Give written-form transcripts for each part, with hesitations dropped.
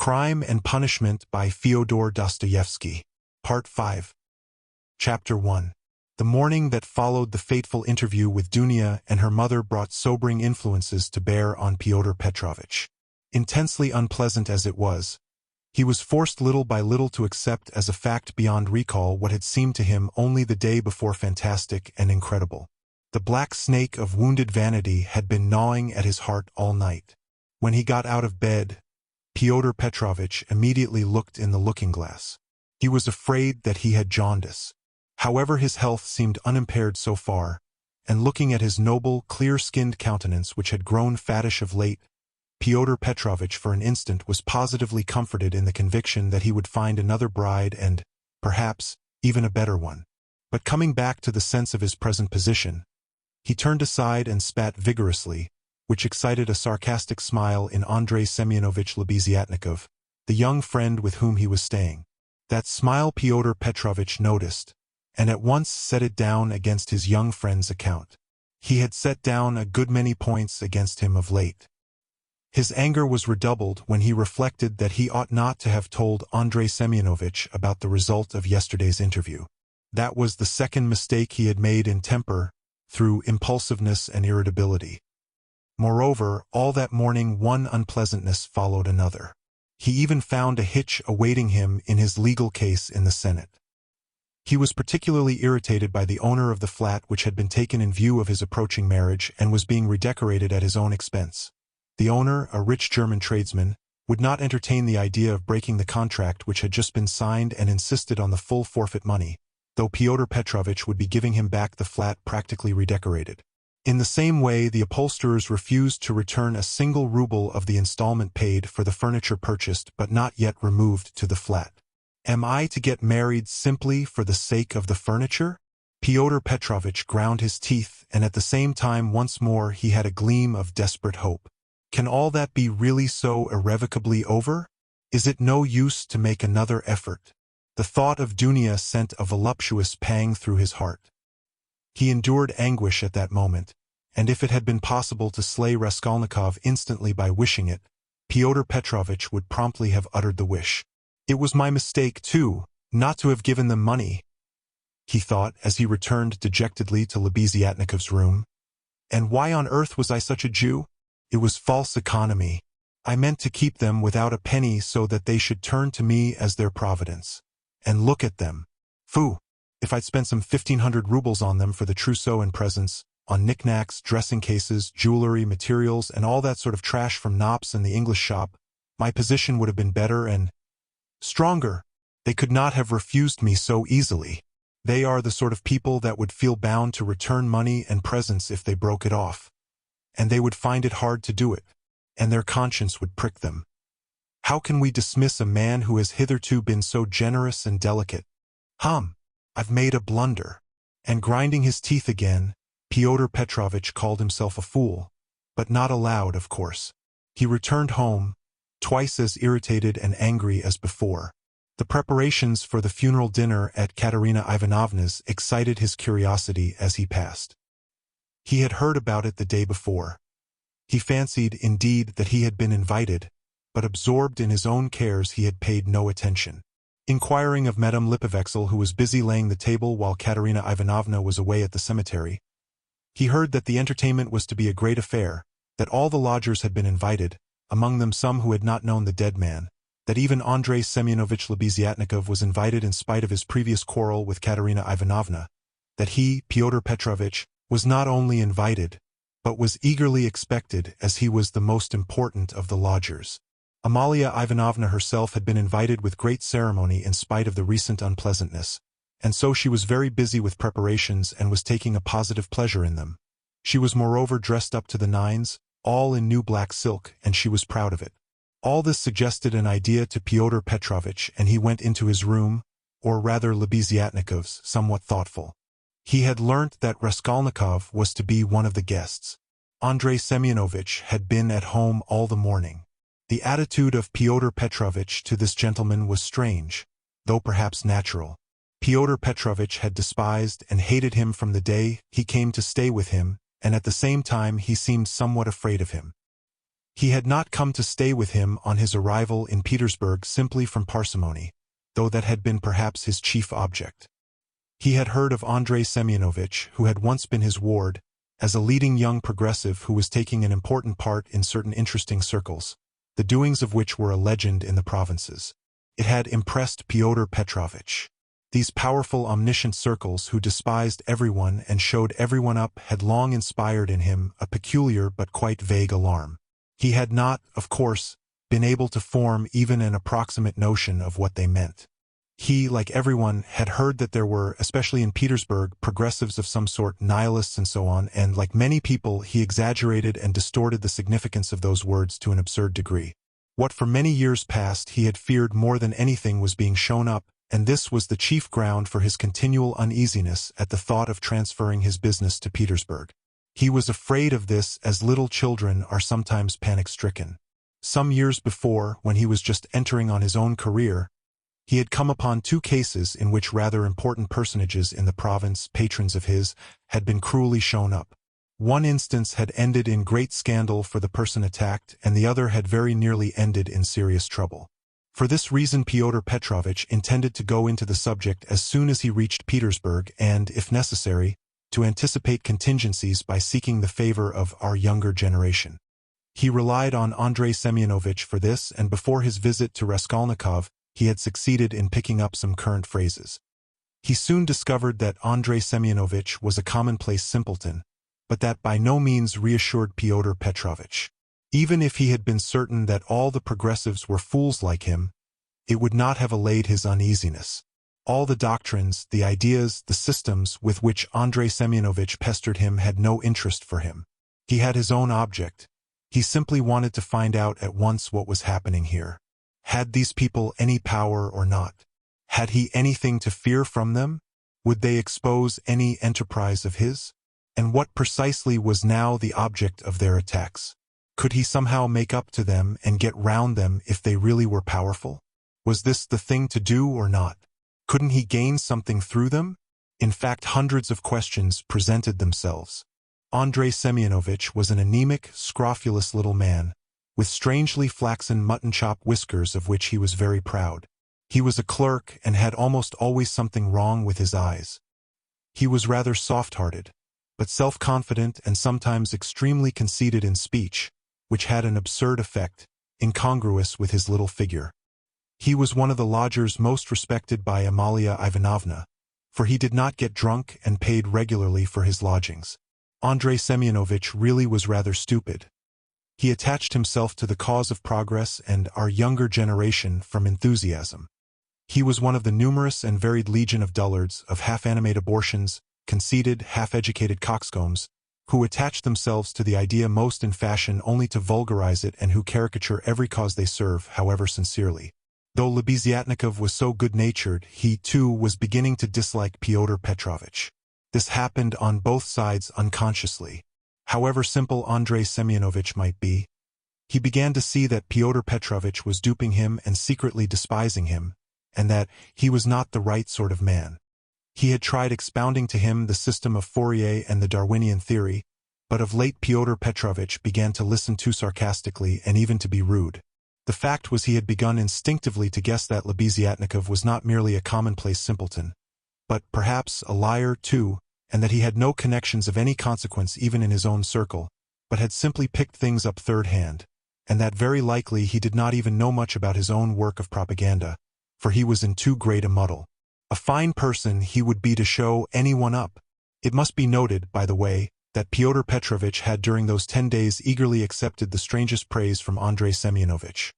Crime and Punishment by Fyodor Dostoevsky. Part 5. Chapter 1. The morning that followed the fateful interview with Dunya and her mother brought sobering influences to bear on Pyotr Petrovich. Intensely unpleasant as it was, he was forced little by little to accept as a fact beyond recall what had seemed to him only the day before fantastic and incredible. The black snake of wounded vanity had been gnawing at his heart all night. When he got out of bed, Pyotr Petrovich immediately looked in the looking-glass. He was afraid that he had jaundice. However, his health seemed unimpaired so far, and looking at his noble, clear-skinned countenance which had grown fattish of late, Pyotr Petrovich for an instant was positively comforted in the conviction that he would find another bride and, perhaps, even a better one. But coming back to the sense of his present position, he turned aside and spat vigorously, which excited a sarcastic smile in Andrei Semyonovich Lebeziatnikov, the young friend with whom he was staying. That smile Pyotr Petrovich noticed, and at once set it down against his young friend's account. He had set down a good many points against him of late. His anger was redoubled when he reflected that he ought not to have told Andrei Semyonovich about the result of yesterday's interview. That was the second mistake he had made in temper, through impulsiveness and irritability. Moreover, all that morning one unpleasantness followed another. He even found a hitch awaiting him in his legal case in the Senate. He was particularly irritated by the owner of the flat which had been taken in view of his approaching marriage and was being redecorated at his own expense. The owner, a rich German tradesman, would not entertain the idea of breaking the contract which had just been signed and insisted on the full forfeit money, though Pyotr Petrovich would be giving him back the flat practically redecorated. In the same way, the upholsterers refused to return a single ruble of the installment paid for the furniture purchased but not yet removed to the flat. Am I to get married simply for the sake of the furniture? Pyotr Petrovich ground his teeth, and at the same time once more he had a gleam of desperate hope. Can all that be really so irrevocably over? Is it no use to make another effort? The thought of Dunya sent a voluptuous pang through his heart. He endured anguish at that moment, and if it had been possible to slay Raskolnikov instantly by wishing it, Pyotr Petrovich would promptly have uttered the wish. It was my mistake, too, not to have given them money, he thought as he returned dejectedly to Lebeziatnikov's room. And why on earth was I such a Jew? It was false economy. I meant to keep them without a penny so that they should turn to me as their providence. And look at them. Phoo! If I'd spent some 1,500 rubles on them for the trousseau and presents, on knickknacks, dressing cases, jewelry, materials, and all that sort of trash from Knopp's and the English shop, my position would have been better and stronger. They could not have refused me so easily. They are the sort of people that would feel bound to return money and presents if they broke it off. And they would find it hard to do it, and their conscience would prick them. How can we dismiss a man who has hitherto been so generous and delicate? I've made a blunder. And grinding his teeth again, Pyotr Petrovich called himself a fool, but not aloud, of course. He returned home, twice as irritated and angry as before. The preparations for the funeral dinner at Katerina Ivanovna's excited his curiosity as he passed. He had heard about it the day before. He fancied, indeed, that he had been invited, but absorbed in his own cares he had paid no attention. Inquiring of Madame Lipovexel, who was busy laying the table while Katerina Ivanovna was away at the cemetery, he heard that the entertainment was to be a great affair, that all the lodgers had been invited, among them some who had not known the dead man, that even Andrei Semyonovich Lebeziatnikov was invited in spite of his previous quarrel with Katerina Ivanovna, that he, Pyotr Petrovich, was not only invited, but was eagerly expected as he was the most important of the lodgers. Amalia Ivanovna herself had been invited with great ceremony in spite of the recent unpleasantness, and so she was very busy with preparations and was taking a positive pleasure in them. She was moreover dressed up to the nines, all in new black silk, and she was proud of it. All this suggested an idea to Pyotr Petrovich, and he went into his room, or rather Lebeziatnikov's, somewhat thoughtful. He had learnt that Raskolnikov was to be one of the guests. Andrei Semyonovich had been at home all the morning. The attitude of Pyotr Petrovich to this gentleman was strange, though perhaps natural. Pyotr Petrovich had despised and hated him from the day he came to stay with him, and at the same time he seemed somewhat afraid of him. He had not come to stay with him on his arrival in Petersburg simply from parsimony, though that had been perhaps his chief object. He had heard of Andrei Semyonovitch, who had once been his ward, as a leading young progressive who was taking an important part in certain interesting circles, the doings of which were a legend in the provinces. It had impressed Fyodor Petrovitch. These powerful, omniscient circles who despised everyone and showed everyone up had long inspired in him a peculiar but quite vague alarm. He had not, of course, been able to form even an approximate notion of what they meant. He, like everyone, had heard that there were, especially in Petersburg, progressives of some sort, nihilists and so on, and like many people, he exaggerated and distorted the significance of those words to an absurd degree. What for many years past he had feared more than anything was being shown up, and this was the chief ground for his continual uneasiness at the thought of transferring his business to Petersburg. He was afraid of this as little children are sometimes panic-stricken. Some years before, when he was just entering on his own career, he had come upon 2 cases in which rather important personages in the province, patrons of his, had been cruelly shown up. One instance had ended in great scandal for the person attacked, and the other had very nearly ended in serious trouble. For this reason Pyotr Petrovitch intended to go into the subject as soon as he reached Petersburg and, if necessary, to anticipate contingencies by seeking the favor of our younger generation. He relied on Andrei Semyonovitch for this, and before his visit to Raskolnikov, he had succeeded in picking up some current phrases. He soon discovered that Andrei Semyonovitch was a commonplace simpleton, but that by no means reassured Pyotr Petrovitch. Even if he had been certain that all the progressives were fools like him, it would not have allayed his uneasiness. All the doctrines, the ideas, the systems with which Andrei Semyonovitch pestered him had no interest for him. He had his own object. He simply wanted to find out at once what was happening here. Had these people any power or not? Had he anything to fear from them? Would they expose any enterprise of his? And what precisely was now the object of their attacks? Could he somehow make up to them and get round them if they really were powerful? Was this the thing to do or not? Couldn't he gain something through them? In fact, hundreds of questions presented themselves. Andrei Semyonovitch was an anemic, scrofulous little man, with strangely flaxen mutton-chop whiskers of which he was very proud. He was a clerk and had almost always something wrong with his eyes. He was rather soft-hearted, but self-confident and sometimes extremely conceited in speech, which had an absurd effect, incongruous with his little figure. He was one of the lodgers most respected by Amalia Ivanovna, for he did not get drunk and paid regularly for his lodgings. Andrei Semyonovitch really was rather stupid. He attached himself to the cause of progress and our younger generation from enthusiasm. He was one of the numerous and varied legion of dullards, of half-animate abortions, conceited, half-educated coxcombs, who attach themselves to the idea most in fashion only to vulgarize it and who caricature every cause they serve, however sincerely. Though Lebeziatnikov was so good-natured, he, too, was beginning to dislike Pyotr Petrovitch. This happened on both sides unconsciously. However simple Andrei Semyonovitch might be, he began to see that Pyotr Petrovitch was duping him and secretly despising him, and that he was not the right sort of man. He had tried expounding to him the system of Fourier and the Darwinian theory, but of late Pyotr Petrovitch began to listen too sarcastically and even to be rude. The fact was he had begun instinctively to guess that Lebeziatnikov was not merely a commonplace simpleton, but perhaps a liar too, and that he had no connections of any consequence even in his own circle, but had simply picked things up third hand, and that very likely he did not even know much about his own work of propaganda, for he was in too great a muddle. A fine person he would be to show anyone up. It must be noted, by the way, that Pyotr Petrovitch had during those 10 days eagerly accepted the strangest praise from Andrei Semyonovitch.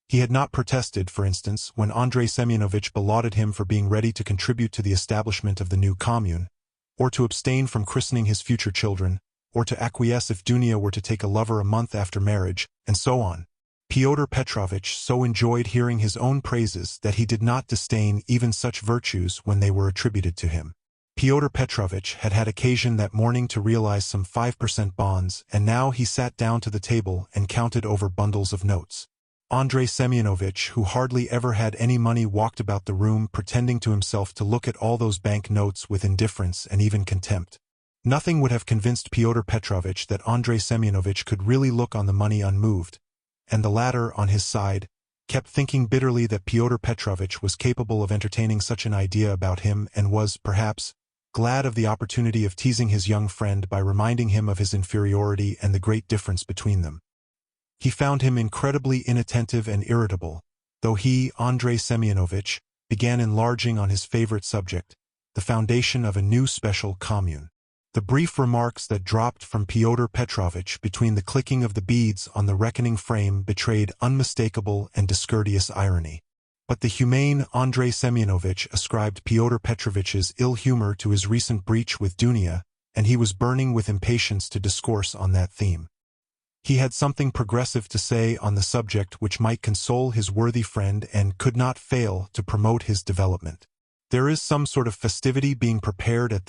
He had not protested, for instance, when Andrei Semyonovitch belauded him for being ready to contribute to the establishment of the new commune, or to abstain from christening his future children, or to acquiesce if Dunia were to take a lover a month after marriage, and so on. Pyotr Petrovitch so enjoyed hearing his own praises that he did not disdain even such virtues when they were attributed to him. Pyotr Petrovitch had had occasion that morning to realize some 5% bonds, and now he sat down to the table and counted over bundles of notes. Andrei Semyonovitch, who hardly ever had any money, walked about the room pretending to himself to look at all those bank notes with indifference and even contempt. Nothing would have convinced Pyotr Petrovitch that Andrei Semyonovitch could really look on the money unmoved, and the latter, on his side, kept thinking bitterly that Pyotr Petrovitch was capable of entertaining such an idea about him and was, perhaps, glad of the opportunity of teasing his young friend by reminding him of his inferiority and the great difference between them. He found him incredibly inattentive and irritable, though he, Andrei Semyonovitch, began enlarging on his favorite subject, the foundation of a new special commune. The brief remarks that dropped from Pyotr Petrovitch between the clicking of the beads on the reckoning frame betrayed unmistakable and discourteous irony. But the humane Andrei Semyonovitch ascribed Pyotr Petrovitch's ill humor to his recent breach with Dunya, and he was burning with impatience to discourse on that theme. He had something progressive to say on the subject which might console his worthy friend and could not fail to promote his development. There is some sort of festivity being prepared at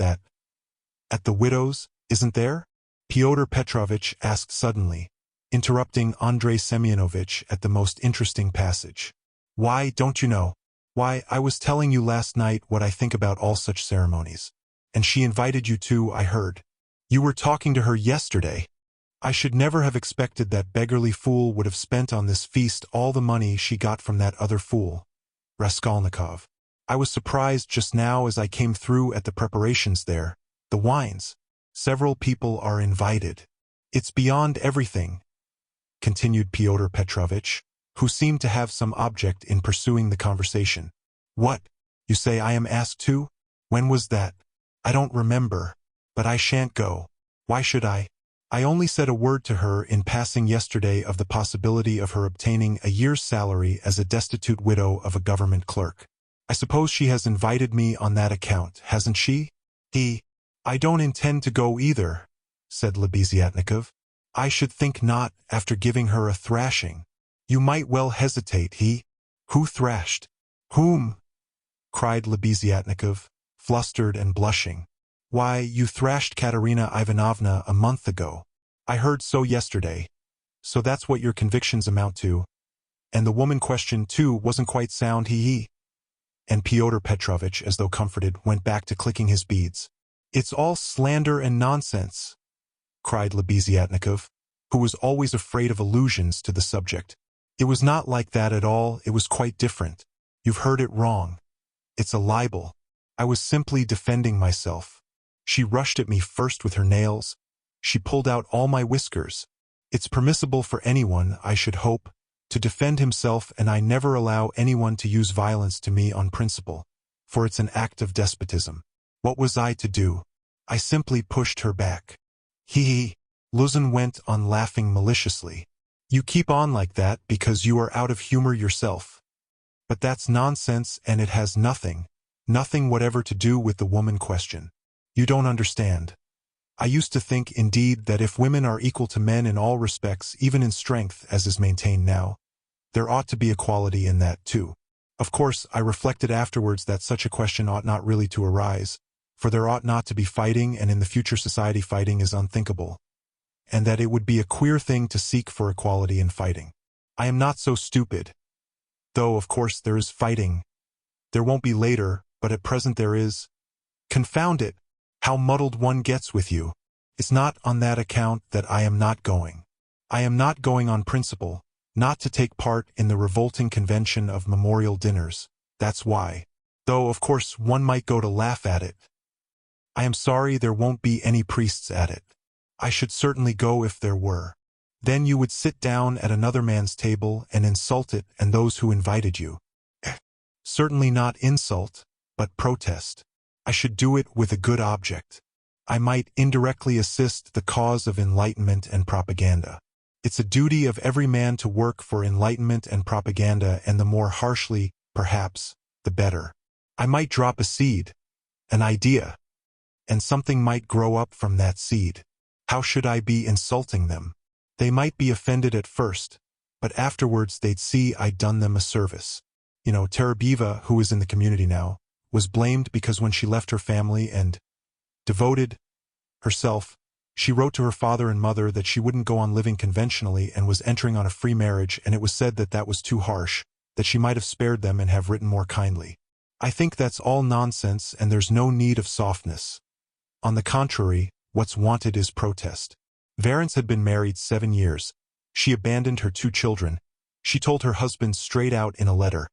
the widow's, isn't there? Pyotr Petrovitch asked suddenly, interrupting Andrei Semyonovitch at the most interesting passage. Why, don't you know? Why, I was telling you last night what I think about all such ceremonies. And she invited you too, I heard. You were talking to her yesterday. I should never have expected that beggarly fool would have spent on this feast all the money she got from that other fool, Raskolnikov. I was surprised just now as I came through at the preparations there. The wines. Several people are invited. It's beyond everything, continued Pyotr Petrovitch, who seemed to have some object in pursuing the conversation. What? You say I am asked to? When was that? I don't remember. But I shan't go. Why should I? I only said a word to her in passing yesterday of the possibility of her obtaining a year's salary as a destitute widow of a government clerk. I suppose she has invited me on that account, hasn't she? I don't intend to go either, said Lebeziatnikov. I should think not, after giving her a thrashing. You might well hesitate, Who thrashed? Whom? Cried Lebeziatnikov, flustered and blushing. Why, you thrashed Katerina Ivanovna a month ago. I heard so yesterday. So that's what your convictions amount to. And the woman question, too, wasn't quite sound, And Pyotr Petrovitch, as though comforted, went back to clicking his beads. It's all slander and nonsense, cried Lebeziatnikov, who was always afraid of allusions to the subject. It was not like that at all, it was quite different. You've heard it wrong. It's a libel. I was simply defending myself. She rushed at me first with her nails. She pulled out all my whiskers. It's permissible for anyone, I should hope, to defend himself, and I never allow anyone to use violence to me on principle, for it's an act of despotism. What was I to do? I simply pushed her back. Luzin went on laughing maliciously. You keep on like that because you are out of humor yourself. But that's nonsense, and it has nothing whatever to do with the woman question. You don't understand. I used to think, indeed, that if women are equal to men in all respects, even in strength, as is maintained now, there ought to be equality in that, too. Of course, I reflected afterwards that such a question ought not really to arise, for there ought not to be fighting, and in the future society fighting is unthinkable, and that it would be a queer thing to seek for equality in fighting. I am not so stupid. Though, of course, there is fighting. There won't be later, but at present there is. Confound it! How muddled one gets with you. It's not on that account that I am not going. I am not going on principle, not to take part in the revolting convention of memorial dinners. That's why. Though, of course, one might go to laugh at it. I am sorry there won't be any priests at it. I should certainly go if there were. Then you would sit down at another man's table and insult it and those who invited you. Certainly not insult, but protest. I should do it with a good object. I might indirectly assist the cause of enlightenment and propaganda. It's a duty of every man to work for enlightenment and propaganda, and the more harshly, perhaps, the better. I might drop a seed, an idea, and something might grow up from that seed. How should I be insulting them? They might be offended at first, but afterwards they'd see I'd done them a service. Terebieva, who is in the community now, was blamed because when she left her family and devoted herself, she wrote to her father and mother that she wouldn't go on living conventionally and was entering on a free marriage, and it was said that that was too harsh, that she might have spared them and have written more kindly. I think that's all nonsense, and there's no need of softness. On the contrary, what's wanted is protest. Varens had been married 7 years. She abandoned her 2 children. She told her husband straight out in a letter,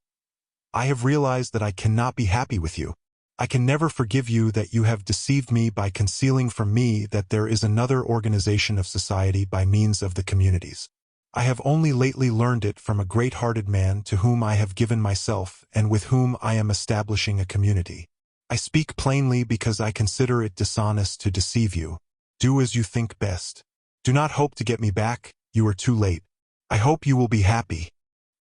"I have realized that I cannot be happy with you. I can never forgive you that you have deceived me by concealing from me that there is another organization of society by means of the communities. I have only lately learned it from a great-hearted man to whom I have given myself and with whom I am establishing a community. I speak plainly because I consider it dishonest to deceive you. Do as you think best. Do not hope to get me back, you are too late. I hope you will be happy."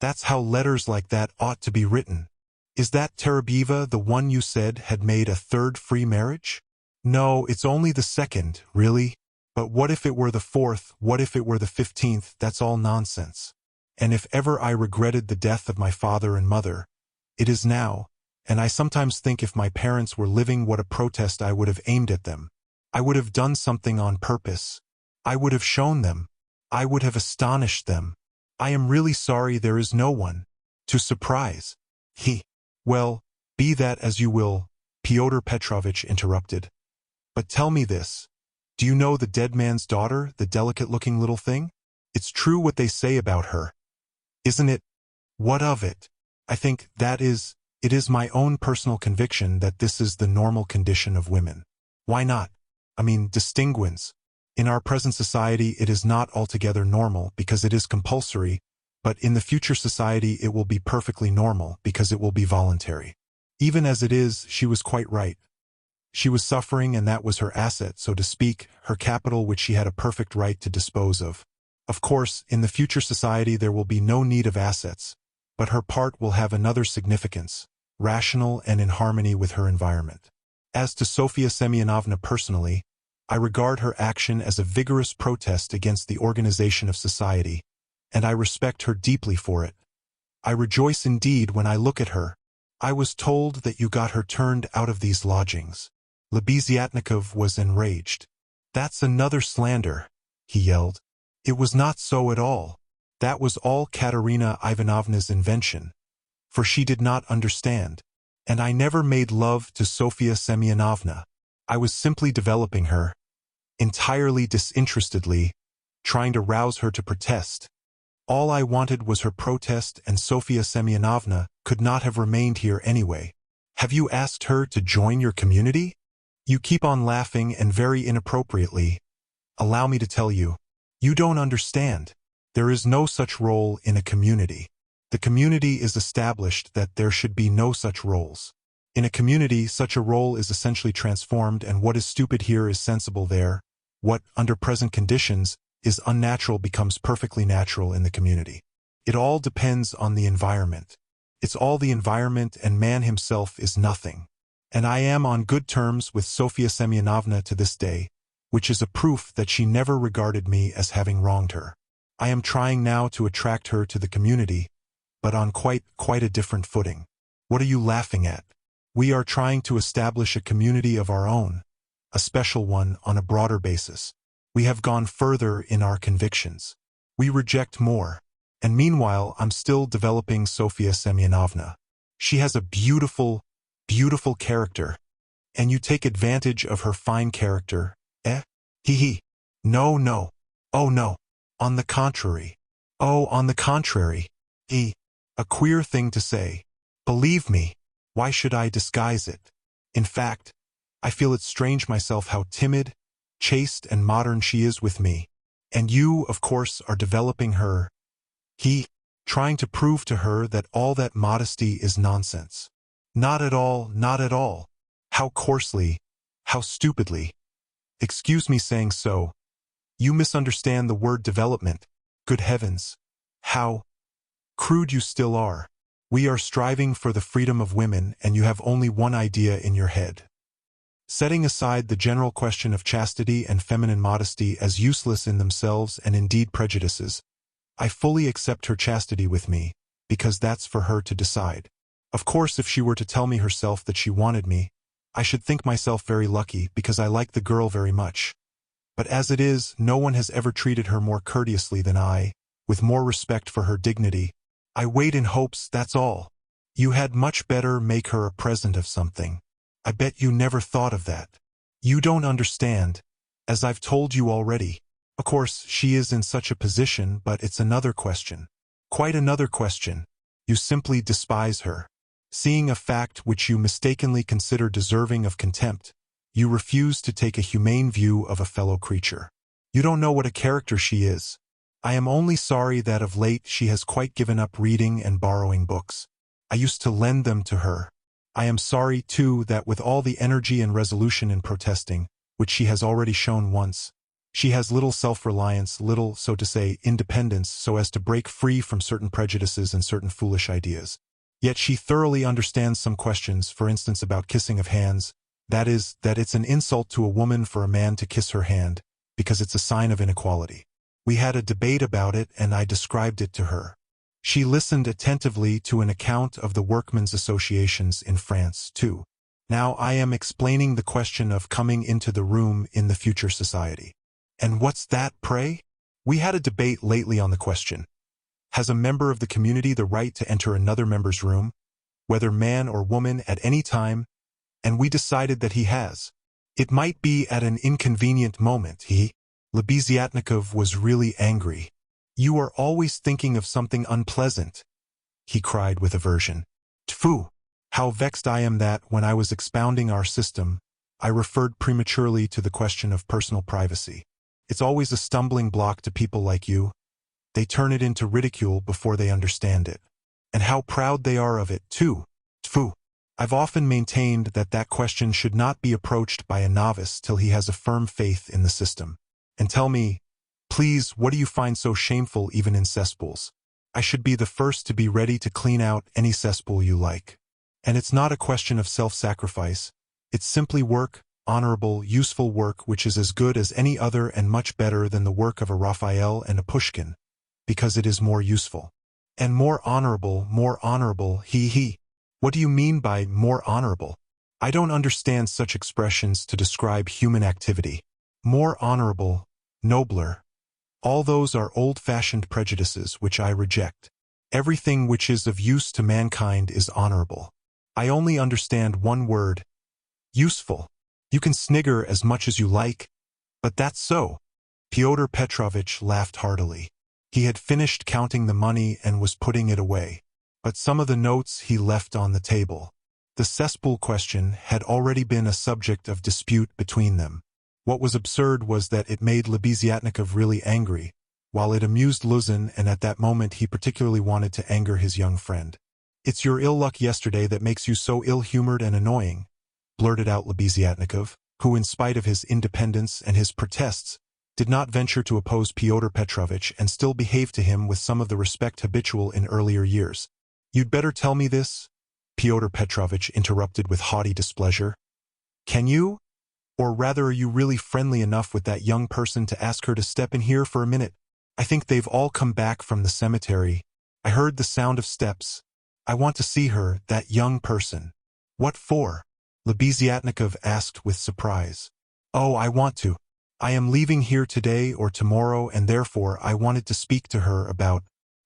That's how letters like that ought to be written. Is that Terabieva the one you said had made a third free marriage? No, it's only the second, really. But what if it were the fourth, what if it were the 15th? That's all nonsense. And if ever I regretted the death of my father and mother, it is now, and I sometimes think if my parents were living what a protest I would have aimed at them. I would have done something on purpose. I would have shown them. I would have astonished them. I am really sorry there is no one to surprise. Well, be that as you will, Pyotr Petrovitch interrupted. But tell me this. Do you know the dead man's daughter, the delicate-looking little thing? It's true what they say about her. Isn't it? What of it? I think it is my own personal conviction that this is the normal condition of women. Why not? I mean, distinguence. In our present society it is not altogether normal because it is compulsory, but in the future society it will be perfectly normal because it will be voluntary. Even as it is, she was quite right. She was suffering, and that was her asset, so to speak, her capital which she had a perfect right to dispose of. Of course, in the future society there will be no need of assets, but her part will have another significance, rational and in harmony with her environment. As to Sofia Semyonovna personally, I regard her action as a vigorous protest against the organization of society, and I respect her deeply for it. I rejoice indeed when I look at her. I was told that you got her turned out of these lodgings. Lebeziatnikov was enraged. That's another slander, he yelled. It was not so at all. That was all Katerina Ivanovna's invention, for she did not understand. And I never made love to Sofia Semyonovna. I was simply developing her, entirely disinterestedly, trying to rouse her to protest. All I wanted was her protest, and Sofia Semyonovna could not have remained here anyway. Have you asked her to join your community? You keep on laughing, and very inappropriately. Allow me to tell you, you don't understand. There is no such role in a community. The community is established that there should be no such roles. In a community, such a role is essentially transformed, and what is stupid here is sensible there. What, under present conditions, is unnatural becomes perfectly natural in the community. It all depends on the environment. It's all the environment, and man himself is nothing. And I am on good terms with Sofia Semyonovna to this day, which is a proof that she never regarded me as having wronged her. I am trying now to attract her to the community, but on quite a different footing. What are you laughing at? We are trying to establish a community of our own, a special one on a broader basis. We have gone further in our convictions. We reject more. And meanwhile, I'm still developing Sofia Semyonovna. She has a beautiful character. And you take advantage of her fine character, eh? No. Oh no. On the contrary. Oh, on the contrary. A queer thing to say. Believe me, why should I disguise it? In fact, I feel it strange myself how timid, chaste and modern she is with me. And you, of course, are developing her. Trying to prove to her that all that modesty is nonsense. Not at all, not at all. How coarsely, how stupidly. Excuse me saying so. You misunderstand the word development. Good heavens. How crude you still are. We are striving for the freedom of women, and you have only one idea in your head. Setting aside the general question of chastity and feminine modesty as useless in themselves and indeed prejudices, I fully accept her chastity with me, because that's for her to decide. Of course, if she were to tell me herself that she wanted me, I should think myself very lucky because I like the girl very much. But as it is, no one has ever treated her more courteously than I, with more respect for her dignity. I wait in hopes, that's all. You had much better make her a present of something. I bet you never thought of that. You don't understand, as I've told you already. Of course, she is in such a position, but it's another question. Quite another question. You simply despise her. Seeing a fact which you mistakenly consider deserving of contempt, you refuse to take a humane view of a fellow creature. You don't know what a character she is. I am only sorry that of late she has quite given up reading and borrowing books. I used to lend them to her. I am sorry, too, that with all the energy and resolution in protesting, which she has already shown once, she has little self-reliance, little, so to say, independence, so as to break free from certain prejudices and certain foolish ideas. Yet she thoroughly understands some questions, for instance about kissing of hands, that is, that it's an insult to a woman for a man to kiss her hand, because it's a sign of inequality. We had a debate about it and I described it to her. She listened attentively to an account of the workmen's associations in France, too. Now I am explaining the question of coming into the room in the future society. And what's that, pray? We had a debate lately on the question. Has a member of the community the right to enter another member's room, whether man or woman, at any time? And we decided that he has. It might be at an inconvenient moment, Lebeziatnikov was really angry. You are always thinking of something unpleasant, he cried with aversion. Tfu! How vexed I am that, when I was expounding our system, I referred prematurely to the question of personal privacy. It's always a stumbling block to people like you. They turn it into ridicule before they understand it. And how proud they are of it, too. Tfu! I've often maintained that that question should not be approached by a novice till he has a firm faith in the system. And tell me, please, what do you find so shameful even in cesspools? I should be the first to be ready to clean out any cesspool you like. And it's not a question of self-sacrifice. It's simply work, honorable, useful work which is as good as any other and much better than the work of a Raphael and a Pushkin, because it is more useful. And more honorable, he. What do you mean by more honorable? I don't understand such expressions to describe human activity. More honorable, nobler. All those are old-fashioned prejudices which I reject. Everything which is of use to mankind is honorable. I only understand one word. Useful. You can snigger as much as you like, but that's so. Fyodor Petrovitch laughed heartily. He had finished counting the money and was putting it away, but some of the notes he left on the table. The cesspool question had already been a subject of dispute between them. What was absurd was that it made Lebeziatnikov really angry, while it amused Luzin, and at that moment he particularly wanted to anger his young friend. It's your ill luck yesterday that makes you so ill-humored and annoying, blurted out Lebeziatnikov, who in spite of his independence and his protests, did not venture to oppose Pyotr Petrovitch and still behaved to him with some of the respect habitual in earlier years. You'd better tell me this, Pyotr Petrovitch interrupted with haughty displeasure. Can you? Or rather, are you really friendly enough with that young person to ask her to step in here for a minute? I think they've all come back from the cemetery. I heard the sound of steps. I want to see her, that young person. What for? Lebeziatnikov asked with surprise. Oh, I want to. I am leaving here today or tomorrow, and therefore I wanted to speak to her about.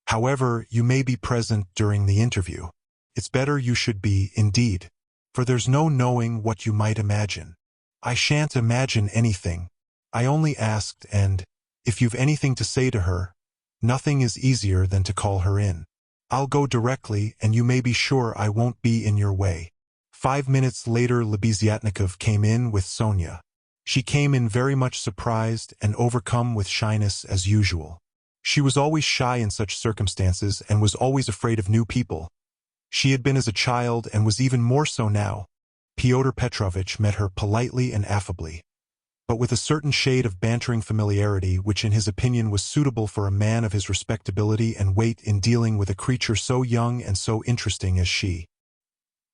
However, you may be present during the interview. It's better you should be, indeed. For there's no knowing what you might imagine. I shan't imagine anything. I only asked, and, if you've anything to say to her, nothing is easier than to call her in. I'll go directly, and you may be sure I won't be in your way. 5 minutes later Lebeziatnikov came in with Sonia. She came in very much surprised and overcome with shyness as usual. She was always shy in such circumstances and was always afraid of new people. She had been as a child and was even more so now. Pyotr Petrovitch met her politely and affably, but with a certain shade of bantering familiarity which in his opinion was suitable for a man of his respectability and weight in dealing with a creature so young and so interesting as she.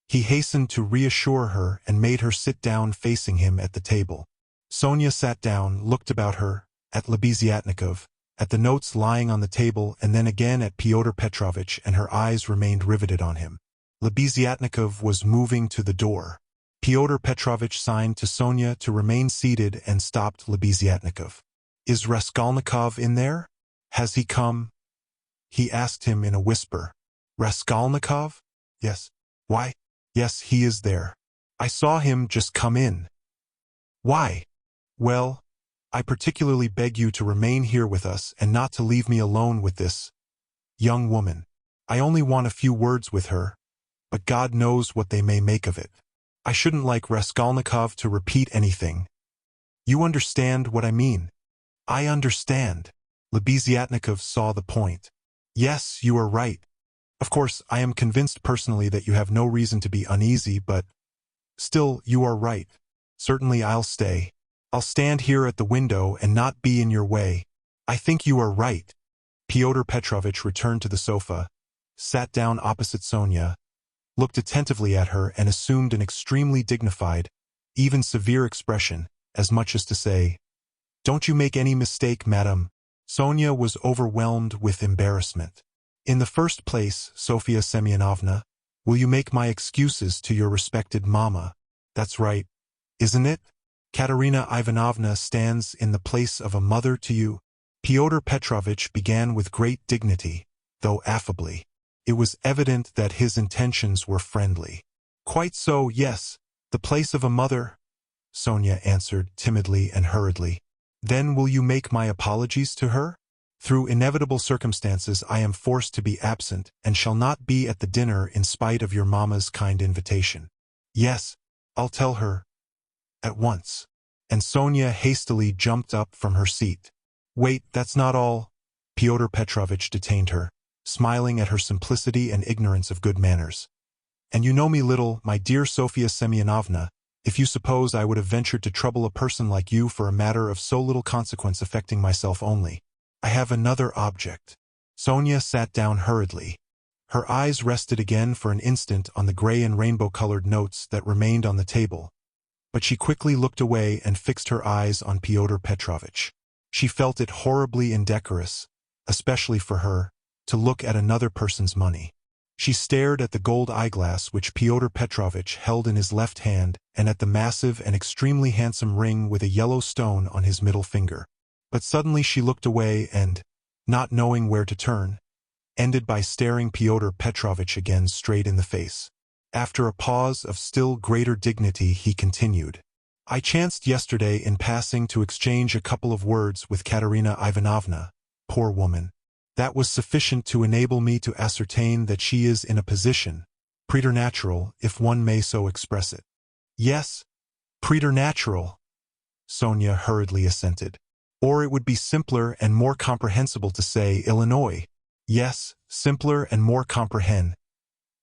He hastened to reassure her and made her sit down facing him at the table. Sonia sat down, looked about her, at Lebeziatnikov, at the notes lying on the table, and then again at Pyotr Petrovitch, and her eyes remained riveted on him. Lebeziatnikov was moving to the door. Pyotr Petrovitch signed to Sonia to remain seated and stopped Lebeziatnikov. Is Raskolnikov in there? Has he come? He asked him in a whisper. Raskolnikov? Yes. Why? Yes, he is there. I saw him just come in. Why? Well, I particularly beg you to remain here with us and not to leave me alone with this young woman. I only want a few words with her, but God knows what they may make of it. I shouldn't like Raskolnikov to repeat anything. You understand what I mean? I understand. Lebeziatnikov saw the point. Yes, you are right. Of course, I am convinced personally that you have no reason to be uneasy, but still, you are right. Certainly I'll stay. I'll stand here at the window and not be in your way. I think you are right. Pyotr Petrovitch returned to the sofa, sat down opposite Sonia, looked attentively at her and assumed an extremely dignified, even severe expression, as much as to say, "Don't you make any mistake, madam." Sonia was overwhelmed with embarrassment. "In the first place, Sofia Semyonovna, will you make my excuses to your respected mamma? That's right, isn't it? Katerina Ivanovna stands in the place of a mother to you." Pyotr Petrovitch began with great dignity, though affably. It was evident that his intentions were friendly. "Quite so, yes, the place of a mother," Sonia answered timidly and hurriedly. "Then will you make my apologies to her? Through inevitable circumstances I am forced to be absent and shall not be at the dinner in spite of your mamma's kind invitation." "Yes, I'll tell her at once." And Sonia hastily jumped up from her seat. "Wait, that's not all." Pyotr Petrovitch detained her, smiling at her simplicity and ignorance of good manners. "And you know me little, my dear Sofia Semyonovna, if you suppose I would have ventured to trouble a person like you for a matter of so little consequence affecting myself only. I have another object." Sonia sat down hurriedly. Her eyes rested again for an instant on the gray and rainbow-colored notes that remained on the table, but she quickly looked away and fixed her eyes on Pyotr Petrovitch. She felt it horribly indecorous, especially for her, to look at another person's money. She stared at the gold eyeglass which Pyotr Petrovitch held in his left hand and at the massive and extremely handsome ring with a yellow stone on his middle finger. But suddenly she looked away and, not knowing where to turn, ended by staring Pyotr Petrovitch again straight in the face. After a pause of still greater dignity, he continued, "I chanced yesterday in passing to exchange a couple of words with Katerina Ivanovna, poor woman. That was sufficient to enable me to ascertain that she is in a position, preternatural, if one may so express it." "Yes, preternatural," Sonia hurriedly assented. "Or it would be simpler and more comprehensible to say Illinois." "Yes, simpler and more comprehend.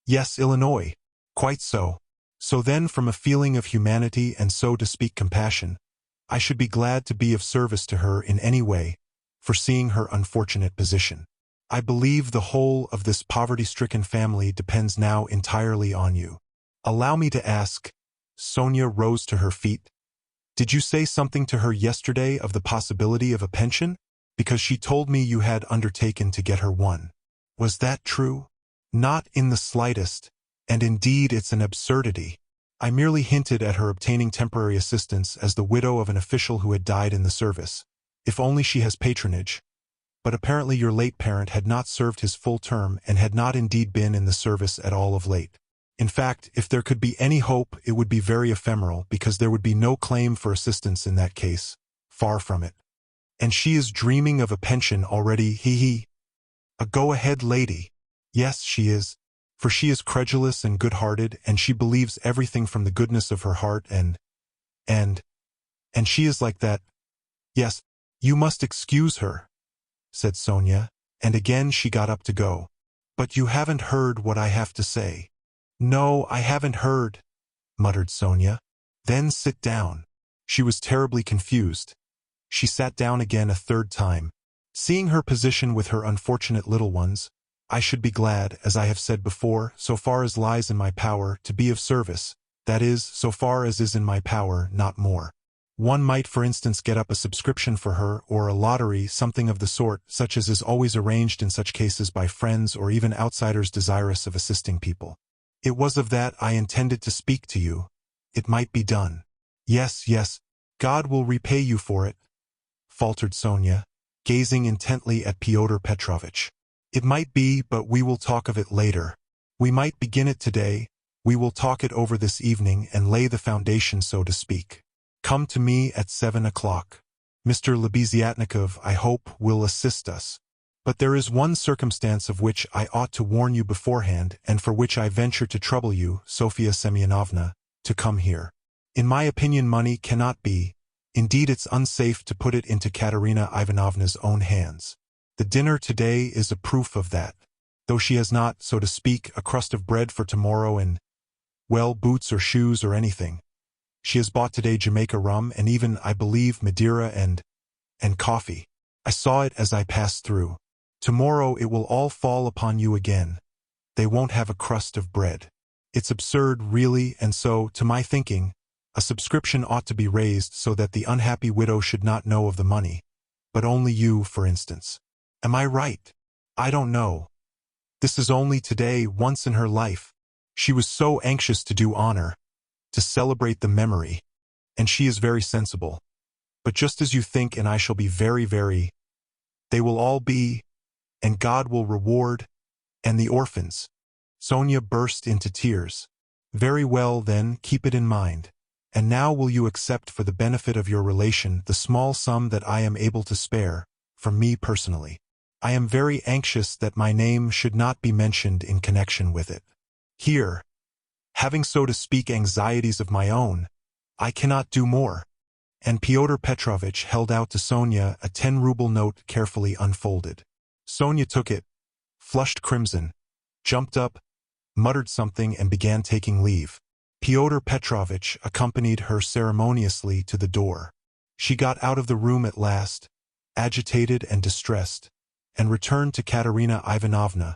Yes, Illinois. Quite so. So then, from a feeling of humanity and, so to speak, compassion, I should be glad to be of service to her in any way, foreseeing her unfortunate position. I believe the whole of this poverty-stricken family depends now entirely on you. Allow me to ask." Sonia rose to her feet. "Did you say something to her yesterday of the possibility of a pension? Because she told me you had undertaken to get her one. Was that true?" "Not in the slightest, and indeed it's an absurdity. I merely hinted at her obtaining temporary assistance as the widow of an official who had died in the service, if only she has patronage. But apparently your late parent had not served his full term and had not indeed been in the service at all of late. In fact, if there could be any hope, it would be very ephemeral, because there would be no claim for assistance in that case. Far from it. And she is dreaming of a pension already, he. A go-ahead lady. Yes, she is. For she is credulous and good-hearted, and she believes everything from the goodness of her heart, and she is like that. Yes, you must excuse her," said Sonia, and again she got up to go. "But you haven't heard what I have to say." "No, I haven't heard," muttered Sonia. "Then sit down." She was terribly confused. She sat down again a third time. Seeing her position with her unfortunate little ones, "I should be glad, as I have said before, so far as lies in my power, to be of service, that is, so far as is in my power, not more. One might, for instance, get up a subscription for her, or a lottery, something of the sort, such as is always arranged in such cases by friends or even outsiders desirous of assisting people. It was of that I intended to speak to you. It might be done." Yes, God will repay you for it," faltered Sonia, gazing intently at Pyotr Petrovitch. "It might be, but we will talk of it later. We might begin it today. We will talk it over this evening and lay the foundation, so to speak. Come to me at 7 o'clock. Mr. Lebeziatnikov, I hope, will assist us. But there is one circumstance of which I ought to warn you beforehand, and for which I venture to trouble you, Sofia Semyonovna, to come here. In my opinion, money cannot be. Indeed, it's unsafe to put it into Katerina Ivanovna's own hands. The dinner today is a proof of that. Though she has not, so to speak, a crust of bread for tomorrow and, well, boots or shoes or anything. She has bought today Jamaica rum and even, I believe, Madeira and coffee. I saw it as I passed through. Tomorrow it will all fall upon you again. They won't have a crust of bread. It's absurd, really, and so, to my thinking, a subscription ought to be raised so that the unhappy widow should not know of the money. But only you, for instance. Am I right? I don't know. This is only today, once in her life. She was so anxious to do honor, to celebrate the memory, and she is very sensible. But just as you think, and I shall be very, they will all be, and God will reward, and the orphans. Sonia burst into tears. Very well, then, keep it in mind. And now will you accept for the benefit of your relation the small sum that I am able to spare, from me personally. I am very anxious that my name should not be mentioned in connection with it. Here, having so to speak anxieties of my own, I cannot do more. And Pyotr Petrovitch held out to Sonia a 10-ruble note carefully unfolded. Sonia took it, flushed crimson, jumped up, muttered something and began taking leave. Pyotr Petrovitch accompanied her ceremoniously to the door. She got out of the room at last, agitated and distressed, and returned to Katerina Ivanovna,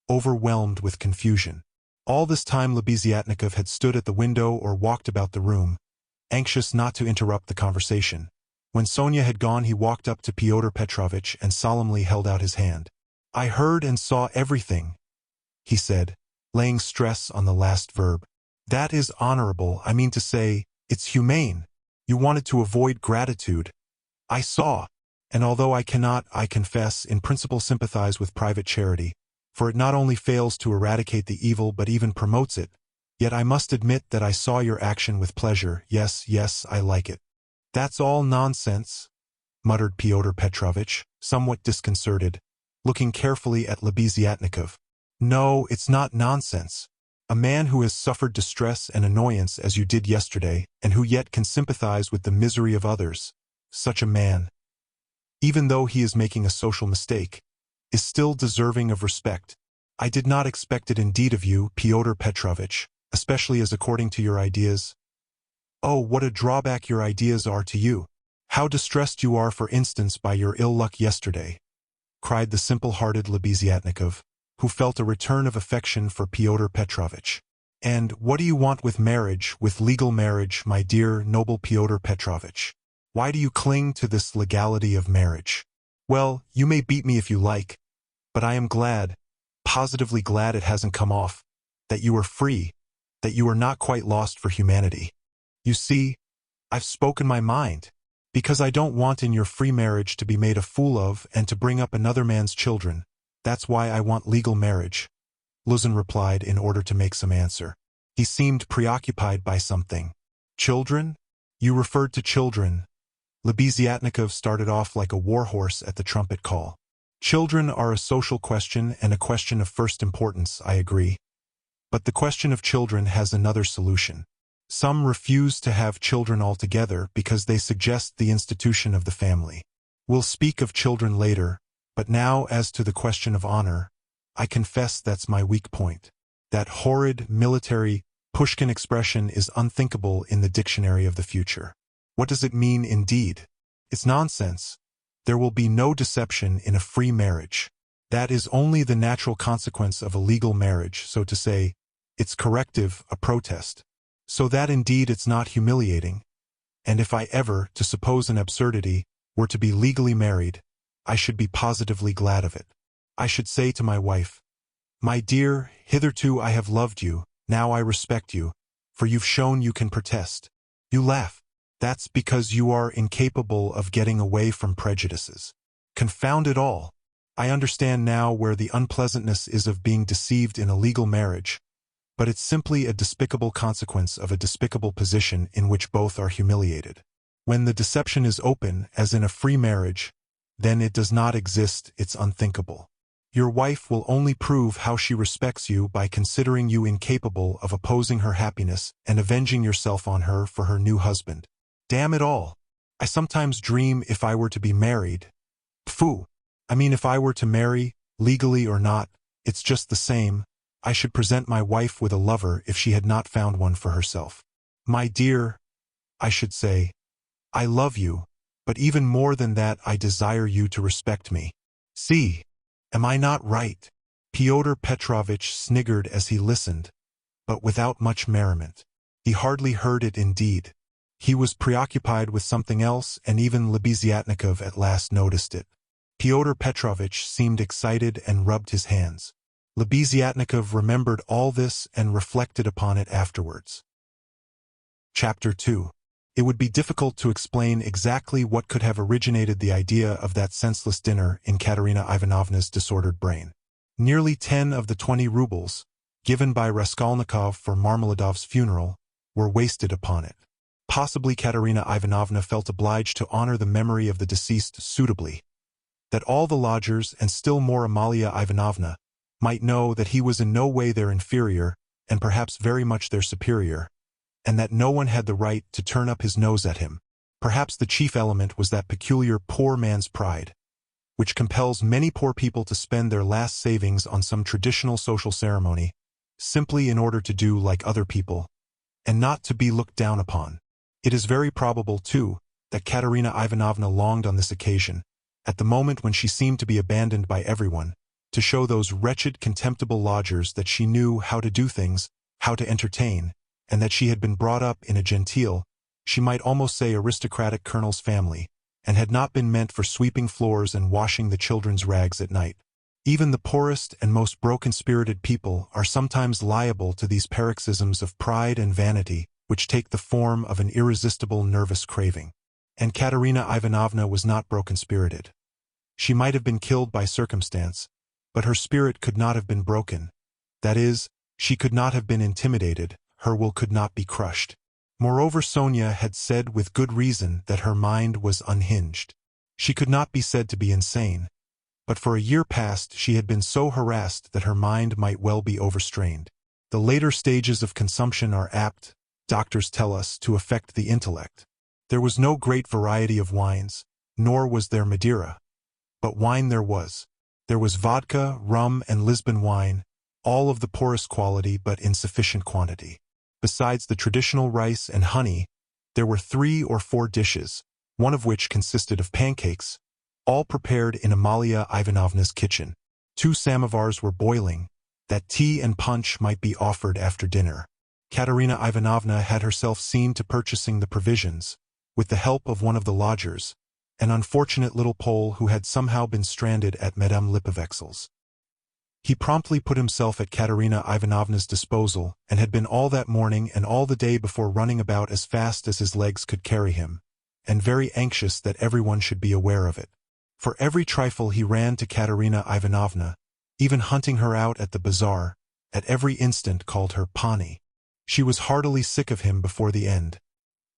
overwhelmed with confusion. All this time Lebeziatnikov had stood at the window or walked about the room, anxious not to interrupt the conversation. When Sonia had gone, he walked up to Pyotr Petrovitch and solemnly held out his hand. I heard and saw everything, he said, laying stress on the last verb. That is honorable, I mean to say, it's humane. You wanted to avoid gratitude. I saw, and although I cannot, I confess, in principle sympathize with private charity, for it not only fails to eradicate the evil but even promotes it, yet I must admit that I saw your action with pleasure. Yes, I like it. That's all nonsense, muttered Pyotr Petrovitch, somewhat disconcerted, looking carefully at Lebeziatnikov. No, it's not nonsense. A man who has suffered distress and annoyance as you did yesterday, and who yet can sympathize with the misery of others, such a man, even though he is making a social mistake, is still deserving of respect. I did not expect it indeed of you, Pyotr Petrovitch, especially as according to your ideas. Oh, what a drawback your ideas are to you! How distressed you are, for instance, by your ill luck yesterday, cried the simple-hearted Lebeziatnikov, who felt a return of affection for Pyotr Petrovitch. And what do you want with marriage, with legal marriage, my dear, noble Pyotr Petrovitch? Why do you cling to this legality of marriage? Well, you may beat me if you like, but I am glad, positively glad it hasn't come off, that you are free, that you are not quite lost for humanity. You see, I've spoken my mind, because I don't want in your free marriage to be made a fool of and to bring up another man's children. That's why I want legal marriage, Luzin replied in order to make some answer. He seemed preoccupied by something. Children? You referred to children. Lebeziatnikov started off like a warhorse at the trumpet call. Children are a social question and a question of first importance, I agree. But the question of children has another solution. Some refuse to have children altogether because they suggest the institution of the family. We'll speak of children later, but now as to the question of honor, I confess that's my weak point. That horrid, military, Pushkin expression is unthinkable in the dictionary of the future. What does it mean indeed? It's nonsense. There will be no deception in a free marriage. That is only the natural consequence of a legal marriage, so to say, its corrective, a protest. So that indeed it's not humiliating. And if I ever, to suppose an absurdity, were to be legally married, I should be positively glad of it. I should say to my wife, my dear, hitherto I have loved you, now I respect you, for you've shown you can protest. You laugh. That's because you are incapable of getting away from prejudices. Confound it all. I understand now where the unpleasantness is of being deceived in a legal marriage, but it's simply a despicable consequence of a despicable position in which both are humiliated. When the deception is open, as in a free marriage, then it does not exist, it's unthinkable. Your wife will only prove how she respects you by considering you incapable of opposing her happiness and avenging yourself on her for her new husband. Damn it all. I sometimes dream if I were to be married. Pfoo. I mean, if I were to marry, legally or not, it's just the same. I should present my wife with a lover if she had not found one for herself. My dear, I should say, I love you, but even more than that, I desire you to respect me. See, am I not right? Pyotr Petrovitch sniggered as he listened, but without much merriment. He hardly heard it indeed. He was preoccupied with something else, and even Lebeziatnikov at last noticed it. Pyotr Petrovitch seemed excited and rubbed his hands. Lebeziatnikov remembered all this and reflected upon it afterwards. Chapter 2. It would be difficult to explain exactly what could have originated the idea of that senseless dinner in Katerina Ivanovna's disordered brain. Nearly 10 of the 20 rubles, given by Raskolnikov for Marmeladov's funeral, were wasted upon it. Possibly Katerina Ivanovna felt obliged to honor the memory of the deceased suitably, that all the lodgers, and still more Amalia Ivanovna, might know that he was in no way their inferior, and perhaps very much their superior, and that no one had the right to turn up his nose at him. Perhaps the chief element was that peculiar poor man's pride, which compels many poor people to spend their last savings on some traditional social ceremony, simply in order to do like other people, and not to be looked down upon. It is very probable, too, that Katerina Ivanovna longed on this occasion, at the moment when she seemed to be abandoned by everyone, to show those wretched, contemptible lodgers that she knew how to do things, how to entertain, and that she had been brought up in a genteel, she might almost say aristocratic colonel's family, and had not been meant for sweeping floors and washing the children's rags at night. Even the poorest and most broken-spirited people are sometimes liable to these paroxysms of pride and vanity, which take the form of an irresistible nervous craving. And Katerina Ivanovna was not broken-spirited. She might have been killed by circumstance, but her spirit could not have been broken. That is, she could not have been intimidated, her will could not be crushed. Moreover, Sonia had said with good reason that her mind was unhinged. She could not be said to be insane, but for a year past she had been so harassed that her mind might well be overstrained. The later stages of consumption are apt, doctors tell us, to affect the intellect. There was no great variety of wines, nor was there Madeira. But wine there was. There was vodka, rum, and Lisbon wine, all of the poorest quality but in sufficient quantity. Besides the traditional rice and honey, there were 3 or 4 dishes, one of which consisted of pancakes, all prepared in Amalia Ivanovna's kitchen. 2 samovars were boiling, that tea and punch might be offered after dinner. Katerina Ivanovna had herself seen to purchasing the provisions, with the help of one of the lodgers, an unfortunate little Pole who had somehow been stranded at Madame Lipovexel's. He promptly put himself at Katerina Ivanovna's disposal and had been all that morning and all the day before running about as fast as his legs could carry him, and very anxious that everyone should be aware of it. For every trifle he ran to Katerina Ivanovna, even hunting her out at the bazaar, at every instant called her Pani. She was heartily sick of him before the end,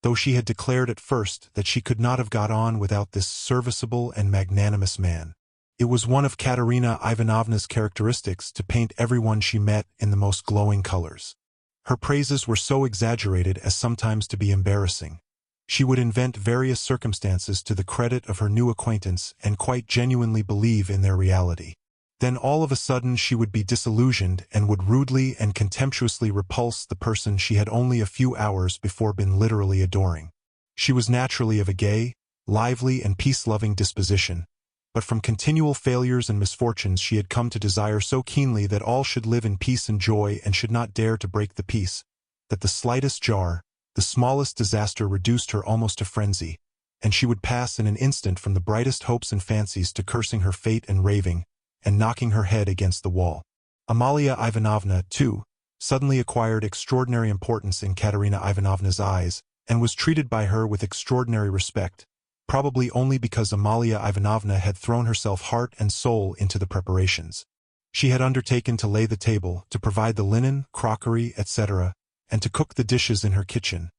though she had declared at first that she could not have got on without this serviceable and magnanimous man. It was one of Katerina Ivanovna's characteristics to paint everyone she met in the most glowing colors. Her praises were so exaggerated as sometimes to be embarrassing. She would invent various circumstances to the credit of her new acquaintance and quite genuinely believe in their reality. Then all of a sudden she would be disillusioned and would rudely and contemptuously repulse the person she had only a few hours before been literally adoring. She was naturally of a gay, lively, and peace-loving disposition, but from continual failures and misfortunes she had come to desire so keenly that all should live in peace and joy and should not dare to break the peace, that the slightest jar, the smallest disaster reduced her almost to frenzy, and she would pass in an instant from the brightest hopes and fancies to cursing her fate and raving, and knocking her head against the wall. Amalia Ivanovna, too, suddenly acquired extraordinary importance in Katerina Ivanovna's eyes, and was treated by her with extraordinary respect, probably only because Amalia Ivanovna had thrown herself heart and soul into the preparations. She had undertaken to lay the table, to provide the linen, crockery, etc., and to cook the dishes in her kitchen,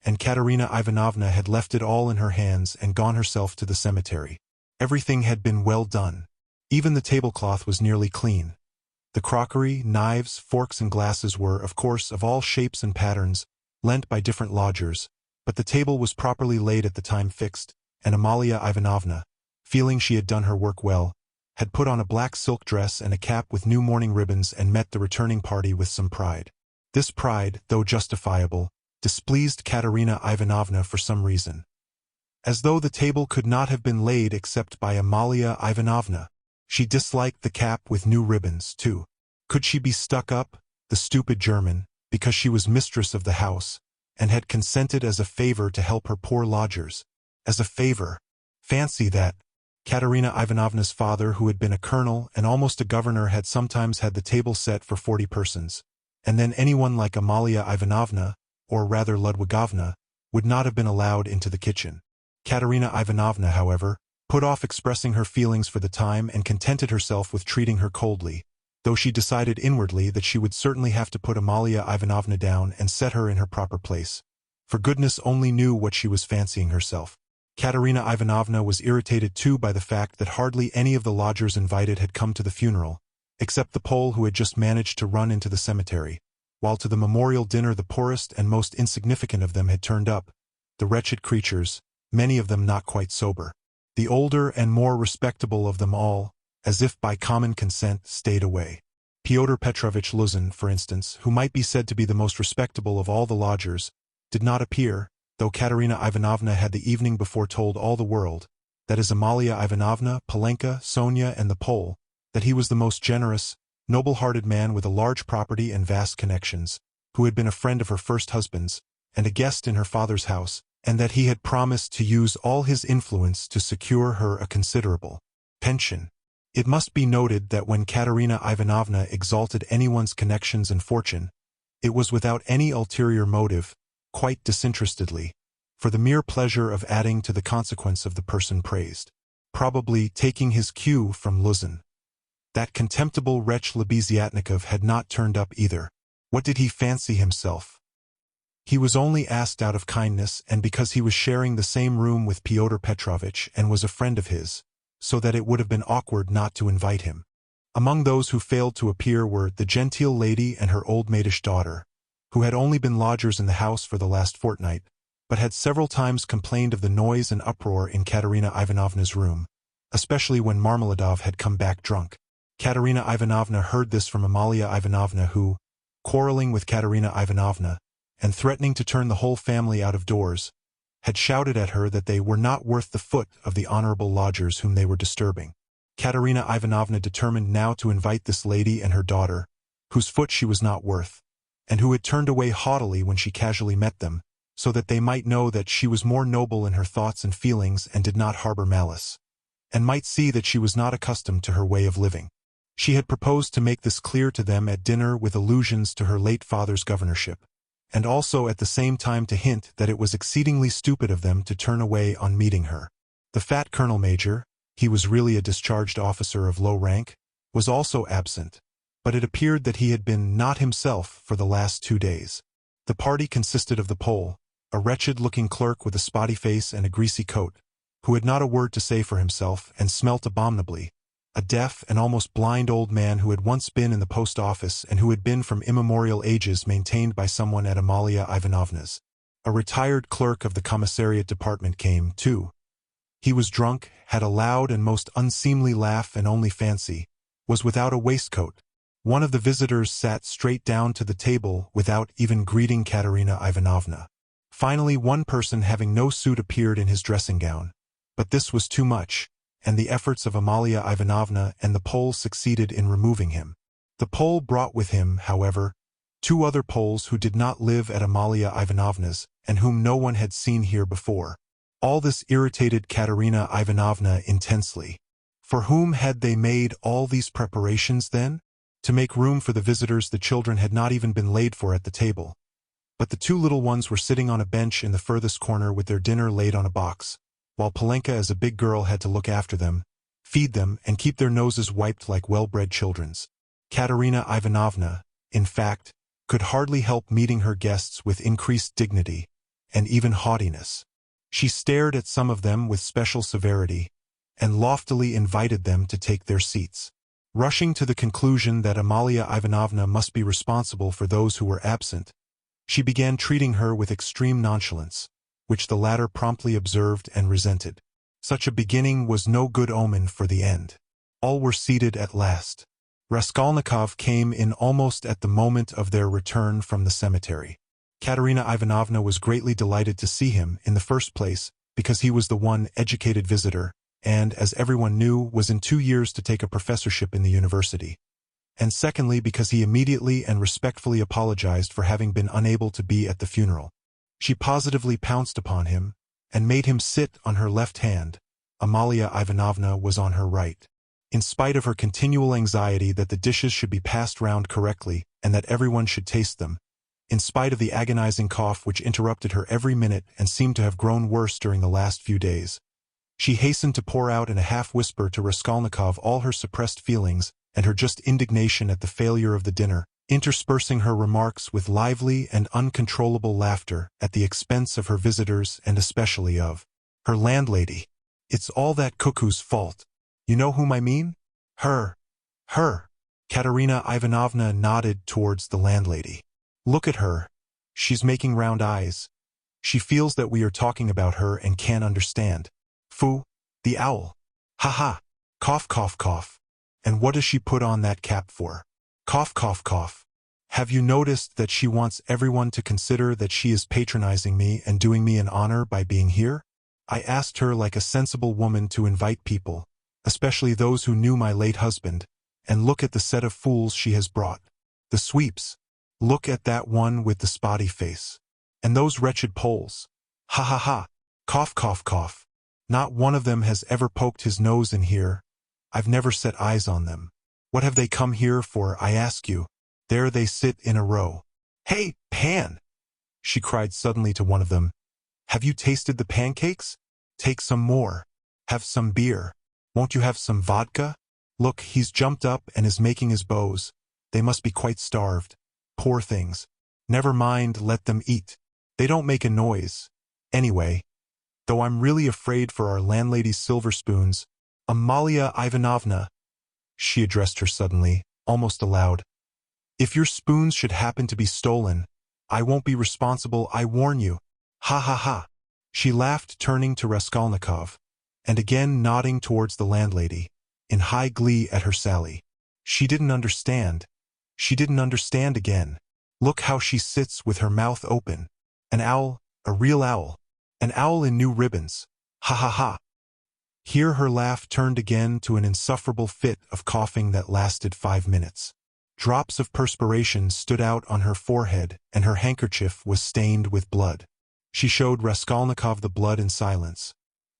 and Katerina Ivanovna had left it all in her hands and gone herself to the cemetery. Everything had been well done. Even the tablecloth was nearly clean. The crockery, knives, forks and glasses were, of course, of all shapes and patterns, lent by different lodgers, but the table was properly laid at the time fixed, and Amalia Ivanovna, feeling she had done her work well, had put on a black silk dress and a cap with new mourning ribbons and met the returning party with some pride. This pride, though justifiable, displeased Katerina Ivanovna for some reason. As though the table could not have been laid except by Amalia Ivanovna. She disliked the cap with new ribbons, too. Could she be stuck up, the stupid German, because she was mistress of the house, and had consented as a favor to help her poor lodgers? As a favor. Fancy that. Katerina Ivanovna's father, who had been a colonel and almost a governor, had sometimes had the table set for 40 persons, and then anyone like Amalia Ivanovna, or rather Ludwigovna, would not have been allowed into the kitchen. Katerina Ivanovna, however, put off expressing her feelings for the time and contented herself with treating her coldly, though she decided inwardly that she would certainly have to put Amalia Ivanovna down and set her in her proper place. For goodness only knew what she was fancying herself. Katerina Ivanovna was irritated too by the fact that hardly any of the lodgers invited had come to the funeral, except the Pole who had just managed to run into the cemetery, while to the memorial dinner the poorest and most insignificant of them had turned up, the wretched creatures, many of them not quite sober. The older and more respectable of them all, as if by common consent, stayed away. Fyodor Petrovich Luzin, for instance, who might be said to be the most respectable of all the lodgers, did not appear, though Katerina Ivanovna had the evening before told all the world, that is Amalia Ivanovna, Polenka, Sonia and the Pole, that he was the most generous, noble-hearted man with a large property and vast connections, who had been a friend of her first husband's, and a guest in her father's house, and that he had promised to use all his influence to secure her a considerable pension. It must be noted that when Katerina Ivanovna exalted anyone's connections and fortune, it was without any ulterior motive, quite disinterestedly, for the mere pleasure of adding to the consequence of the person praised, probably taking his cue from Luzin. That contemptible wretch Lebeziatnikov had not turned up either. What did he fancy himself? He was only asked out of kindness and because he was sharing the same room with Pyotr Petrovitch and was a friend of his, so that it would have been awkward not to invite him. Among those who failed to appear were the genteel lady and her old maidish daughter, who had only been lodgers in the house for the last fortnight, but had several times complained of the noise and uproar in Katerina Ivanovna's room, especially when Marmeladov had come back drunk. Katerina Ivanovna heard this from Amalia Ivanovna who, quarreling with Katerina Ivanovna, and threatening to turn the whole family out of doors, had shouted at her that they were not worth the foot of the honorable lodgers whom they were disturbing. Katerina Ivanovna determined now to invite this lady and her daughter, whose foot she was not worth, and who had turned away haughtily when she casually met them, so that they might know that she was more noble in her thoughts and feelings and did not harbor malice, and might see that she was not accustomed to her way of living. She had proposed to make this clear to them at dinner with allusions to her late father's governorship, and also at the same time to hint that it was exceedingly stupid of them to turn away on meeting her. The fat colonel major, he was really a discharged officer of low rank, was also absent, but it appeared that he had been not himself for the last 2 days. The party consisted of the Pole, a wretched-looking clerk with a spotty face and a greasy coat, who had not a word to say for himself and smelt abominably, a deaf and almost blind old man who had once been in the post office and who had been from immemorial ages maintained by someone at Amalia Ivanovna's. A retired clerk of the commissariat department came, too. He was drunk, had a loud and most unseemly laugh and only fancy, was without a waistcoat. One of the visitors sat straight down to the table without even greeting Katerina Ivanovna. Finally, one person having no suit appeared in his dressing gown, but this was too much, and the efforts of Amalia Ivanovna and the Pole succeeded in removing him. The Pole brought with him, however, 2 other Poles who did not live at Amalia Ivanovna's and whom no one had seen here before. All this irritated Katerina Ivanovna intensely. For whom had they made all these preparations then? To make room for the visitors the children had not even been laid for at the table, but the 2 little ones were sitting on a bench in the furthest corner with their dinner laid on a box, while Polenka as a big girl had to look after them, feed them, and keep their noses wiped like well-bred children's. Katerina Ivanovna, in fact, could hardly help meeting her guests with increased dignity, and even haughtiness. She stared at some of them with special severity, and loftily invited them to take their seats. Rushing to the conclusion that Amalia Ivanovna must be responsible for those who were absent, she began treating her with extreme nonchalance, which the latter promptly observed and resented. Such a beginning was no good omen for the end. All were seated at last. Raskolnikov came in almost at the moment of their return from the cemetery. Katerina Ivanovna was greatly delighted to see him, in the first place, because he was the one educated visitor, and, as everyone knew, was in 2 years to take a professorship in the university. And secondly, because he immediately and respectfully apologized for having been unable to be at the funeral. She positively pounced upon him, and made him sit on her left hand. Amalia Ivanovna was on her right. In spite of her continual anxiety that the dishes should be passed round correctly, and that everyone should taste them, in spite of the agonizing cough which interrupted her every minute and seemed to have grown worse during the last few days, she hastened to pour out in a half-whisper to Raskolnikov all her suppressed feelings and her just indignation at the failure of the dinner, interspersing her remarks with lively and uncontrollable laughter at the expense of her visitors and especially of her landlady. "It's all that cuckoo's fault. You know whom I mean? Her. Katerina Ivanovna nodded towards the landlady. "Look at her. She's making round eyes. She feels that we are talking about her and can't understand. Foo, the owl. Ha ha. Cough, cough, cough. And what does she put on that cap for? Cough, cough, cough. Have you noticed that she wants everyone to consider that she is patronizing me and doing me an honor by being here? I asked her like a sensible woman to invite people, especially those who knew my late husband, and look at the set of fools she has brought. The sweeps. Look at that one with the spotty face. And those wretched Poles. Ha ha ha. Cough, cough, cough. Not one of them has ever poked his nose in here. I've never set eyes on them. What have they come here for, I ask you? There they sit in a row. Hey, Pan! She cried suddenly to one of them. Have you tasted the pancakes? Take some more. Have some beer. Won't you have some vodka? Look, he's jumped up and is making his bows. They must be quite starved. Poor things. Never mind, let them eat. They don't make a noise. Anyway, though I'm really afraid for our landlady's silver spoons, Amalia Ivanovna, she addressed her suddenly, almost aloud. If your spoons should happen to be stolen, I won't be responsible, I warn you. Ha ha ha. She laughed, turning to Raskolnikov, and again nodding towards the landlady, in high glee at her sally. She didn't understand. She didn't understand again. Look how she sits with her mouth open. An owl, a real owl. An owl in new ribbons. Ha ha ha. Here her laugh turned again to an insufferable fit of coughing that lasted 5 minutes. Drops of perspiration stood out on her forehead, and her handkerchief was stained with blood. She showed Raskolnikov the blood in silence,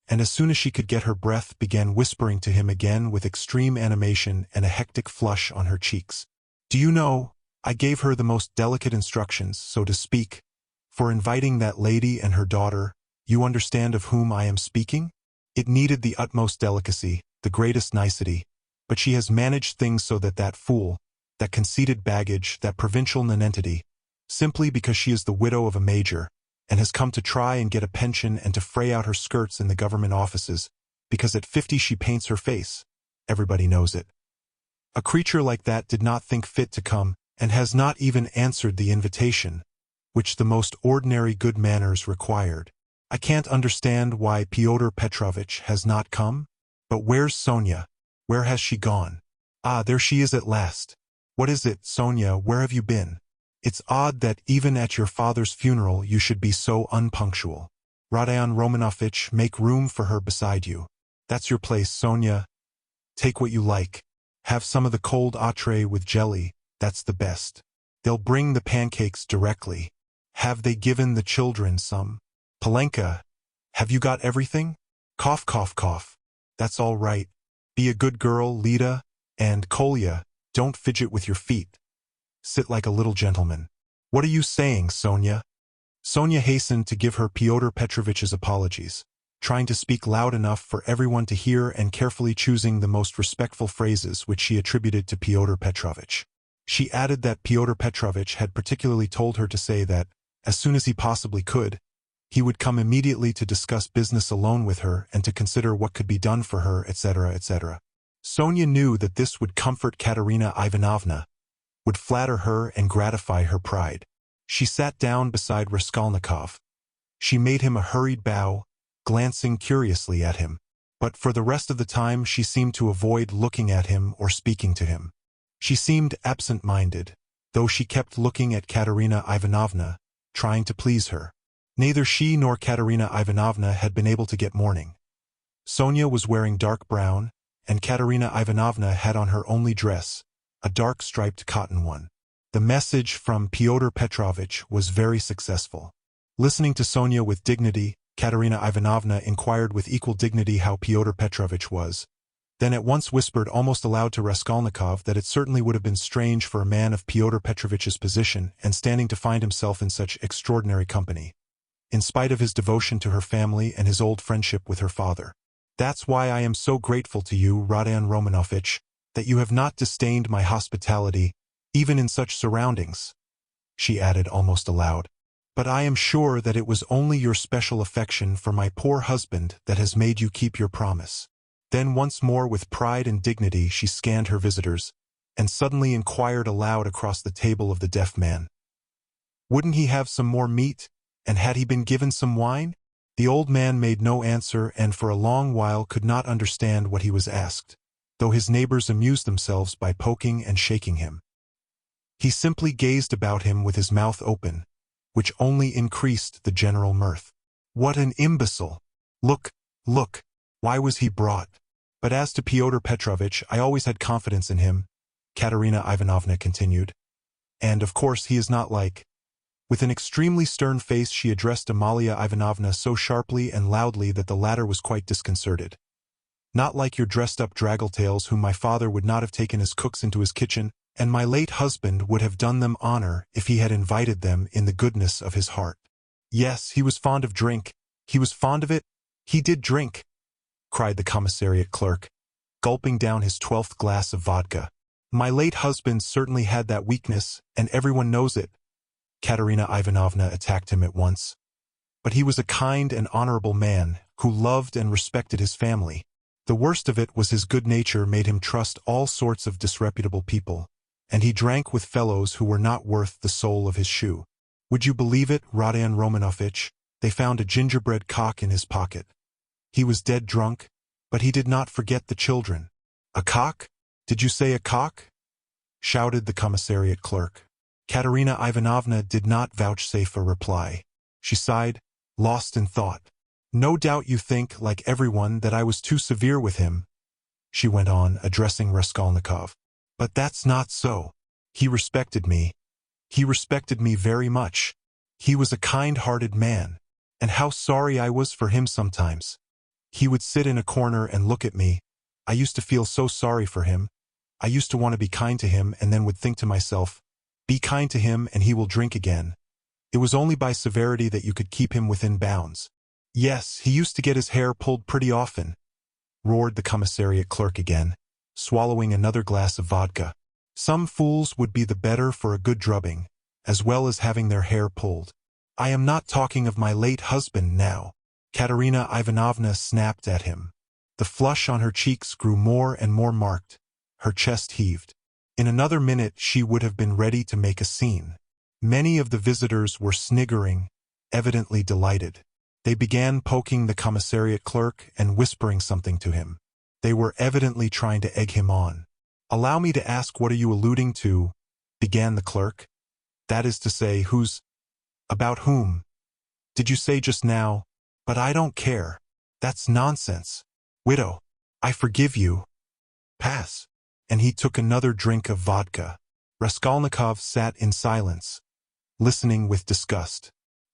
and as soon as she could get her breath began whispering to him again with extreme animation and a hectic flush on her cheeks. Do you know, I gave her the most delicate instructions, so to speak, for inviting that lady and her daughter. You understand of whom I am speaking? It needed the utmost delicacy, the greatest nicety, but she has managed things so that that fool, that conceited baggage, that provincial nonentity, simply because she is the widow of a major, and has come to try and get a pension and to fray out her skirts in the government offices, because at 50 she paints her face. Everybody knows it. A creature like that did not think fit to come, and has not even answered the invitation, which the most ordinary good manners required. I can't understand why Fyodor Petrovitch has not come. But where's Sonia? Where has she gone? Ah, there she is at last. What is it, Sonia, where have you been? It's odd that even at your father's funeral you should be so unpunctual. Rodion Romanovitch, make room for her beside you. That's your place, Sonia. Take what you like. Have some of the cold entree with jelly, that's the best. They'll bring the pancakes directly. Have they given the children some? Polenka, have you got everything? Cough, cough, cough. That's all right. Be a good girl, Lida, and Kolya, don't fidget with your feet. Sit like a little gentleman. What are you saying, Sonia? Sonia hastened to give her Pyotr Petrovitch's apologies, trying to speak loud enough for everyone to hear and carefully choosing the most respectful phrases which she attributed to Pyotr Petrovitch. She added that Pyotr Petrovitch had particularly told her to say that, as soon as he possibly could, He would come immediately to discuss business alone with her and to consider what could be done for her, etc., etc. Sonia knew that this would comfort Katerina Ivanovna, would flatter her and gratify her pride. She sat down beside Raskolnikov. She made him a hurried bow, glancing curiously at him. But for the rest of the time she seemed to avoid looking at him or speaking to him. She seemed absent-minded, though she kept looking at Katerina Ivanovna, trying to please her. Neither she nor Katerina Ivanovna had been able to get mourning. Sonia was wearing dark brown, and Katerina Ivanovna had on her only dress, a dark striped cotton one. The message from Pyotr Petrovitch was very successful. Listening to Sonia with dignity, Katerina Ivanovna inquired with equal dignity how Pyotr Petrovitch was, then at once whispered almost aloud to Raskolnikov that it certainly would have been strange for a man of Pyotr Petrovitch's position and standing to find himself in such extraordinary company, in spite of his devotion to her family and his old friendship with her father. That's why I am so grateful to you, Rodion Romanovitch, that you have not disdained my hospitality, even in such surroundings, she added almost aloud. But I am sure that it was only your special affection for my poor husband that has made you keep your promise. Then once more with pride and dignity she scanned her visitors, and suddenly inquired aloud across the table of the deaf man. Wouldn't he have some more meat, and had he been given some wine? The old man made no answer and for a long while could not understand what he was asked, though his neighbors amused themselves by poking and shaking him. He simply gazed about him with his mouth open, which only increased the general mirth. What an imbecile! Look, look! Why was he brought? But as to Pyotr Petrovitch, I always had confidence in him, Katerina Ivanovna continued. And of course he is not like... With an extremely stern face she addressed Amalia Ivanovna so sharply and loudly that the latter was quite disconcerted. Not like your dressed-up draggletails whom my father would not have taken as cooks into his kitchen, and my late husband would have done them honor if he had invited them in the goodness of his heart. Yes, he was fond of drink. He was fond of it. He did drink, cried the commissariat clerk, gulping down his 12th glass of vodka. My late husband certainly had that weakness, and everyone knows it. Katerina Ivanovna attacked him at once. But he was a kind and honorable man, who loved and respected his family. The worst of it was his good nature made him trust all sorts of disreputable people, and he drank with fellows who were not worth the sole of his shoe. Would you believe it, Rodion Romanovitch? They found a gingerbread cock in his pocket. He was dead drunk, but he did not forget the children. A cock? Did you say a cock? Shouted the commissariat clerk. Katerina Ivanovna did not vouchsafe a reply. She sighed, lost in thought. No doubt you think, like everyone, that I was too severe with him, she went on, addressing Raskolnikov. But that's not so. He respected me. He respected me very much. He was a kind-hearted man, and how sorry I was for him sometimes. He would sit in a corner and look at me. I used to feel so sorry for him. I used to want to be kind to him and then would think to myself, be kind to him and he will drink again. It was only by severity that you could keep him within bounds. Yes, he used to get his hair pulled pretty often, roared the commissariat clerk again, swallowing another glass of vodka. Some fools would be the better for a good drubbing, as well as having their hair pulled. I am not talking of my late husband now. Katerina Ivanovna snapped at him. The flush on her cheeks grew more and more marked. Her chest heaved. In another minute she would have been ready to make a scene. Many of the visitors were sniggering, evidently delighted. They began poking the commissariat clerk and whispering something to him. They were evidently trying to egg him on. Allow me to ask, what are you alluding to? Began the clerk. That is to say, who's... About whom? Did you say just now? But I don't care. That's nonsense. Widow, I forgive you. Pass. And he took another drink of vodka. Raskolnikov sat in silence, listening with disgust.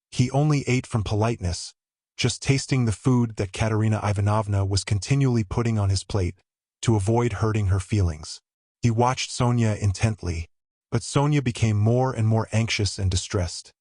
He only ate from politeness, just tasting the food that Katerina Ivanovna was continually putting on his plate, to avoid hurting her feelings. He watched Sonia intently, but Sonia became more and more anxious and distressed.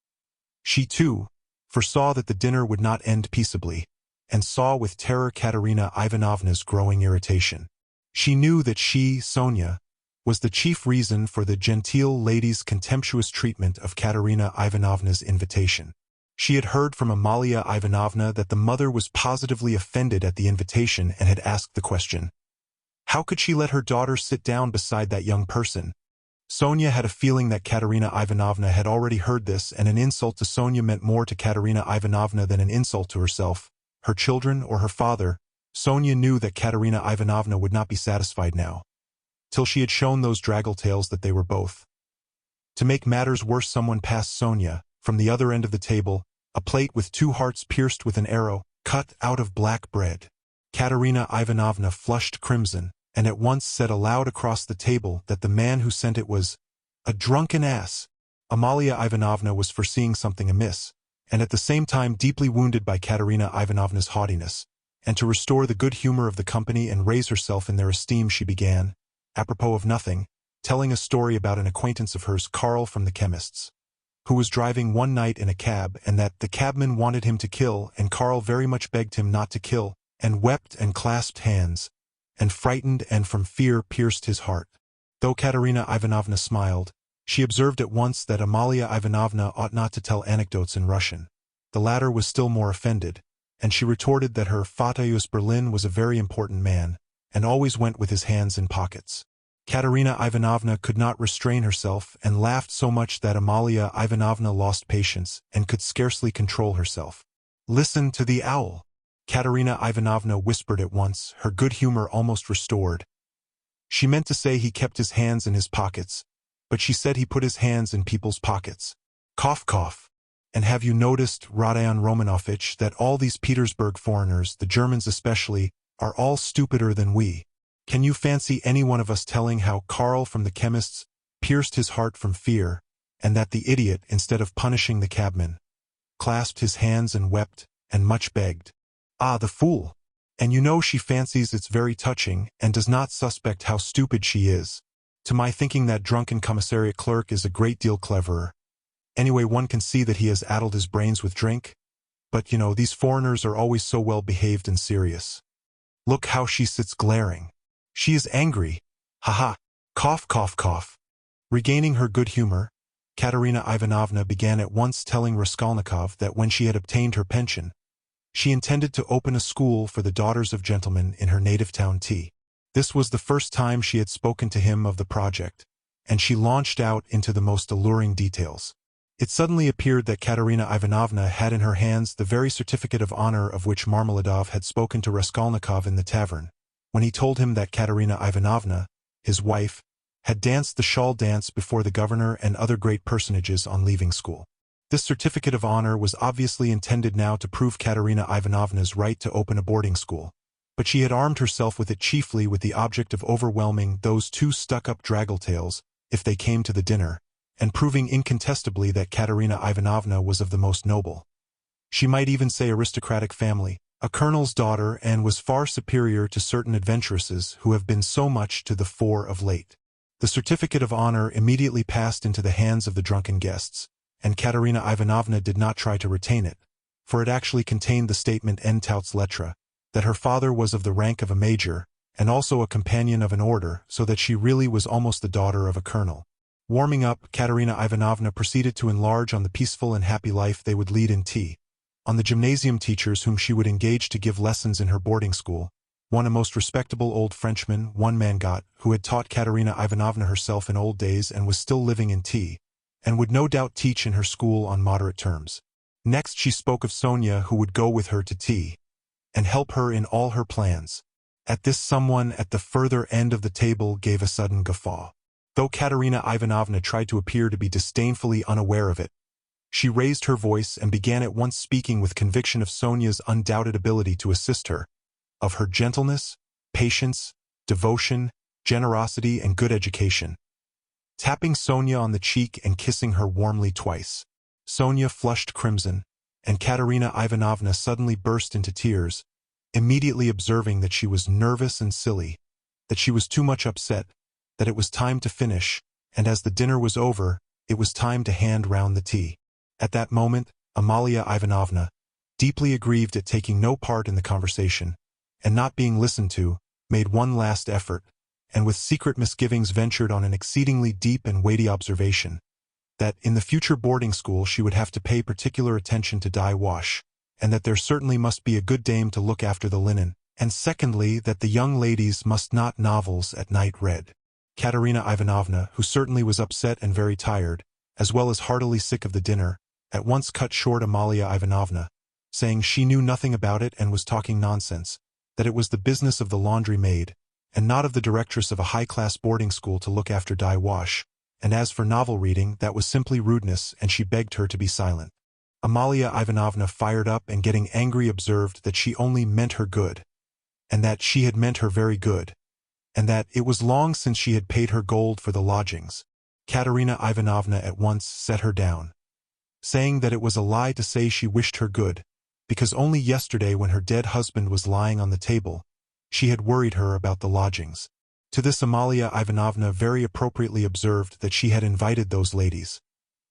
She, too, foresaw that the dinner would not end peaceably, and saw with terror Katerina Ivanovna's growing irritation. She knew that she, Sonia, was the chief reason for the genteel lady's contemptuous treatment of Katerina Ivanovna's invitation. She had heard from Amalia Ivanovna that the mother was positively offended at the invitation and had asked the question. How could she let her daughter sit down beside that young person? Sonia had a feeling that Katerina Ivanovna had already heard this, and an insult to Sonia meant more to Katerina Ivanovna than an insult to herself, her children, or her father. Sonia knew that Katerina Ivanovna would not be satisfied now, till she had shown those draggle-tails that they were both. To make matters worse, someone passed Sonia, from the other end of the table, a plate with 2 hearts pierced with an arrow, cut out of black bread. Katerina Ivanovna flushed crimson, and at once said aloud across the table that the man who sent it was a drunken ass. Amalia Ivanovna was foreseeing something amiss, and at the same time deeply wounded by Katerina Ivanovna's haughtiness, and to restore the good humor of the company and raise herself in their esteem, she began, apropos of nothing, telling a story about an acquaintance of hers, Karl from the chemist's, who was driving one night in a cab, and that the cabman wanted him to kill, and Karl very much begged him not to kill, and wept and clasped hands, and frightened and from fear pierced his heart. Though Katerina Ivanovna smiled, she observed at once that Amalia Ivanovna ought not to tell anecdotes in Russian. The latter was still more offended, and she retorted that her Fatayus Berlin was a very important man, and always went with his hands in pockets. Katerina Ivanovna could not restrain herself and laughed so much that Amalia Ivanovna lost patience and could scarcely control herself. "Listen to the owl," Katerina Ivanovna whispered at once, her good humor almost restored. She meant to say he kept his hands in his pockets, but she said he put his hands in people's pockets. Cough, cough. And have you noticed, Rodion Romanovitch, that all these Petersburg foreigners, the Germans especially, are all stupider than we? Can you fancy any one of us telling how Karl from the chemist's pierced his heart from fear, and that the idiot, instead of punishing the cabman, clasped his hands and wept, and much begged? Ah, the fool! And you know she fancies it's very touching, and does not suspect how stupid she is. To my thinking that drunken commissariat clerk is a great deal cleverer. Anyway, one can see that he has addled his brains with drink. But, you know, these foreigners are always so well behaved and serious. Look how she sits glaring. She is angry. Ha-ha. Cough, cough, cough. Regaining her good humor, Katerina Ivanovna began at once telling Raskolnikov that when she had obtained her pension, she intended to open a school for the daughters of gentlemen in her native town T. This was the first time she had spoken to him of the project, and she launched out into the most alluring details. It suddenly appeared that Katerina Ivanovna had in her hands the very certificate of honor of which Marmeladov had spoken to Raskolnikov in the tavern, when he told him that Katerina Ivanovna, his wife, had danced the shawl dance before the governor and other great personages on leaving school. This certificate of honor was obviously intended now to prove Katerina Ivanovna's right to open a boarding school, but she had armed herself with it chiefly with the object of overwhelming those 2 stuck-up draggle-tails, if they came to the dinner, and proving incontestably that Katerina Ivanovna was of the most noble, she might even say aristocratic family, a colonel's daughter, and was far superior to certain adventuresses who have been so much to the fore of late. The certificate of honor immediately passed into the hands of the drunken guests, and Katerina Ivanovna did not try to retain it, for it actually contained the statement en toutes lettres, that her father was of the rank of a major, and also a companion of an order, so that she really was almost the daughter of a colonel. Warming up, Katerina Ivanovna proceeded to enlarge on the peaceful and happy life they would lead in T, on the gymnasium teachers whom she would engage to give lessons in her boarding school, one a most respectable old Frenchman, one Mangot, who had taught Katerina Ivanovna herself in old days and was still living in T, and would no doubt teach in her school on moderate terms. Next she spoke of Sonia, who would go with her to T, and help her in all her plans. At this someone at the further end of the table gave a sudden guffaw. Though Katerina Ivanovna tried to appear to be disdainfully unaware of it, she raised her voice and began at once speaking with conviction of Sonia's undoubted ability to assist her, of her gentleness, patience, devotion, generosity, and good education. Tapping Sonia on the cheek and kissing her warmly twice, Sonia flushed crimson, and Katerina Ivanovna suddenly burst into tears, immediately observing that she was nervous and silly, that she was too much upset, that it was time to finish, and as the dinner was over, it was time to hand round the tea. At that moment, Amalia Ivanovna, deeply aggrieved at taking no part in the conversation, and not being listened to, made one last effort, and with secret misgivings ventured on an exceedingly deep and weighty observation. that in the future boarding school she would have to pay particular attention to dye wash, and that there certainly must be a good dame to look after the linen, and secondly that the young ladies must not novels at night read. Katerina Ivanovna, who certainly was upset and very tired, as well as heartily sick of the dinner, at once cut short Amalia Ivanovna, saying she knew nothing about it and was talking nonsense, that it was the business of the laundry maid, and not of the directress of a high-class boarding school to look after dye wash, and as for novel reading, that was simply rudeness, and she begged her to be silent. Amalia Ivanovna fired up and getting angry observed that she only meant her good, and that she had meant her very good, and that it was long since she had paid her gold for the lodgings. Katerina Ivanovna at once set her down, saying that it was a lie to say she wished her good, because only yesterday when her dead husband was lying on the table, she had worried her about the lodgings. To this Amalia Ivanovna very appropriately observed that she had invited those ladies.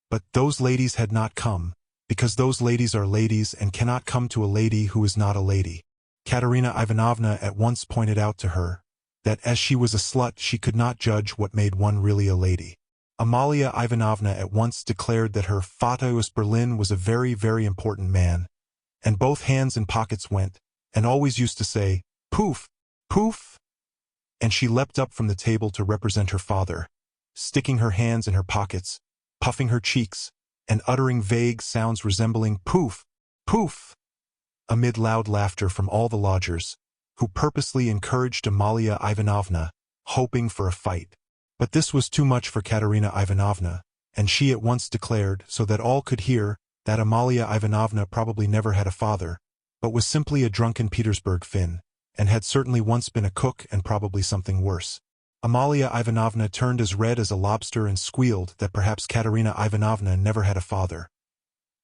But those ladies had not come, because those ladies are ladies and cannot come to a lady who is not a lady. Katerina Ivanovna at once pointed out to her that as she was a slut she could not judge what made one really a lady. Amalia Ivanovna at once declared that her Fyodor Berlin was a very, very important man, and both hands in pockets went, and always used to say, "Poof! Poof!" And she leapt up from the table to represent her father, sticking her hands in her pockets, puffing her cheeks, and uttering vague sounds resembling "poof! Poof!" amid loud laughter from all the lodgers, who purposely encouraged Amalia Ivanovna, hoping for a fight. But this was too much for Katerina Ivanovna, and she at once declared, so that all could hear, that Amalia Ivanovna probably never had a father, but was simply a drunken Petersburg Finn, and had certainly once been a cook and probably something worse. Amalia Ivanovna turned as red as a lobster and squealed that perhaps Katerina Ivanovna never had a father.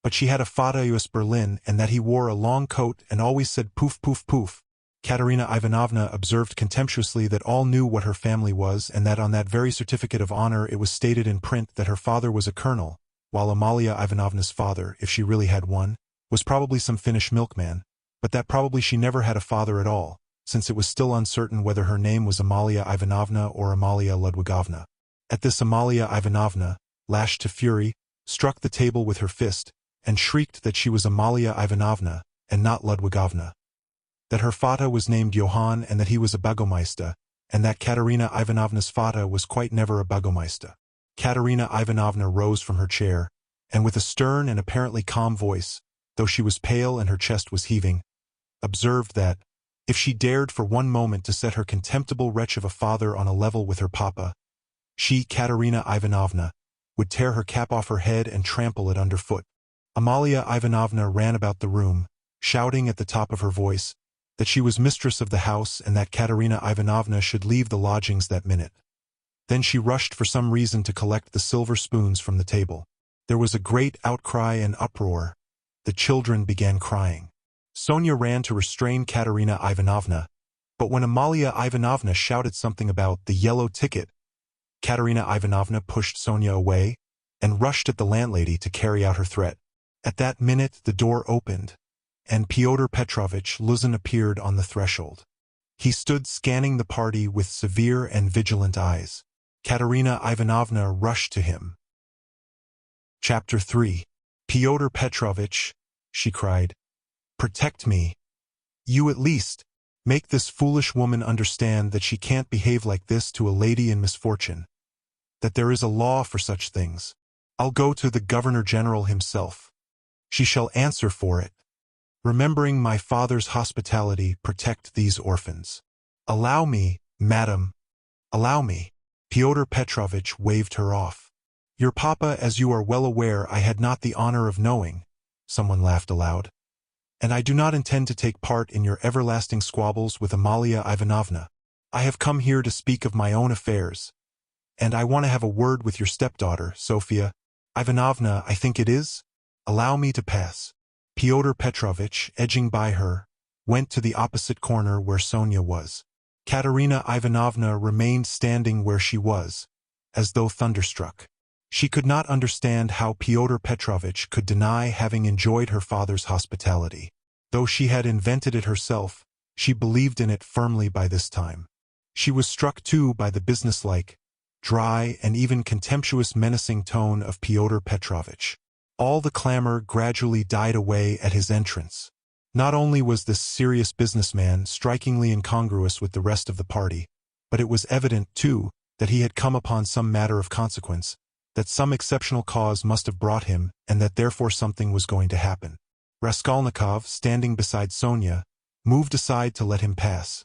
But she had a Fyodor Berlin, and that he wore a long coat and always said "poof, poof, poof." Katerina Ivanovna observed contemptuously that all knew what her family was, and that on that very certificate of honor it was stated in print that her father was a colonel, while Amalia Ivanovna's father, if she really had one, was probably some Finnish milkman, but that probably she never had a father at all, since it was still uncertain whether her name was Amalia Ivanovna or Amalia Ludwigovna. At this Amalia Ivanovna, lashed to fury, struck the table with her fist, and shrieked that she was Amalia Ivanovna, and not Ludwigovna. That her fata was named Johann, and that he was a Bagomeista, and that Katerina Ivanovna's fata was quite never a Bagomeista. Katerina Ivanovna rose from her chair, and with a stern and apparently calm voice, though she was pale and her chest was heaving, observed that, if she dared for one moment to set her contemptible wretch of a father on a level with her papa, she, Katerina Ivanovna, would tear her cap off her head and trample it underfoot. Amalia Ivanovna ran about the room, shouting at the top of her voice, that she was mistress of the house and that Katerina Ivanovna should leave the lodgings that minute. Then she rushed for some reason to collect the silver spoons from the table. There was a great outcry and uproar. The children began crying. Sonia ran to restrain Katerina Ivanovna, but when Amalia Ivanovna shouted something about the yellow ticket, Katerina Ivanovna pushed Sonia away and rushed at the landlady to carry out her threat. At that minute the door opened, and Pyotr Petrovitch Luzin appeared on the threshold. He stood scanning the party with severe and vigilant eyes. Katerina Ivanovna rushed to him. Chapter 3. "Pyotr Petrovitch," she cried, "protect me. You at least, make this foolish woman understand that she can't behave like this to a lady in misfortune, that there is a law for such things. I'll go to the Governor-General himself. She shall answer for it. Remembering my father's hospitality, protect these orphans. Allow me, madam, allow me." Pyotr Petrovitch waved her off. "Your papa, as you are well aware, I had not the honor of knowing," someone laughed aloud, "and I do not intend to take part in your everlasting squabbles with Amalia Ivanovna. I have come here to speak of my own affairs, and I want to have a word with your stepdaughter, Sofia Ivanovna, I think it is. Allow me to pass." Pyotr Petrovitch, edging by her, went to the opposite corner where Sonia was. Katerina Ivanovna remained standing where she was, as though thunderstruck. She could not understand how Pyotr Petrovitch could deny having enjoyed her father's hospitality. Though she had invented it herself, she believed in it firmly by this time. She was struck too by the businesslike, dry, and even contemptuous menacing tone of Pyotr Petrovitch. All the clamor gradually died away at his entrance. Not only was this serious businessman strikingly incongruous with the rest of the party, but it was evident, too, that he had come upon some matter of consequence, that some exceptional cause must have brought him, and that therefore something was going to happen. Raskolnikov, standing beside Sonia, moved aside to let him pass.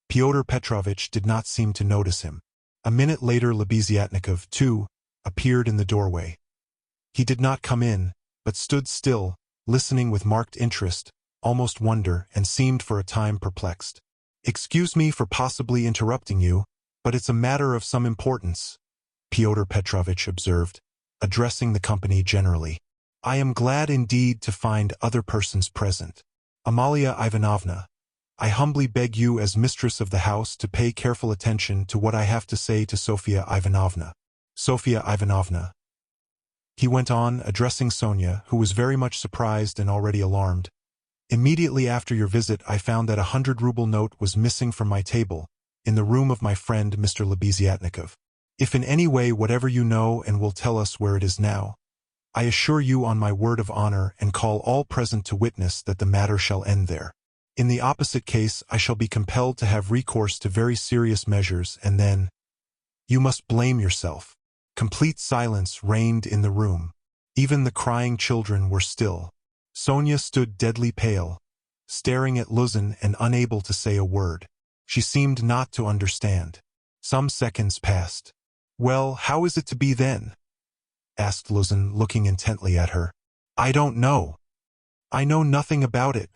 Pyotr Petrovitch did not seem to notice him. A minute later Lebeziatnikov, too, appeared in the doorway. He did not come in, but stood still, listening with marked interest, almost wonder, and seemed for a time perplexed. "Excuse me for possibly interrupting you, but it's a matter of some importance," Pyotr Petrovitch observed, addressing the company generally. "I am glad indeed to find other persons present. Amalia Ivanovna, I humbly beg you as mistress of the house to pay careful attention to what I have to say to Sofia Ivanovna. Sofia Ivanovna," he went on, addressing Sonia, who was very much surprised and already alarmed. "Immediately after your visit I found that 100-ruble note was missing from my table, in the room of my friend Mr. Lebeziatnikov. If in any way whatever you know and will tell us where it is now, I assure you on my word of honor and call all present to witness that the matter shall end there. In the opposite case I shall be compelled to have recourse to very serious measures, and then you must blame yourself." Complete silence reigned in the room. Even the crying children were still. Sonia stood deadly pale, staring at Luzin and unable to say a word. She seemed not to understand. Some seconds passed. "Well, how is it to be then?" asked Luzin, looking intently at her. "I don't know. I know nothing about it,"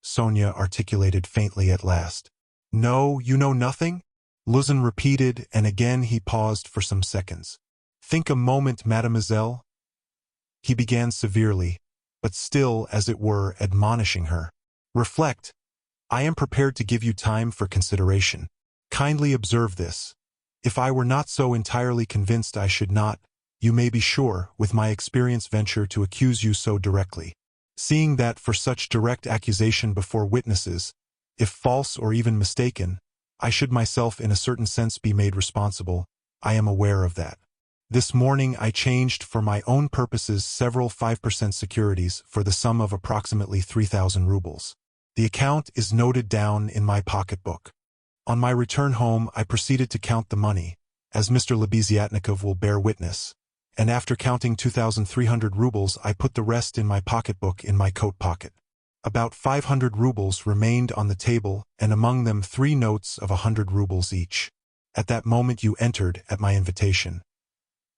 Sonia articulated faintly at last. "No, you know nothing?" Luzin repeated, and again he paused for some seconds. "Think a moment, mademoiselle," he began severely, but still, as it were, admonishing her. "Reflect. I am prepared to give you time for consideration. Kindly observe this. If I were not so entirely convinced I should not, you may be sure, with my experience venture to accuse you so directly. Seeing that for such direct accusation before witnesses, if false or even mistaken, I should myself in a certain sense be made responsible, I am aware of that. This morning I changed for my own purposes several 5% securities for the sum of approximately 3,000 rubles. The account is noted down in my pocketbook. On my return home I proceeded to count the money, as Mr. Lebeziatnikov will bear witness, and after counting 2,300 rubles I put the rest in my pocketbook in my coat pocket. About 500 rubles remained on the table, and among them 3 notes of 100 rubles each. At that moment you entered, at my invitation.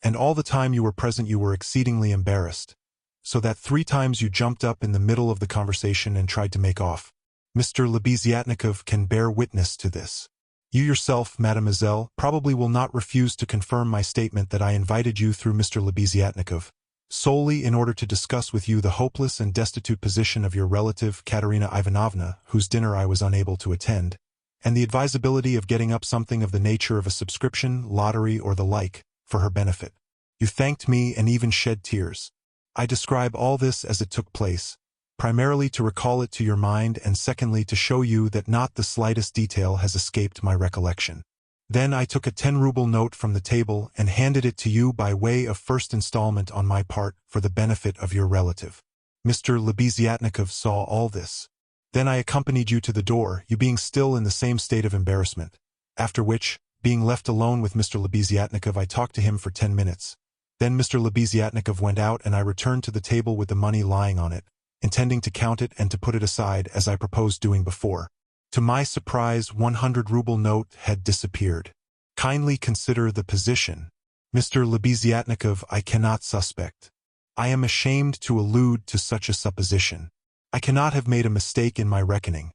And all the time you were present you were exceedingly embarrassed, so that 3 times you jumped up in the middle of the conversation and tried to make off. Mr. Lebeziatnikov can bear witness to this. You yourself, mademoiselle, probably will not refuse to confirm my statement that I invited you through Mr. Lebeziatnikov, solely in order to discuss with you the hopeless and destitute position of your relative, Katerina Ivanovna, whose dinner I was unable to attend, and the advisability of getting up something of the nature of a subscription, lottery, or the like, for her benefit. You thanked me and even shed tears. I describe all this as it took place, primarily to recall it to your mind and secondly to show you that not the slightest detail has escaped my recollection. Then I took a 10-ruble note from the table and handed it to you by way of first installment on my part for the benefit of your relative. Mr. Lebeziatnikov saw all this. Then I accompanied you to the door, you being still in the same state of embarrassment, after which, being left alone with Mr. Lebeziatnikov, I talked to him for 10 minutes. Then Mr. Lebeziatnikov went out and I returned to the table with the money lying on it, intending to count it and to put it aside as I proposed doing before. To my surprise, 100-ruble note had disappeared. Kindly consider the position. Mr. Lebeziatnikov I cannot suspect. I am ashamed to allude to such a supposition. I cannot have made a mistake in my reckoning.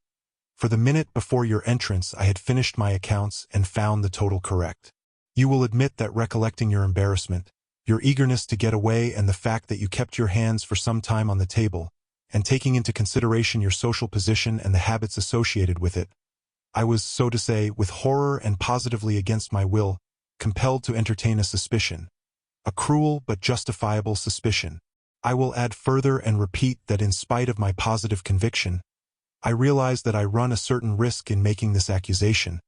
For the minute before your entrance I had finished my accounts and found the total correct. You will admit that recollecting your embarrassment, your eagerness to get away and the fact that you kept your hands for some time on the table, and taking into consideration your social position and the habits associated with it, I was, so to say, with horror and positively against my will, compelled to entertain a suspicion, a cruel but justifiable suspicion. I will add further and repeat that in spite of my positive conviction, I realize that I run a certain risk in making this accusation,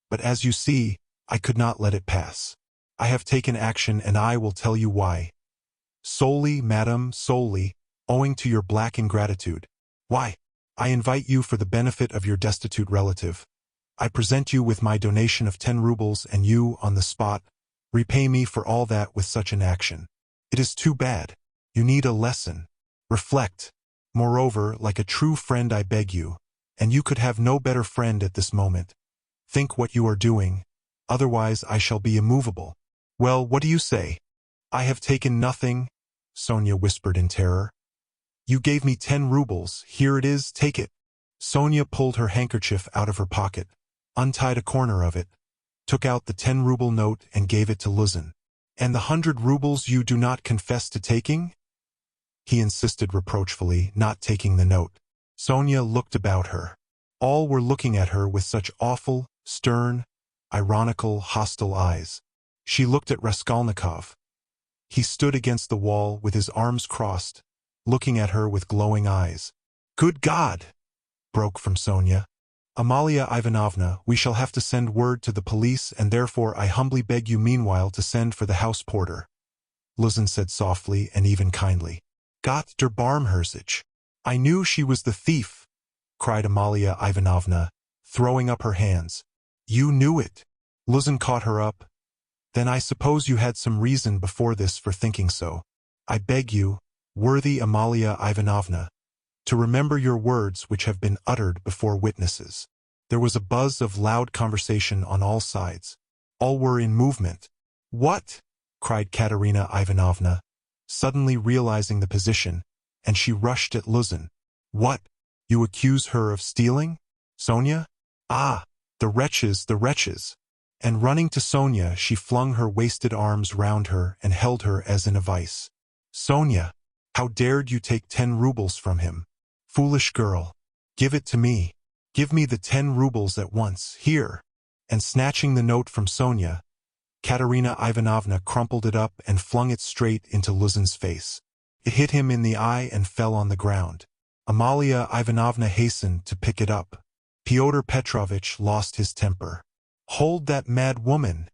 but as you see, I could not let it pass. I have taken action and I will tell you why. Solely, madam, solely, owing to your black ingratitude. Why? I invite you for the benefit of your destitute relative. I present you with my donation of 10 rubles and you, on the spot, repay me for all that with such an action. It is too bad. You need a lesson. Reflect. Moreover, like a true friend I beg you, and you could have no better friend at this moment. Think what you are doing, otherwise I shall be immovable. Well, what do you say? I have taken nothing, Sonia whispered in terror. You gave me 10 rubles, here it is, take it. Sonia pulled her handkerchief out of her pocket, untied a corner of it, took out the 10-ruble note and gave it to Luzin. And the 100 rubles you do not confess to taking? He insisted reproachfully, not taking the note. Sonia looked about her. All were looking at her with such awful, stern, ironical, hostile eyes. She looked at Raskolnikov. He stood against the wall with his arms crossed, looking at her with glowing eyes. Good God! Broke from Sonia. Amalia Ivanovna, we shall have to send word to the police and therefore I humbly beg you meanwhile to send for the house porter. Luzin said softly and even kindly. Gott der Barmherzig. I knew she was the thief, cried Amalia Ivanovna, throwing up her hands. You knew it. Luzin caught her up. Then I suppose you had some reason before this for thinking so. I beg you, worthy Amalia Ivanovna, to remember your words which have been uttered before witnesses. There was a buzz of loud conversation on all sides. All were in movement. What? Cried Katerina Ivanovna, suddenly realizing the position, and she rushed at Luzin. What? You accuse her of stealing? Sonia? Ah, the wretches, the wretches! And running to Sonia, she flung her wasted arms round her and held her as in a vice. Sonia, how dared you take 10 rubles from him? Foolish girl! Give it to me. Give me the 10 rubles at once, here! And snatching the note from Sonia, Katerina Ivanovna crumpled it up and flung it straight into Luzin's face. It hit him in the eye and fell on the ground. Amalia Ivanovna hastened to pick it up. Pyotr Petrovitch lost his temper. Hold that mad woman,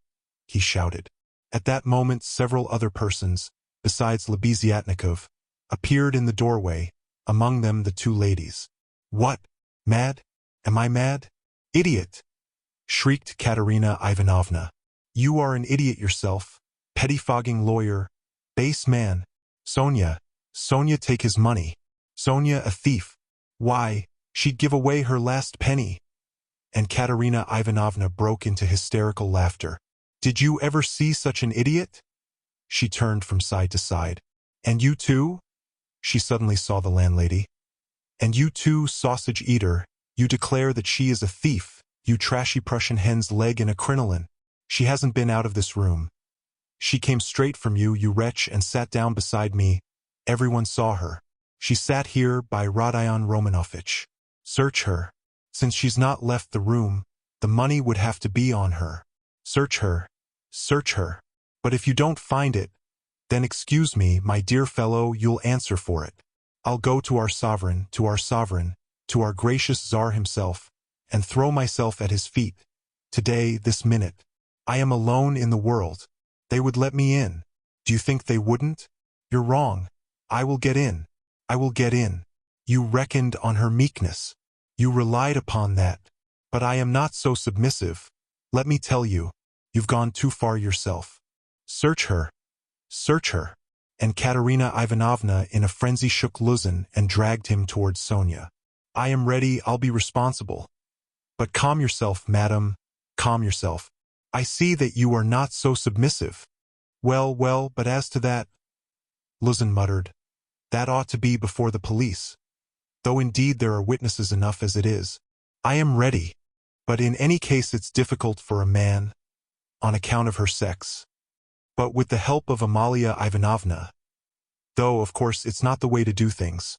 he shouted. At that moment several other persons, besides Lebeziatnikov, appeared in the doorway, among them the 2 ladies. What? Mad? Am I mad? Idiot! Shrieked Katerina Ivanovna. You are an idiot yourself, pettifogging lawyer, base man. Sonia, Sonia take his money. Sonia a thief. Why, she'd give away her last penny. And Katerina Ivanovna broke into hysterical laughter. Did you ever see such an idiot? She turned from side to side. And you too? She suddenly saw the landlady. And you too, sausage eater, you declare that she is a thief, you trashy Prussian hen's leg in a crinoline. She hasn't been out of this room. She came straight from you, you wretch, and sat down beside me. Everyone saw her. She sat here by Rodion Romanovitch. Search her. Since she's not left the room, the money would have to be on her. Search her. Search her. But if you don't find it, then excuse me, my dear fellow, you'll answer for it. I'll go to our sovereign, to our gracious Tsar himself, and throw myself at his feet. Today, this minute. I am alone in the world. They would let me in. Do you think they wouldn't? You're wrong. I will get in. I will get in. You reckoned on her meekness. You relied upon that. But I am not so submissive. Let me tell you, you've gone too far yourself. Search her. Search her. And Katerina Ivanovna in a frenzy shook Luzin and dragged him towards Sonia. I am ready, I'll be responsible. But calm yourself, madam. Calm yourself. I see that you are not so submissive. Well, well, but as to that, Luzin muttered, that ought to be before the police. Though indeed there are witnesses enough as it is. I am ready. But in any case it's difficult for a man, on account of her sex. But with the help of Amalia Ivanovna, though of course it's not the way to do things.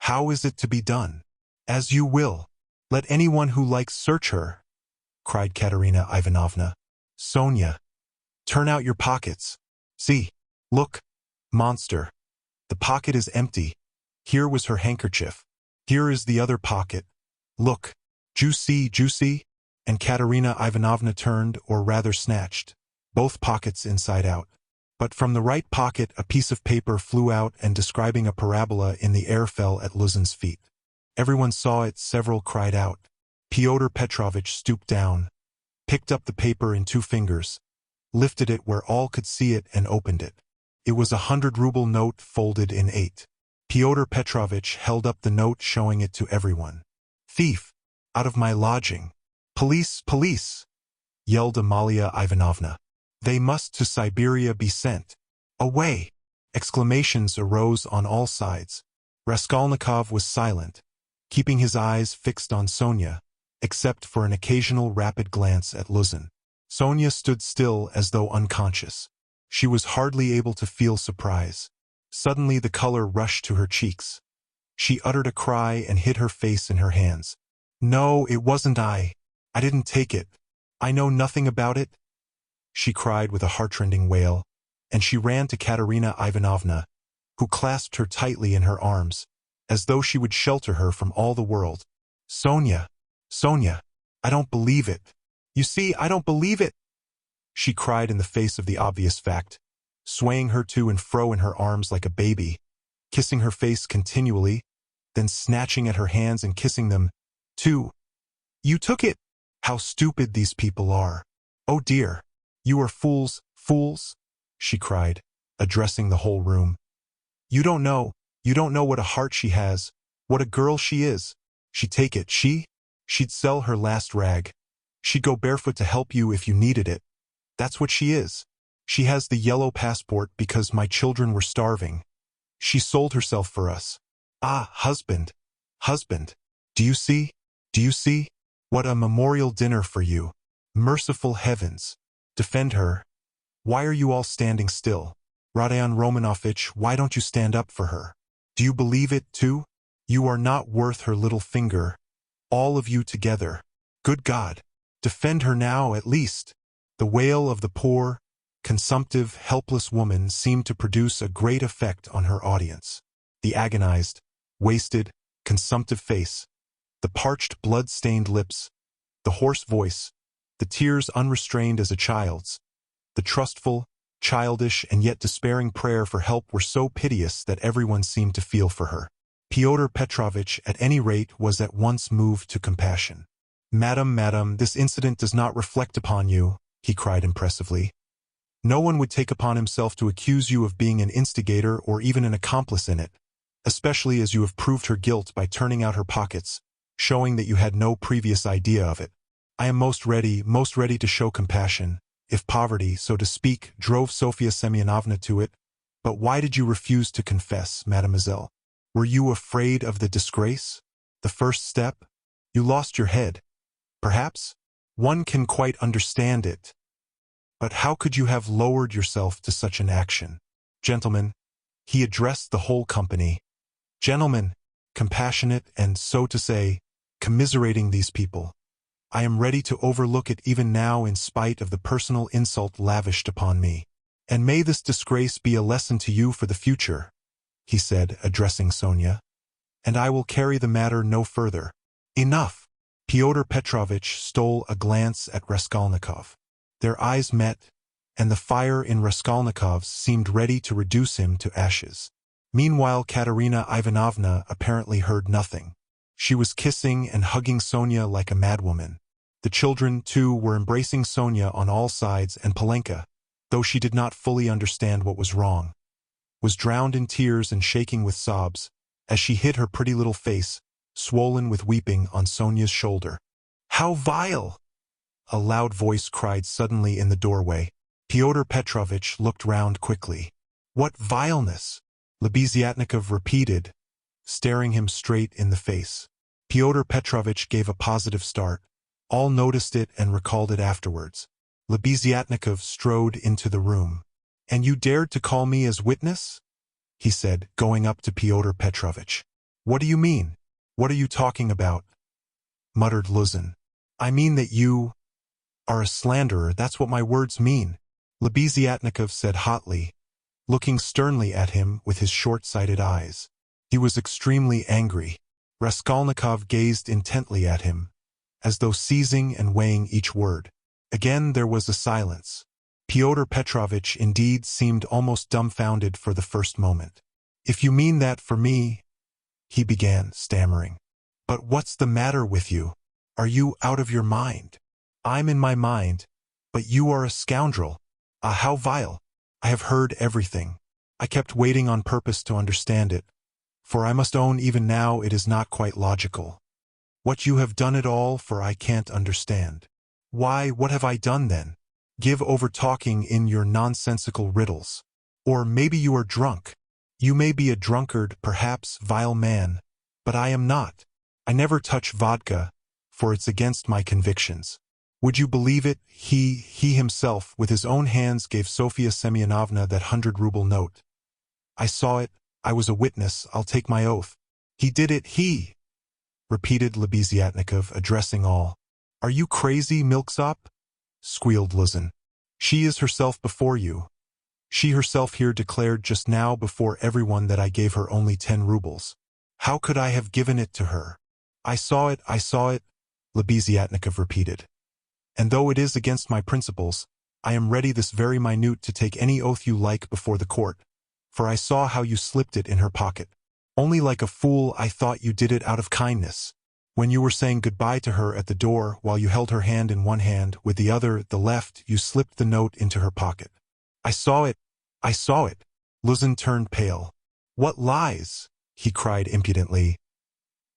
How is it to be done? As you will. Let anyone who likes search her, cried Katerina Ivanovna. Sonia, turn out your pockets. See, look, monster. The pocket is empty. Here was her handkerchief. Here is the other pocket. Look, juicy, juicy. And Katerina Ivanovna turned, or rather snatched, both pockets inside out. But from the right pocket a piece of paper flew out and describing a parabola in the air fell at Luzin's feet. Everyone saw it, several cried out. Fyodor Petrovich stooped down, picked up the paper in 2 fingers, lifted it where all could see it and opened it. It was a 100-ruble note folded in 8. Fyodor Petrovich held up the note, showing it to everyone. "Thief! Out of my lodging! Police, police!" yelled Amalia Ivanovna. "They must to Siberia be sent. Away!" Exclamations arose on all sides. Raskolnikov was silent, keeping his eyes fixed on Sonia, except for an occasional rapid glance at Luzin. Sonia stood still as though unconscious. She was hardly able to feel surprise. Suddenly the color rushed to her cheeks. She uttered a cry and hid her face in her hands. "No, it wasn't I. I didn't take it. I know nothing about it," she cried with a heartrending wail, and she ran to Katerina Ivanovna, who clasped her tightly in her arms, as though she would shelter her from all the world. "Sonia, Sonia, I don't believe it. You see, I don't believe it," she cried in the face of the obvious fact, swaying her to and fro in her arms like a baby, kissing her face continually, then snatching at her hands and kissing them, too. "You took it! How stupid these people are! Oh dear! You are fools, fools!" she cried, addressing the whole room. You don't know what a heart she has, what a girl she is. She'd take it, she'd sell her last rag. She'd go barefoot to help you if you needed it. That's what she is. She has the yellow passport because my children were starving. She sold herself for us. Ah, husband, husband, do you see? Do you see? What a memorial dinner for you. Merciful heavens. Defend her. Why are you all standing still? Rodion Romanovich, why don't you stand up for her? Do you believe it, too? You are not worth her little finger. All of you together. Good God. Defend her now, at least. The wail of the poor, consumptive, helpless woman seemed to produce a great effect on her audience. The agonized, wasted, consumptive face, the parched, blood-stained lips, the hoarse voice, the tears unrestrained as a child's, the trustful, childish, and yet despairing prayer for help were so piteous that everyone seemed to feel for her. Fyodor Petrovich, at any rate, was at once moved to compassion. Madam, this incident does not reflect upon you," he cried impressively. "No one would take upon himself to accuse you of being an instigator or even an accomplice in it, especially as you have proved her guilt by turning out her pockets, showing that you had no previous idea of it. I am most ready to show compassion, if poverty, so to speak, drove Sofia Semyonovna to it. But why did you refuse to confess, mademoiselle? Were you afraid of the disgrace? The first step? You lost your head. Perhaps? One can quite understand it. But how could you have lowered yourself to such an action? Gentlemen," he addressed the whole company. "Gentlemen, compassionate and, so to say, commiserating these people. I am ready to overlook it even now in spite of the personal insult lavished upon me. And may this disgrace be a lesson to you for the future," he said, addressing Sonia. "And I will carry the matter no further. Enough." Fyodor Petrovich stole a glance at Raskolnikov. Their eyes met, and the fire in Raskolnikov's seemed ready to reduce him to ashes. Meanwhile, Katerina Ivanovna apparently heard nothing. She was kissing and hugging Sonia like a madwoman. The children, too, were embracing Sonia on all sides, and Polenka, though she did not fully understand what was wrong, was drowned in tears and shaking with sobs, as she hid her pretty little face, swollen with weeping, on Sonia's shoulder. "How vile!" a loud voice cried suddenly in the doorway. Fyodor Petrovich looked round quickly. "What vileness!" Lebeziatnikov repeated, staring him straight in the face. Fyodor Petrovich gave a positive start. All noticed it and recalled it afterwards. Lebeziatnikov strode into the room. "And you dared to call me as witness?" he said, going up to Fyodor Petrovich. "What do you mean? What are you talking about?" muttered Luzin. "I mean that you are a slanderer, that's what my words mean," Lebeziatnikov said hotly, looking sternly at him with his short-sighted eyes. He was extremely angry. Raskolnikov gazed intently at him, as though seizing and weighing each word. Again there was a silence. Pyotr Petrovitch indeed seemed almost dumbfounded for the first moment. "If you mean that for me," he began, stammering. "But what's the matter with you? Are you out of your mind?" "I'm in my mind, but you are a scoundrel. Ah, how vile! I have heard everything. I kept waiting on purpose to understand it, for I must own even now it is not quite logical. What you have done it all for I can't understand." "Why, what have I done then?" "Give over talking in your nonsensical riddles. Or maybe you are drunk. You may be a drunkard, perhaps, vile man, but I am not. I never touch vodka, for it's against my convictions." Would you believe it, he himself, with his own hands gave Sofia Semyonovna that 100-ruble note. "I saw it, I was a witness, I'll take my oath." "He did it, he!" repeated Lebeziatnikov, addressing all. "Are you crazy, milksop?" squealed Luzin. "She is herself before you. She herself here declared just now before everyone that I gave her only 10 rubles. How could I have given it to her?" I saw it, Lebeziatnikov repeated. "And though it is against my principles, I am ready this very minute to take any oath you like before the court, for I saw how you slipped it in her pocket. Only like a fool I thought you did it out of kindness. When you were saying goodbye to her at the door, while you held her hand in one hand, with the other, the left, you slipped the note into her pocket." I saw it. Luzin turned pale. "What lies?" he cried impudently.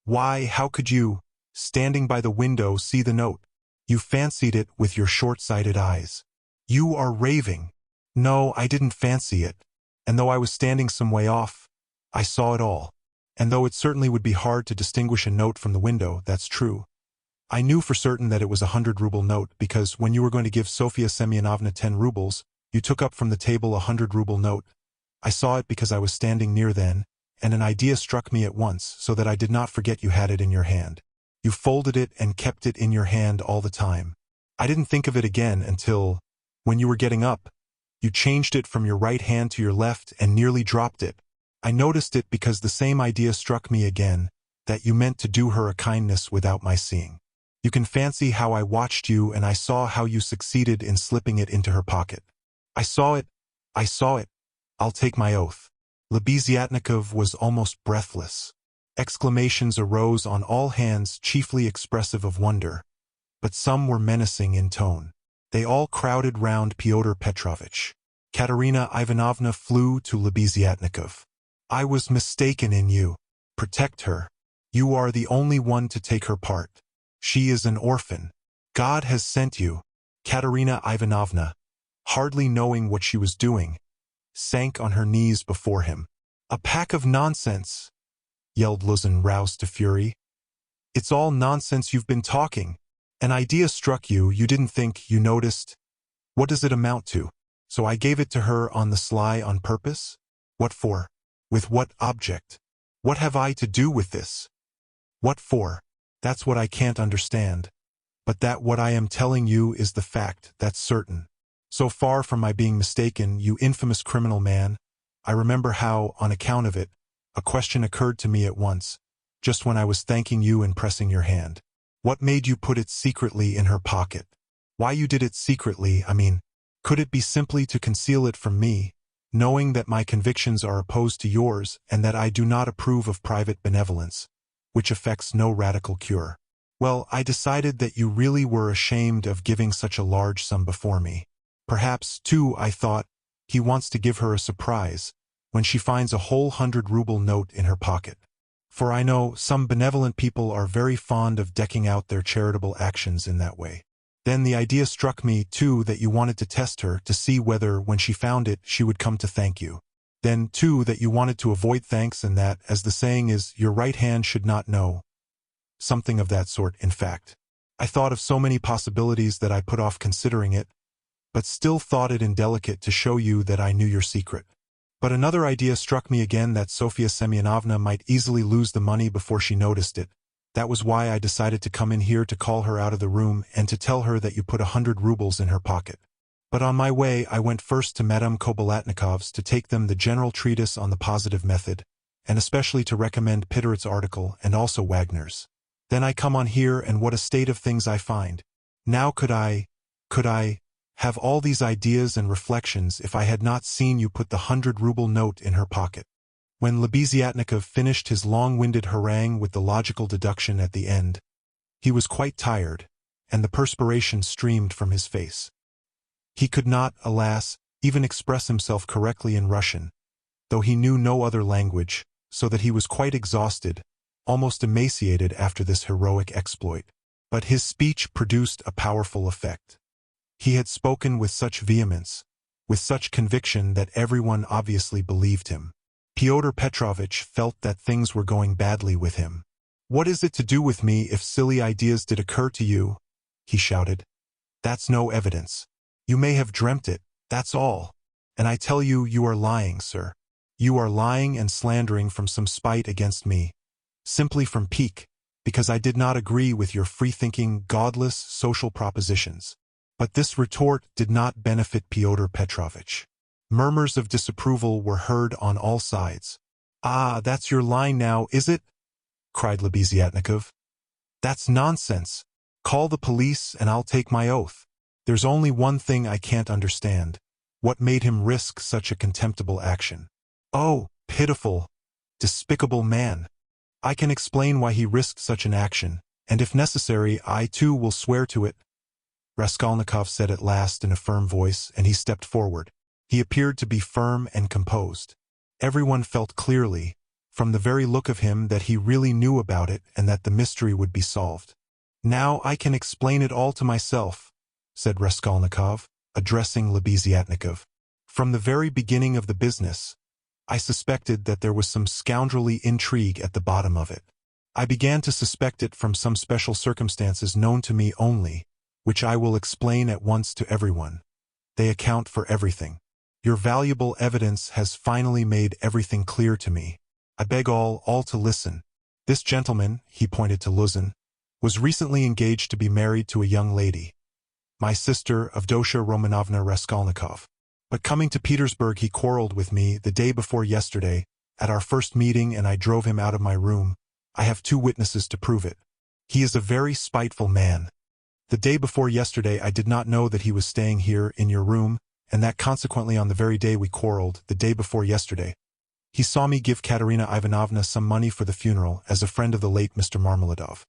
"Why, how could you, standing by the window, see the note? You fancied it with your short-sighted eyes. You are raving." "No, I didn't fancy it. And though I was standing some way off, I saw it all. And though it certainly would be hard to distinguish a note from the window, that's true. I knew for certain that it was a 100-ruble note, because when you were going to give Sofia Semyonovna 10 rubles, you took up from the table a 100-ruble note. I saw it because I was standing near then, and an idea struck me at once, so that I did not forget you had it in your hand. You folded it and kept it in your hand all the time. I didn't think of it again until, when you were getting up, you changed it from your right hand to your left and nearly dropped it. I noticed it because the same idea struck me again, that you meant to do her a kindness without my seeing. You can fancy how I watched you, and I saw how you succeeded in slipping it into her pocket. I saw it. I'll take my oath." Lebeziatnikov was almost breathless. Exclamations arose on all hands, chiefly expressive of wonder, but some were menacing in tone. They all crowded round Pyotr Petrovitch. Katerina Ivanovna flew to Lebeziatnikov. "I was mistaken in you. Protect her. You are the only one to take her part. She is an orphan. God has sent you." Katerina Ivanovna, hardly knowing what she was doing, sank on her knees before him. "A pack of nonsense!" yelled Luzin, roused to fury. "It's all nonsense you've been talking. An idea struck you, you didn't think, you noticed. What does it amount to? So I gave it to her on the sly on purpose? What for? With what object? What have I to do with this? What for? That's what I can't understand. But that what I am telling you is the fact, that's certain. So far from my being mistaken, you infamous criminal man, I remember how, on account of it, a question occurred to me at once, just when I was thanking you and pressing your hand. What made you put it secretly in her pocket? Why you did it secretly, I mean. Could it be simply to conceal it from me, knowing that my convictions are opposed to yours and that I do not approve of private benevolence, which effects no radical cure? Well, I decided that you really were ashamed of giving such a large sum before me. Perhaps, too, I thought, he wants to give her a surprise, when she finds a whole 100-ruble note in her pocket. For I know some benevolent people are very fond of decking out their charitable actions in that way. Then the idea struck me, too, that you wanted to test her, to see whether, when she found it, she would come to thank you. Then, too, that you wanted to avoid thanks and that, as the saying is, your right hand should not know. Something of that sort, in fact. I thought of so many possibilities that I put off considering it, but still thought it indelicate to show you that I knew your secret. But another idea struck me again, that Sofia Semyonovna might easily lose the money before she noticed it. That was why I decided to come in here to call her out of the room and to tell her that you put 100 rubles in her pocket. But on my way I went first to Madame Kobilatnikov's to take them the general treatise on the positive method, and especially to recommend Pitterit's article and also Wagner's. Then I come on here, and what a state of things I find. Now could I have all these ideas and reflections if I had not seen you put the 100-ruble note in her pocket." When Lebeziatnikov finished his long-winded harangue with the logical deduction at the end, he was quite tired, and the perspiration streamed from his face. He could not, alas, even express himself correctly in Russian, though he knew no other language, so that he was quite exhausted, almost emaciated after this heroic exploit. But his speech produced a powerful effect. He had spoken with such vehemence, with such conviction that everyone obviously believed him. Pyotr Petrovitch felt that things were going badly with him. "What is it to do with me if silly ideas did occur to you?" he shouted. "That's no evidence. You may have dreamt it, that's all. And I tell you, you are lying, sir. You are lying and slandering from some spite against me, simply from pique, because I did not agree with your free-thinking, godless social propositions." But this retort did not benefit Pyotr Petrovitch. Murmurs of disapproval were heard on all sides. "Ah, that's your line now, is it?" cried Lebeziatnikov. "That's nonsense. Call the police and I'll take my oath. There's only one thing I can't understand. What made him risk such a contemptible action? Oh, pitiful, despicable man. I can explain why he risked such an action, and if necessary, I too will swear to it," Raskolnikov said at last in a firm voice, and he stepped forward. He appeared to be firm and composed. Everyone felt clearly, from the very look of him, that he really knew about it and that the mystery would be solved. "Now I can explain it all to myself," said Raskolnikov, addressing Lebeziatnikov. "From the very beginning of the business, I suspected that there was some scoundrelly intrigue at the bottom of it. I began to suspect it from some special circumstances known to me only, which I will explain at once to everyone. They account for everything. Your valuable evidence has finally made everything clear to me. I beg all to listen. This gentleman," he pointed to Luzin, "was recently engaged to be married to a young lady, my sister Avdotia Romanovna Raskolnikov. But coming to Petersburg, he quarreled with me the day before yesterday at our first meeting, and I drove him out of my room. I have 2 witnesses to prove it. He is a very spiteful man. The day before yesterday I did not know that he was staying here in your room, and that consequently on the very day we quarreled, the day before yesterday, he saw me give Katerina Ivanovna some money for the funeral as a friend of the late Mr. Marmeladov.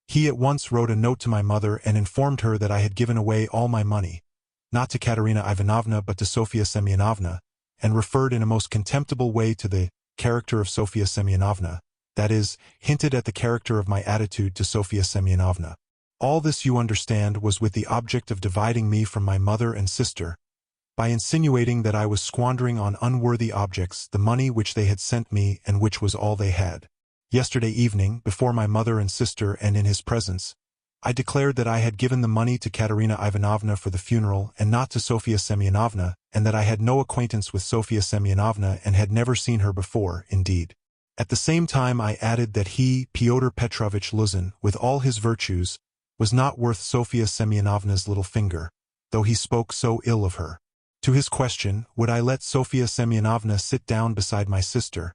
He at once wrote a note to my mother and informed her that I had given away all my money, not to Katerina Ivanovna but to Sofia Semyonovna, and referred in a most contemptible way to the character of Sofia Semyonovna, that is, hinted at the character of my attitude to Sofia Semyonovna. All this, you understand, was with the object of dividing me from my mother and sister, by insinuating that I was squandering on unworthy objects the money which they had sent me and which was all they had. Yesterday evening, before my mother and sister and in his presence, I declared that I had given the money to Katerina Ivanovna for the funeral and not to Sofia Semyonovna, and that I had no acquaintance with Sofia Semyonovna and had never seen her before, indeed. At the same time I added that he, Pyotr Petrovitch Luzin, with all his virtues, was not worth Sofia Semyonovna's little finger, though he spoke so ill of her. To his question, would I let Sofia Semyonovna sit down beside my sister,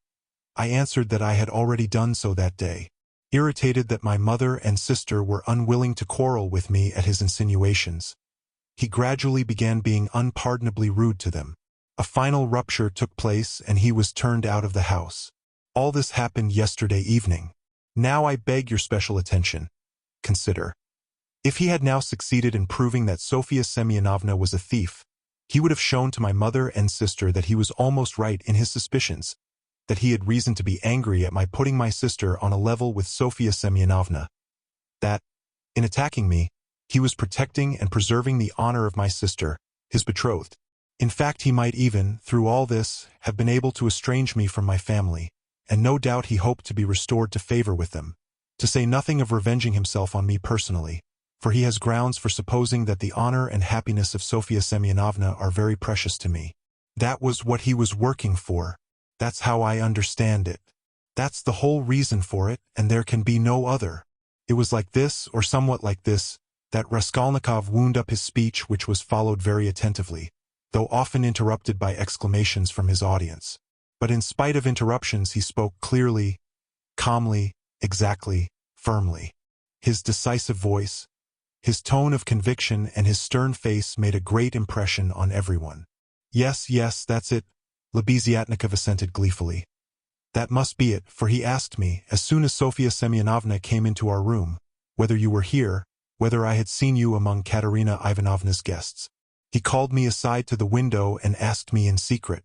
I answered that I had already done so that day. Irritated that my mother and sister were unwilling to quarrel with me at his insinuations, he gradually began being unpardonably rude to them. A final rupture took place and he was turned out of the house. All this happened yesterday evening. Now I beg your special attention. Consider. If he had now succeeded in proving that Sofia Semyonovna was a thief, he would have shown to my mother and sister that he was almost right in his suspicions, that he had reason to be angry at my putting my sister on a level with Sofia Semyonovna, that, in attacking me, he was protecting and preserving the honor of my sister, his betrothed. In fact, he might even, through all this, have been able to estrange me from my family, and no doubt he hoped to be restored to favor with them, to say nothing of revenging himself on me personally, for he has grounds for supposing that the honor and happiness of Sofia Semyonovna are very precious to me. That was what he was working for. That's how I understand it. That's the whole reason for it, and there can be no other. It was like this, or somewhat like this, that Raskolnikov wound up his speech, which was followed very attentively, though often interrupted by exclamations from his audience. But in spite of interruptions he spoke clearly, calmly, exactly, firmly. His decisive voice, His tone of conviction and his stern face made a great impression on everyone. Yes, yes, that's it, Lebeziatnikov assented gleefully. That must be it, for he asked me, as soon as Sofia Semyonovna came into our room, whether you were here, whether I had seen you among Katerina Ivanovna's guests. He called me aside to the window and asked me in secret.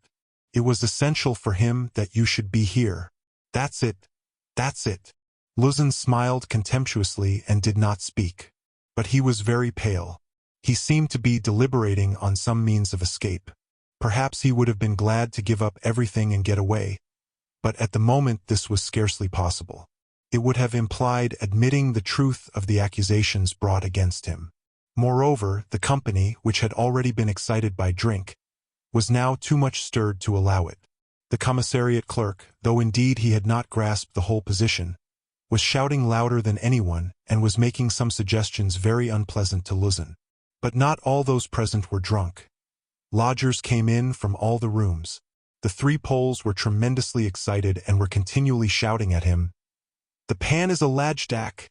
It was essential for him that you should be here. That's it. That's it. Luzin smiled contemptuously and did not speak. But he was very pale. He seemed to be deliberating on some means of escape. Perhaps he would have been glad to give up everything and get away. But at the moment this was scarcely possible. It would have implied admitting the truth of the accusations brought against him. Moreover, the company, which had already been excited by drink, was now too much stirred to allow it. The commissariat clerk, though indeed he had not grasped the whole position, was shouting louder than anyone and was making some suggestions very unpleasant to Luzin. But not all those present were drunk. Lodgers came in from all the rooms. The three Poles were tremendously excited and were continually shouting at him, "The pan is a lajdak,"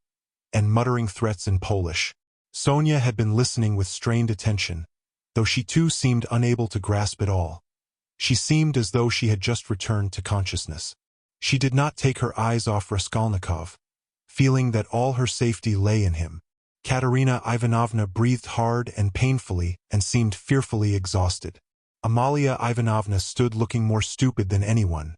and muttering threats in Polish. Sonia had been listening with strained attention, though she too seemed unable to grasp it all. She seemed as though she had just returned to consciousness. She did not take her eyes off Raskolnikov, feeling that all her safety lay in him. Katerina Ivanovna breathed hard and painfully and seemed fearfully exhausted. Amalia Ivanovna stood looking more stupid than anyone,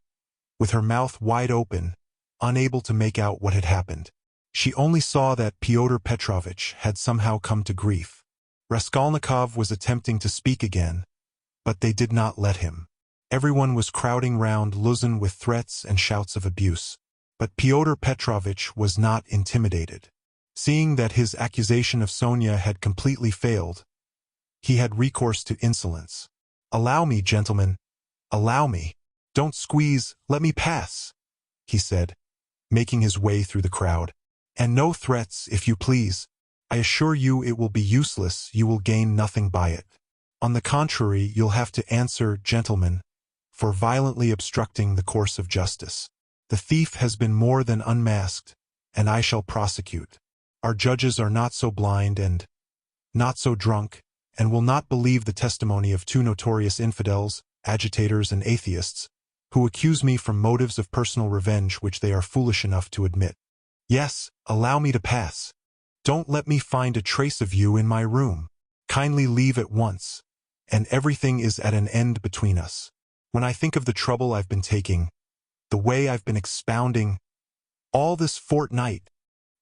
with her mouth wide open, unable to make out what had happened. She only saw that Fyodor Petrovitch had somehow come to grief. Raskolnikov was attempting to speak again, but they did not let him. Everyone was crowding round Luzin with threats and shouts of abuse. But Fyodor Petrovitch was not intimidated. Seeing that his accusation of Sonia had completely failed, he had recourse to insolence. "Allow me, gentlemen. Allow me. Don't squeeze, let me pass," he said, making his way through the crowd. "And no threats, if you please. I assure you it will be useless, you will gain nothing by it. On the contrary, you'll have to answer, gentlemen, for violently obstructing the course of justice. The thief has been more than unmasked, and I shall prosecute. Our judges are not so blind and not so drunk, and will not believe the testimony of two notorious infidels, agitators and atheists, who accuse me from motives of personal revenge which they are foolish enough to admit. Yes, allow me to pass. Don't let me find a trace of you in my room. Kindly leave at once, and everything is at an end between us. When I think of the trouble I've been taking, the way I've been expounding, all this fortnight,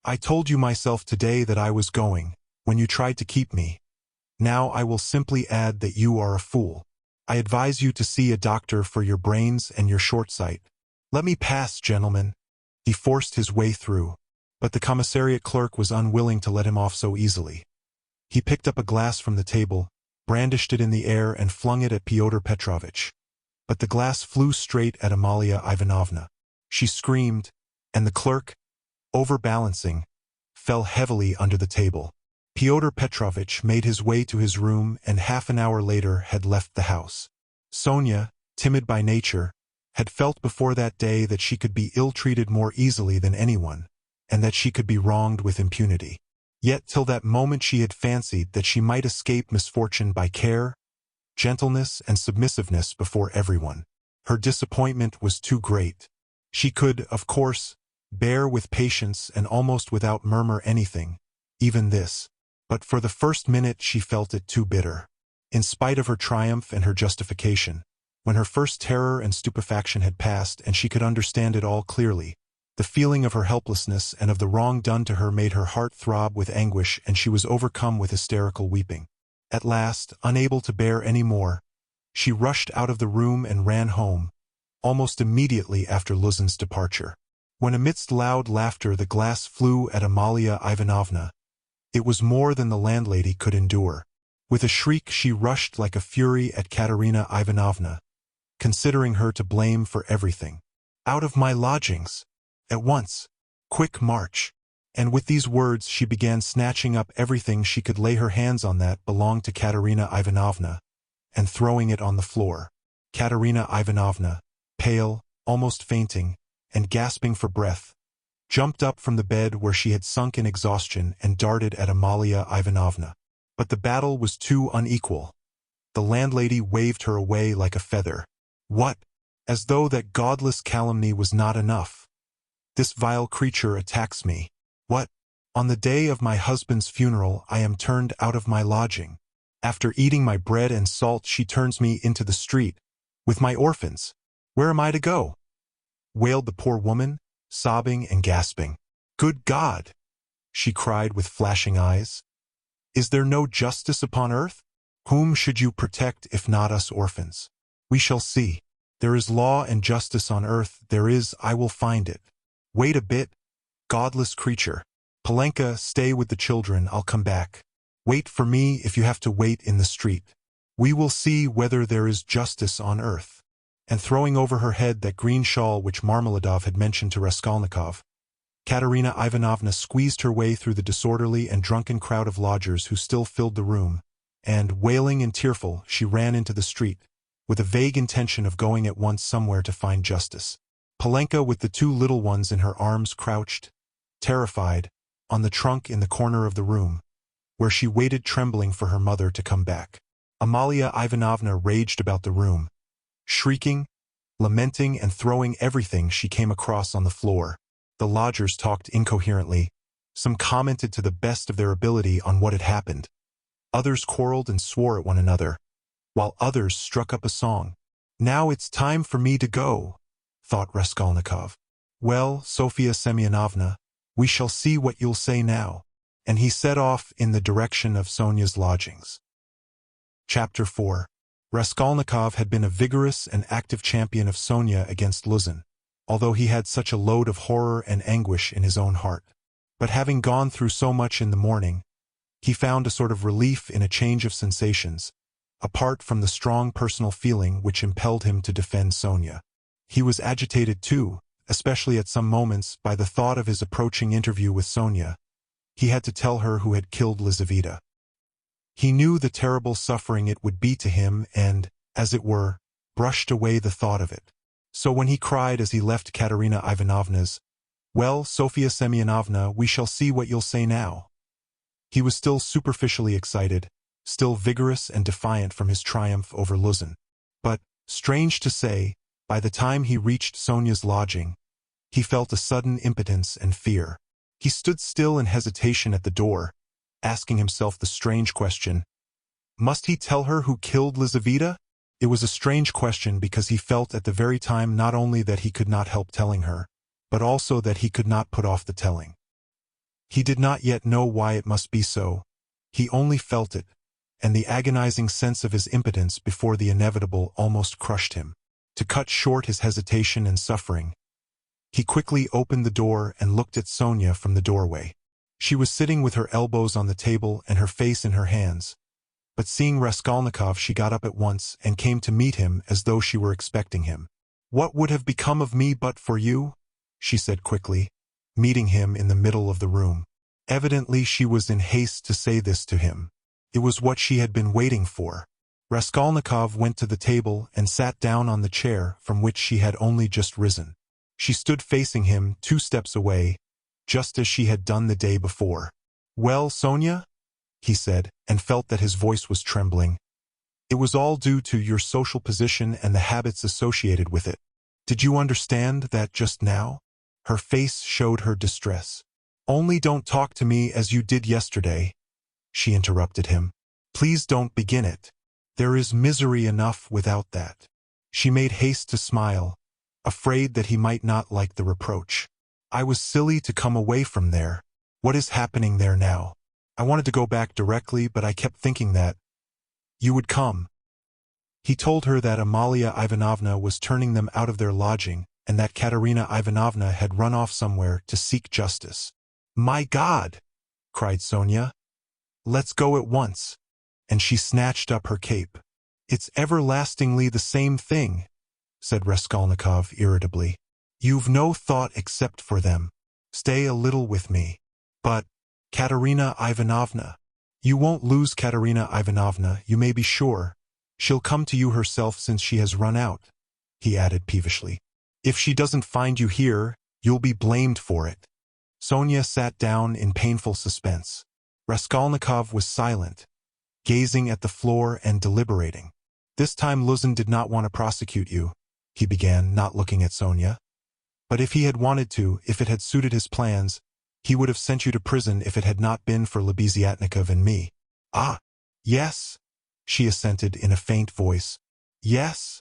I told you myself today that I was going, when you tried to keep me. Now I will simply add that you are a fool. I advise you to see a doctor for your brains and your short sight. Let me pass, gentlemen." He forced his way through, but the commissariat clerk was unwilling to let him off so easily. He picked up a glass from the table, brandished it in the air and flung it at Fyodor Petrovitch. But the glass flew straight at Amalia Ivanovna. She screamed, and the clerk, overbalancing, fell heavily under the table. Fyodor Petrovitch made his way to his room and half an hour later had left the house. Sonia, timid by nature, had felt before that day that she could be ill-treated more easily than anyone, and that she could be wronged with impunity. Yet till that moment she had fancied that she might escape misfortune by care, gentleness, and submissiveness before everyone. Her disappointment was too great. She could, of course, bear with patience and almost without murmur anything, even this. But for the first minute she felt it too bitter. In spite of her triumph and her justification, when her first terror and stupefaction had passed and she could understand it all clearly, the feeling of her helplessness and of the wrong done to her made her heart throb with anguish and she was overcome with hysterical weeping. At last, unable to bear any more, she rushed out of the room and ran home, almost immediately after Luzin's departure. When amidst loud laughter the glass flew at Amalia Ivanovna, it was more than the landlady could endure. With a shriek she rushed like a fury at Katerina Ivanovna, considering her to blame for everything. "Out of my lodgings! At once! Quick march!" And with these words she began snatching up everything she could lay her hands on that belonged to Katerina Ivanovna, and throwing it on the floor. Katerina Ivanovna, pale, almost fainting, and gasping for breath, jumped up from the bed where she had sunk in exhaustion and darted at Amalia Ivanovna. But the battle was too unequal. The landlady waved her away like a feather. What? As though that godless calumny was not enough. This vile creature attacks me. What? On the day of my husband's funeral I am turned out of my lodging. After eating my bread and salt she turns me into the street, with my orphans. Where am I to go? Wailed the poor woman, sobbing and gasping. Good God! She cried with flashing eyes. Is there no justice upon earth? Whom should you protect if not us orphans? We shall see. There is law and justice on earth, there is, I will find it. Wait a bit, godless creature. Polenka, stay with the children, I'll come back. Wait for me if you have to wait in the street. We will see whether there is justice on earth. And throwing over her head that green shawl which Marmeladov had mentioned to Raskolnikov, Katerina Ivanovna squeezed her way through the disorderly and drunken crowd of lodgers who still filled the room, and, wailing and tearful, she ran into the street, with a vague intention of going at once somewhere to find justice. Polenka with the two little ones in her arms crouched, terrified, on the trunk in the corner of the room, where she waited trembling for her mother to come back. Amalia Ivanovna raged about the room, shrieking, lamenting and throwing everything she came across on the floor. The lodgers talked incoherently. Some commented to the best of their ability on what had happened. Others quarreled and swore at one another, while others struck up a song. Now it's time for me to go, thought Raskolnikov. Well, Sofia Semyonovna, we shall see what you'll say now. And he set off in the direction of Sonia's lodgings. Chapter 4. Raskolnikov had been a vigorous and active champion of Sonia against Luzin, although he had such a load of horror and anguish in his own heart. But having gone through so much in the morning, he found a sort of relief in a change of sensations, apart from the strong personal feeling which impelled him to defend Sonia. He was agitated too, especially at some moments, by the thought of his approaching interview with Sonia. He had to tell her who had killed Lizaveta. He knew the terrible suffering it would be to him and, as it were, brushed away the thought of it. So when he cried as he left Katerina Ivanovna's, "Well, Sofia Semyonovna, we shall see what you'll say now," he was still superficially excited, still vigorous and defiant from his triumph over Luzin. But, strange to say, by the time he reached Sonia's lodging, he felt a sudden impotence and fear. He stood still in hesitation at the door, asking himself the strange question, must he tell her who killed Lizaveta? It was a strange question because he felt at the very time not only that he could not help telling her, but also that he could not put off the telling. He did not yet know why it must be so. He only felt it, and the agonizing sense of his impotence before the inevitable almost crushed him. To cut short his hesitation and suffering, he quickly opened the door and looked at Sonia from the doorway. She was sitting with her elbows on the table and her face in her hands, but seeing Raskolnikov she got up at once and came to meet him as though she were expecting him. "What would have become of me but for you?" she said quickly, meeting him in the middle of the room. Evidently she was in haste to say this to him. It was what she had been waiting for. Raskolnikov went to the table and sat down on the chair from which she had only just risen. She stood facing him 2 steps away, just as she had done the day before. "Well, Sonia?" he said, and felt that his voice was trembling. "It was all due to your social position and the habits associated with it. Did you understand that just now?" Her face showed her distress. "Only don't talk to me as you did yesterday," she interrupted him. "Please don't begin it. There is misery enough without that." She made haste to smile, afraid that he might not like the reproach. "I was silly to come away from there. What is happening there now? I wanted to go back directly, but I kept thinking that you would come." He told her that Amalia Ivanovna was turning them out of their lodging and that Katerina Ivanovna had run off somewhere to seek justice. "My God!" cried Sonia. "Let's go at once." And she snatched up her cape. "It's everlastingly the same thing," said Raskolnikov irritably. "You've no thought except for them. Stay a little with me." "But, Katerina Ivanovna—" "You won't lose Katerina Ivanovna, you may be sure. She'll come to you herself since she has run out," he added peevishly. "If she doesn't find you here, you'll be blamed for it." Sonia sat down in painful suspense. Raskolnikov was silent, gazing at the floor and deliberating. This time Luzin did not want to prosecute you, he began, not looking at Sonia. But if he had wanted to, if it had suited his plans, he would have sent you to prison if it had not been for Lebeziatnikov and me. Ah, yes, she assented in a faint voice. Yes,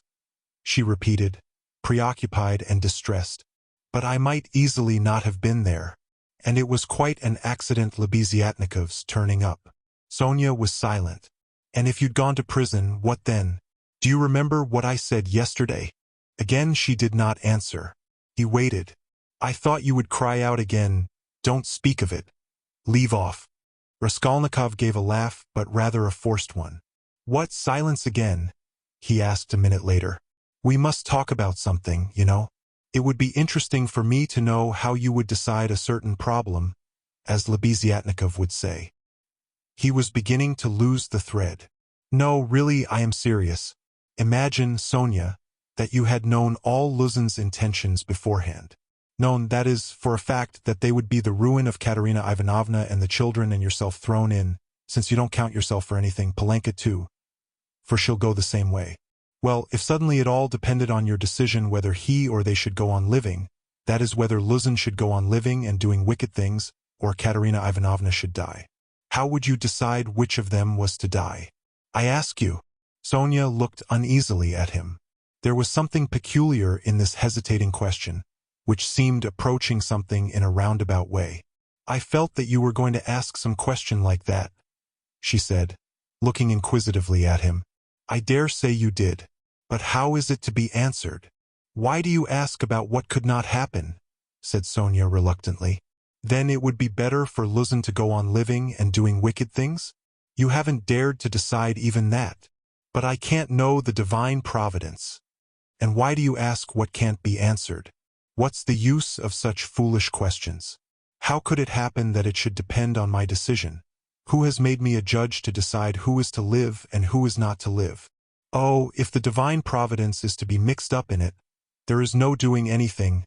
she repeated, preoccupied and distressed. But I might easily not have been there. And it was quite an accident, Lebeziatnikov's turning up. Sonia was silent. And if you'd gone to prison, what then? Do you remember what I said yesterday? Again she did not answer. He waited. I thought you would cry out again, don't speak of it. Leave off. Raskolnikov gave a laugh, but rather a forced one. What, silence again? He asked a minute later. We must talk about something, you know. It would be interesting for me to know how you would decide a certain problem, as Lebeziatnikov would say. He was beginning to lose the thread. No, really, I am serious. Imagine, Sonia, that you had known all Luzin's intentions beforehand. Known, that is, for a fact, that they would be the ruin of Katerina Ivanovna and the children and yourself thrown in, since you don't count yourself for anything, Polenka too, for she'll go the same way. Well, if suddenly it all depended on your decision whether he or they should go on living, that is, whether Luzin should go on living and doing wicked things, or Katerina Ivanovna should die. How would you decide which of them was to die? I ask you. Sonia looked uneasily at him. There was something peculiar in this hesitating question, which seemed approaching something in a roundabout way. I felt that you were going to ask some question like that, she said, looking inquisitively at him. I dare say you did. But how is it to be answered? Why do you ask about what could not happen? Said Sonia reluctantly. Then it would be better for Luzin to go on living and doing wicked things? You haven't dared to decide even that. But I can't know the divine providence. And why do you ask what can't be answered? What's the use of such foolish questions? How could it happen that it should depend on my decision? Who has made me a judge to decide who is to live and who is not to live? Oh, if the divine providence is to be mixed up in it, there is no doing anything,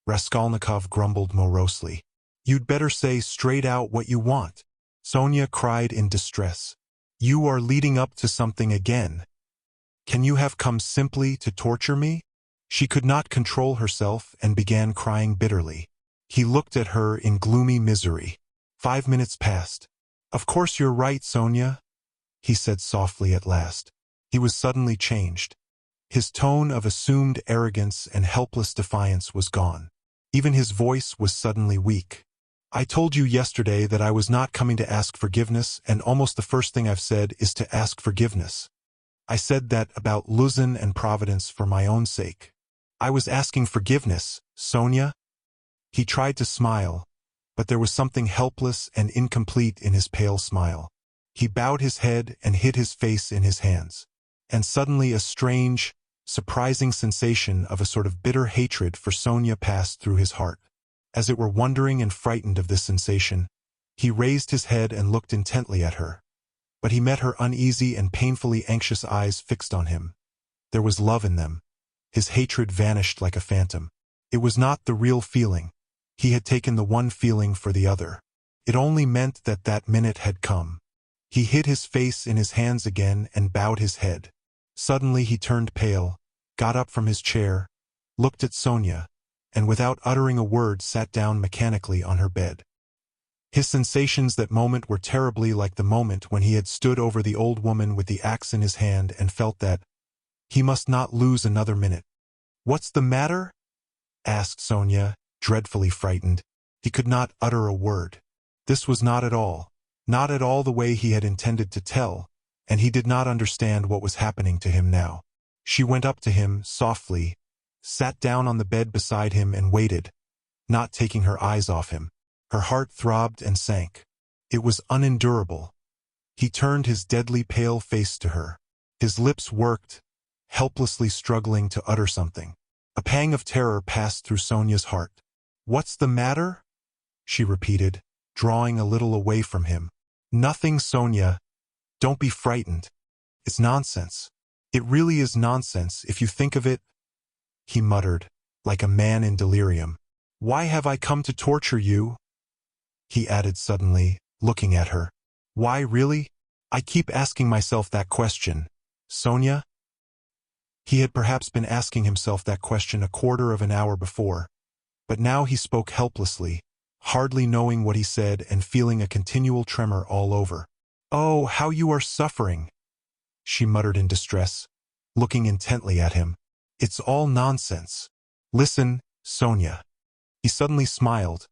Raskolnikov grumbled morosely. You'd better say straight out what you want. Sonia cried in distress. You are leading up to something again. Can you have come simply to torture me? She could not control herself and began crying bitterly. He looked at her in gloomy misery. 5 minutes passed. Of course you're right, Sonia, he said softly at last. He was suddenly changed. His tone of assumed arrogance and helpless defiance was gone. Even his voice was suddenly weak. I told you yesterday that I was not coming to ask forgiveness, and almost the first thing I've said is to ask forgiveness. I said that about Luzin and Providence for my own sake. I was asking forgiveness, Sonia. He tried to smile, but there was something helpless and incomplete in his pale smile. He bowed his head and hid his face in his hands. And suddenly a strange, surprising sensation of a sort of bitter hatred for Sonia passed through his heart. As it were wondering and frightened of this sensation, he raised his head and looked intently at her. But he met her uneasy and painfully anxious eyes fixed on him. There was love in them. His hatred vanished like a phantom. It was not the real feeling. He had taken the one feeling for the other. It only meant that that minute had come. He hid his face in his hands again and bowed his head. Suddenly he turned pale, got up from his chair, looked at Sonia, and without uttering a word sat down mechanically on her bed. His sensations that moment were terribly like the moment when he had stood over the old woman with the axe in his hand and felt that he must not lose another minute. What's the matter? Asked Sonia, dreadfully frightened. He could not utter a word. This was not at all the way he had intended to tell, and he did not understand what was happening to him now. She went up to him softly, sat down on the bed beside him and waited, not taking her eyes off him. Her heart throbbed and sank. It was unendurable. He turned his deadly pale face to her. His lips worked, helplessly struggling to utter something. A pang of terror passed through Sonia's heart. What's the matter? She repeated, drawing a little away from him. Nothing, Sonia. Don't be frightened. It's nonsense. It really is nonsense if you think of it, he muttered, like a man in delirium. Why have I come to torture you? he added suddenly, looking at her. Why, really? I keep asking myself that question. Sonia? He had perhaps been asking himself that question a quarter of an hour before, but now he spoke helplessly, hardly knowing what he said and feeling a continual tremor all over. Oh, how you are suffering, she muttered in distress, looking intently at him. It's all nonsense. Listen, Sonia. He suddenly smiled,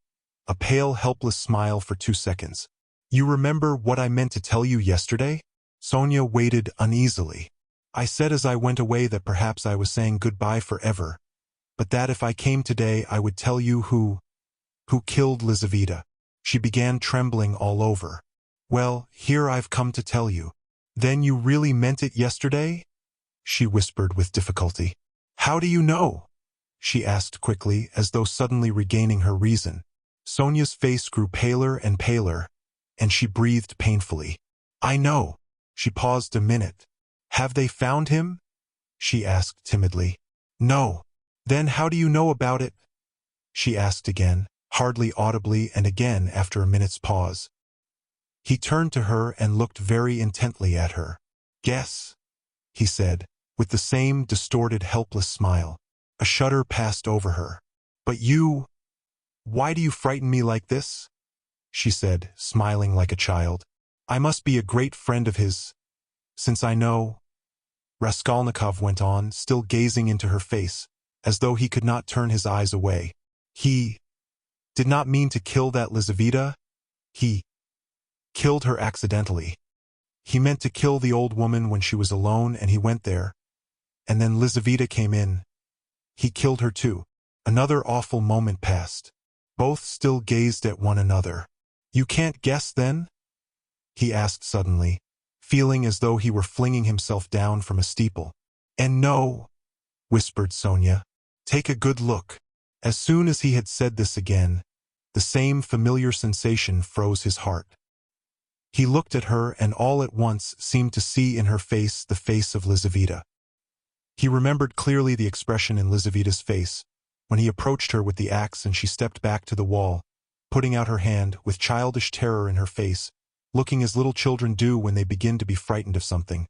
a pale, helpless smile for 2 seconds. You remember what I meant to tell you yesterday? Sonia waited uneasily. I said as I went away that perhaps I was saying goodbye forever, but that if I came today I would tell you who killed Lizaveta. She began trembling all over. Well, here I've come to tell you. Then you really meant it yesterday? She whispered with difficulty. How do you know? She asked quickly, as though suddenly regaining her reason. Sonia's face grew paler and paler, and she breathed painfully. I know. She paused a minute. Have they found him? She asked timidly. No. Then how do you know about it? She asked again, hardly audibly, and again after a minute's pause. He turned to her and looked very intently at her. Guess, he said, with the same distorted, helpless smile. A shudder passed over her. But you... Why do you frighten me like this? She said, smiling like a child. I must be a great friend of his, since I know... Raskolnikov went on, still gazing into her face, as though he could not turn his eyes away. He did not mean to kill that Lizaveta. He killed her accidentally. He meant to kill the old woman when she was alone, and he went there. And then Lizaveta came in. He killed her too. Another awful moment passed. Both still gazed at one another. You can't guess then? He asked suddenly, feeling as though he were flinging himself down from a steeple. And no, whispered Sonia. Take a good look. As soon as he had said this again, the same familiar sensation froze his heart. He looked at her and all at once seemed to see in her face the face of Lizaveta. He remembered clearly the expression in Lizaveta's face when he approached her with the axe and she stepped back to the wall, putting out her hand with childish terror in her face, looking as little children do when they begin to be frightened of something,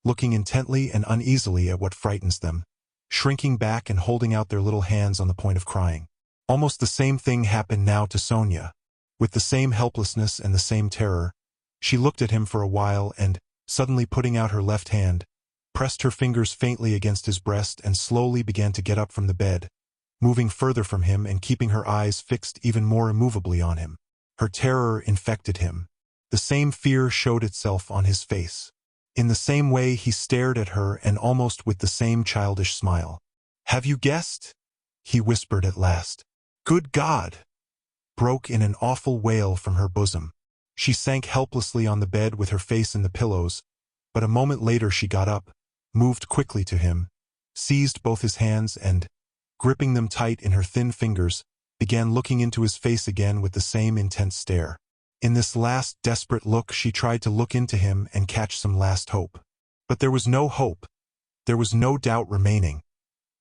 looking intently and uneasily at what frightens them, shrinking back and holding out their little hands on the point of crying. Almost the same thing happened now to Sonia. With the same helplessness and the same terror, she looked at him for a while and, suddenly putting out her left hand, pressed her fingers faintly against his breast and slowly began to get up from the bed, moving further from him and keeping her eyes fixed even more immovably on him. Her terror infected him. The same fear showed itself on his face. In the same way he stared at her and almost with the same childish smile. Have you guessed? He whispered at last. Good God! Broke in an awful wail from her bosom. She sank helplessly on the bed with her face in the pillows, but a moment later she got up, moved quickly to him, seized both his hands and, gripping them tight in her thin fingers, began looking into his face again with the same intense stare. In this last desperate look she tried to look into him and catch some last hope. But there was no hope. There was no doubt remaining.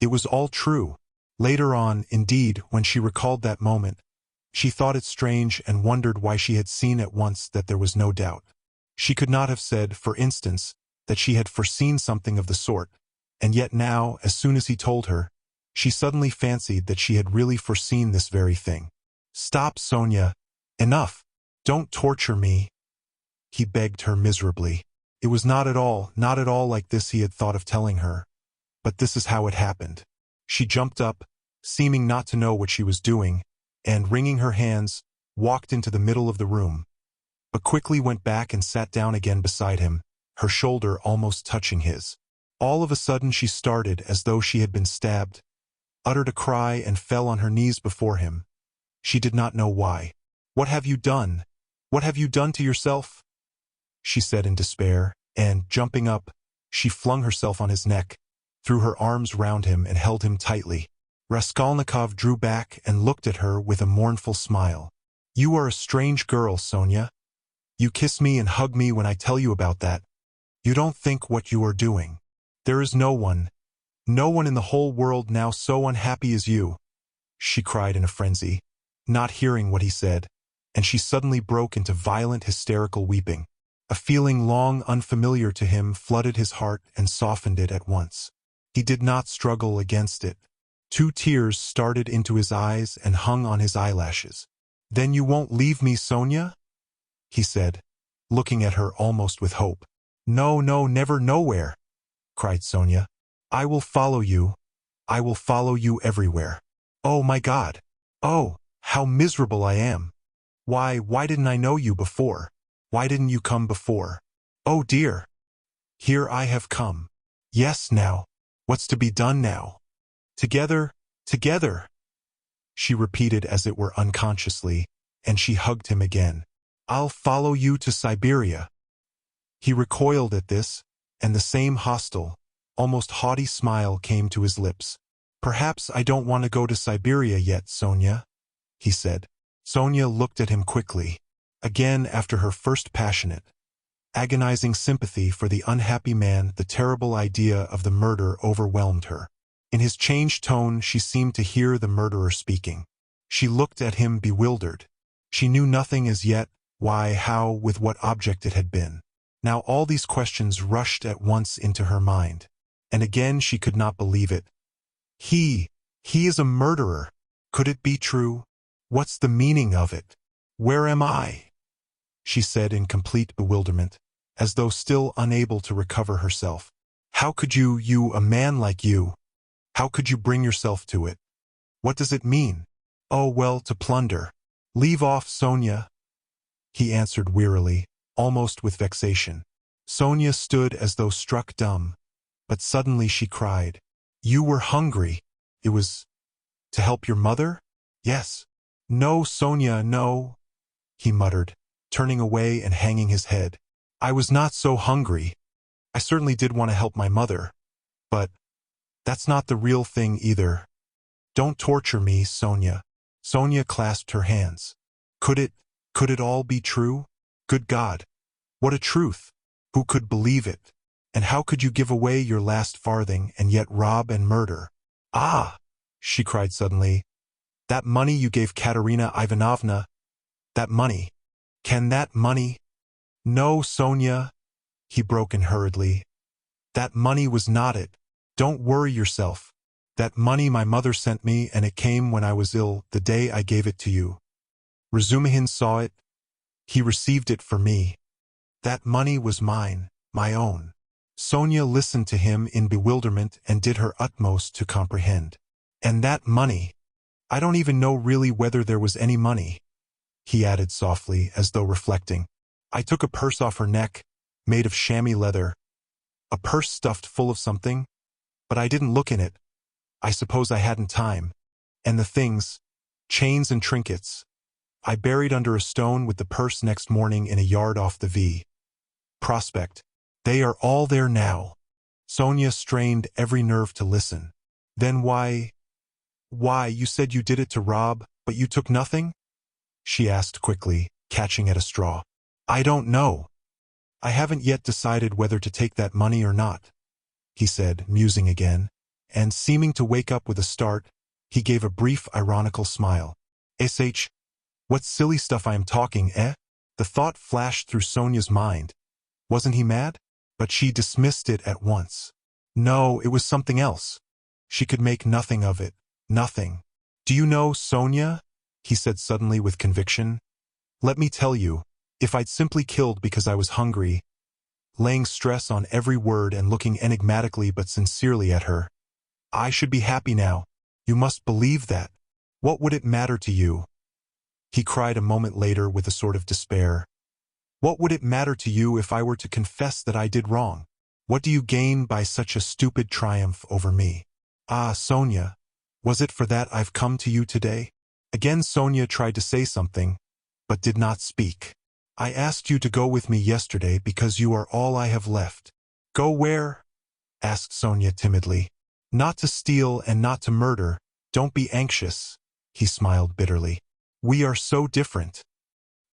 It was all true. Later on, indeed, when she recalled that moment, she thought it strange and wondered why she had seen at once that there was no doubt. She could not have said, for instance, that she had foreseen something of the sort, and yet now, as soon as he told her, she suddenly fancied that she had really foreseen this very thing. Stop, Sonia. Enough. Don't torture me, he begged her miserably. It was not at all like this he had thought of telling her. But this is how it happened. She jumped up, seeming not to know what she was doing, and, wringing her hands, walked into the middle of the room, but quickly went back and sat down again beside him, her shoulder almost touching his. All of a sudden she started as though she had been stabbed, uttered a cry and fell on her knees before him. She did not know why. What have you done? What have you done to yourself? She said in despair, and, jumping up, she flung herself on his neck, threw her arms round him and held him tightly. Raskolnikov drew back and looked at her with a mournful smile. You are a strange girl, Sonia. You kiss me and hug me when I tell you about that. You don't think what you are doing. There is no one in the whole world now so unhappy as you, she cried in a frenzy, not hearing what he said. and she suddenly broke into violent hysterical weeping. A feeling long unfamiliar to him flooded his heart and softened it at once. He did not struggle against it. 2 tears started into his eyes and hung on his eyelashes. "Then you won't leave me, Sonia?" he said, looking at her almost with hope. "No, no, never, nowhere," cried Sonia. "I will follow you. I will follow you everywhere. Oh, my God! Oh, how miserable I am! Why didn't I know you before? Why didn't you come before? Oh, dear! Here I have come. Yes, now. What's to be done now? Together, together!" she repeated as it were unconsciously, and she hugged him again. "I'll follow you to Siberia." He recoiled at this, and the same hostile, almost haughty smile came to his lips. "Perhaps I don't want to go to Siberia yet, Sonia," he said. Sonia looked at him quickly. Again, after her first passionate, agonizing sympathy for the unhappy man, the terrible idea of the murder overwhelmed her. In his changed tone, she seemed to hear the murderer speaking. She looked at him bewildered. She knew nothing as yet, why, how, with what object it had been. Now all these questions rushed at once into her mind, and again she could not believe it. He is a murderer. Could it be true? What's the meaning of it? Where am I? She said in complete bewilderment, as though still unable to recover herself. How could you, a man like you, how could you bring yourself to it? What does it mean? Oh, well, to plunder. Leave off, Sonia, he answered wearily, almost with vexation. Sonia stood as though struck dumb, but suddenly she cried, "You were hungry. It was to help your mother?" "Yes." "No, Sonia, no," he muttered, turning away and hanging his head. "I was not so hungry. I certainly did want to help my mother, but that's not the real thing either. Don't torture me, Sonia." Sonia clasped her hands. Could it all be true? Good God! What a truth! Who could believe it? And how could you give away your last farthing and yet rob and murder? "Ah!" she cried suddenly. "That money you gave Katerina Ivanovna, that money. Can that money—" "No, Sonia," he broke in hurriedly. "That money was not it. Don't worry yourself. That money my mother sent me, and it came when I was ill, the day I gave it to you. Razumihin saw it. He received it for me. That money was mine, my own." Sonia listened to him in bewilderment and did her utmost to comprehend. "And that money, I don't even know really whether there was any money," he added softly, as though reflecting. "I took a purse off her neck, made of chamois leather, a purse stuffed full of something, but I didn't look in it. I suppose I hadn't time. And the things, chains and trinkets, I buried under a stone with the purse next morning in a yard off the V. Prospect. They are all there now." Sonia strained every nerve to listen. "Then why, you said you did it to rob, but you took nothing?" she asked quickly, catching at a straw. "I don't know. I haven't yet decided whether to take that money or not," he said, musing again, and seeming to wake up with a start, he gave a brief ironical smile. "Sh, what silly stuff I am talking, eh?" The thought flashed through Sonia's mind. Wasn't he mad? But she dismissed it at once. No, it was something else. She could make nothing of it. Nothing. "Do you know, Sonia?" he said suddenly with conviction. "Let me tell you, if I'd simply killed because I was hungry," laying stress on every word and looking enigmatically but sincerely at her, "I should be happy now. You must believe that. What would it matter to you?" He cried a moment later with a sort of despair. "What would it matter to you if I were to confess that I did wrong? What do you gain by such a stupid triumph over me? Ah, Sonia, was it for that I've come to you today?" Again Sonia tried to say something, but did not speak. "I asked you to go with me yesterday because you are all I have left." "Go where?" asked Sonia timidly. "Not to steal and not to murder. Don't be anxious," he smiled bitterly. "We are so different.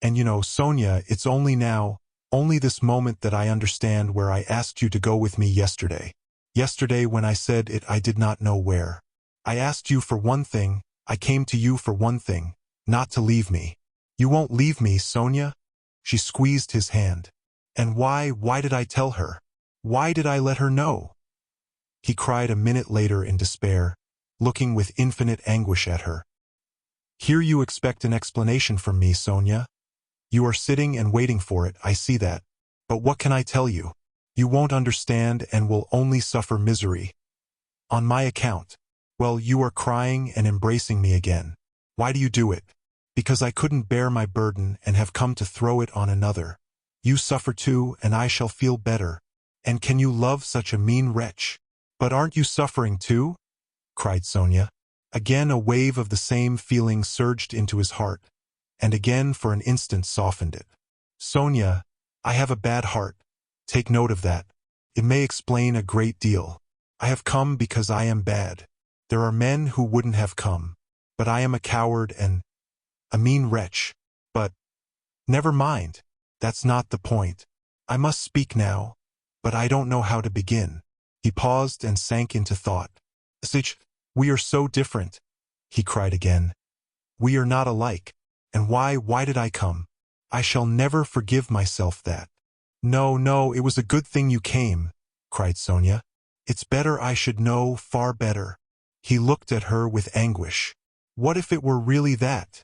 And you know, Sonia, it's only now, only this moment that I understand where I asked you to go with me yesterday. Yesterday when I said it I did not know where. I asked you for one thing, I came to you for one thing, not to leave me. You won't leave me, Sonia? She squeezed his hand. And why did I tell her? Why did I let her know? He cried a minute later in despair, looking with infinite anguish at her. Here you expect an explanation from me, Sonia. You are sitting and waiting for it, I see that. But what can I tell you? You won't understand and will only suffer misery. On my account. Well, you are crying and embracing me again. Why do you do it? Because I couldn't bear my burden and have come to throw it on another. You suffer too, and I shall feel better. And can you love such a mean wretch? But aren't you suffering too? Cried Sonia. Again a wave of the same feeling surged into his heart, and again for an instant softened it. Sonia, I have a bad heart. Take note of that. It may explain a great deal. I have come because I am bad. There are men who wouldn't have come. But I am a coward and a mean wretch. But never mind. That's not the point. I must speak now, but I don't know how to begin. He paused and sank into thought. Sich, we are so different, he cried again. We are not alike. And why did I come? I shall never forgive myself that. No, it was a good thing you came, cried Sonia. It's better I should know, far better. He looked at her with anguish. What if it were really that?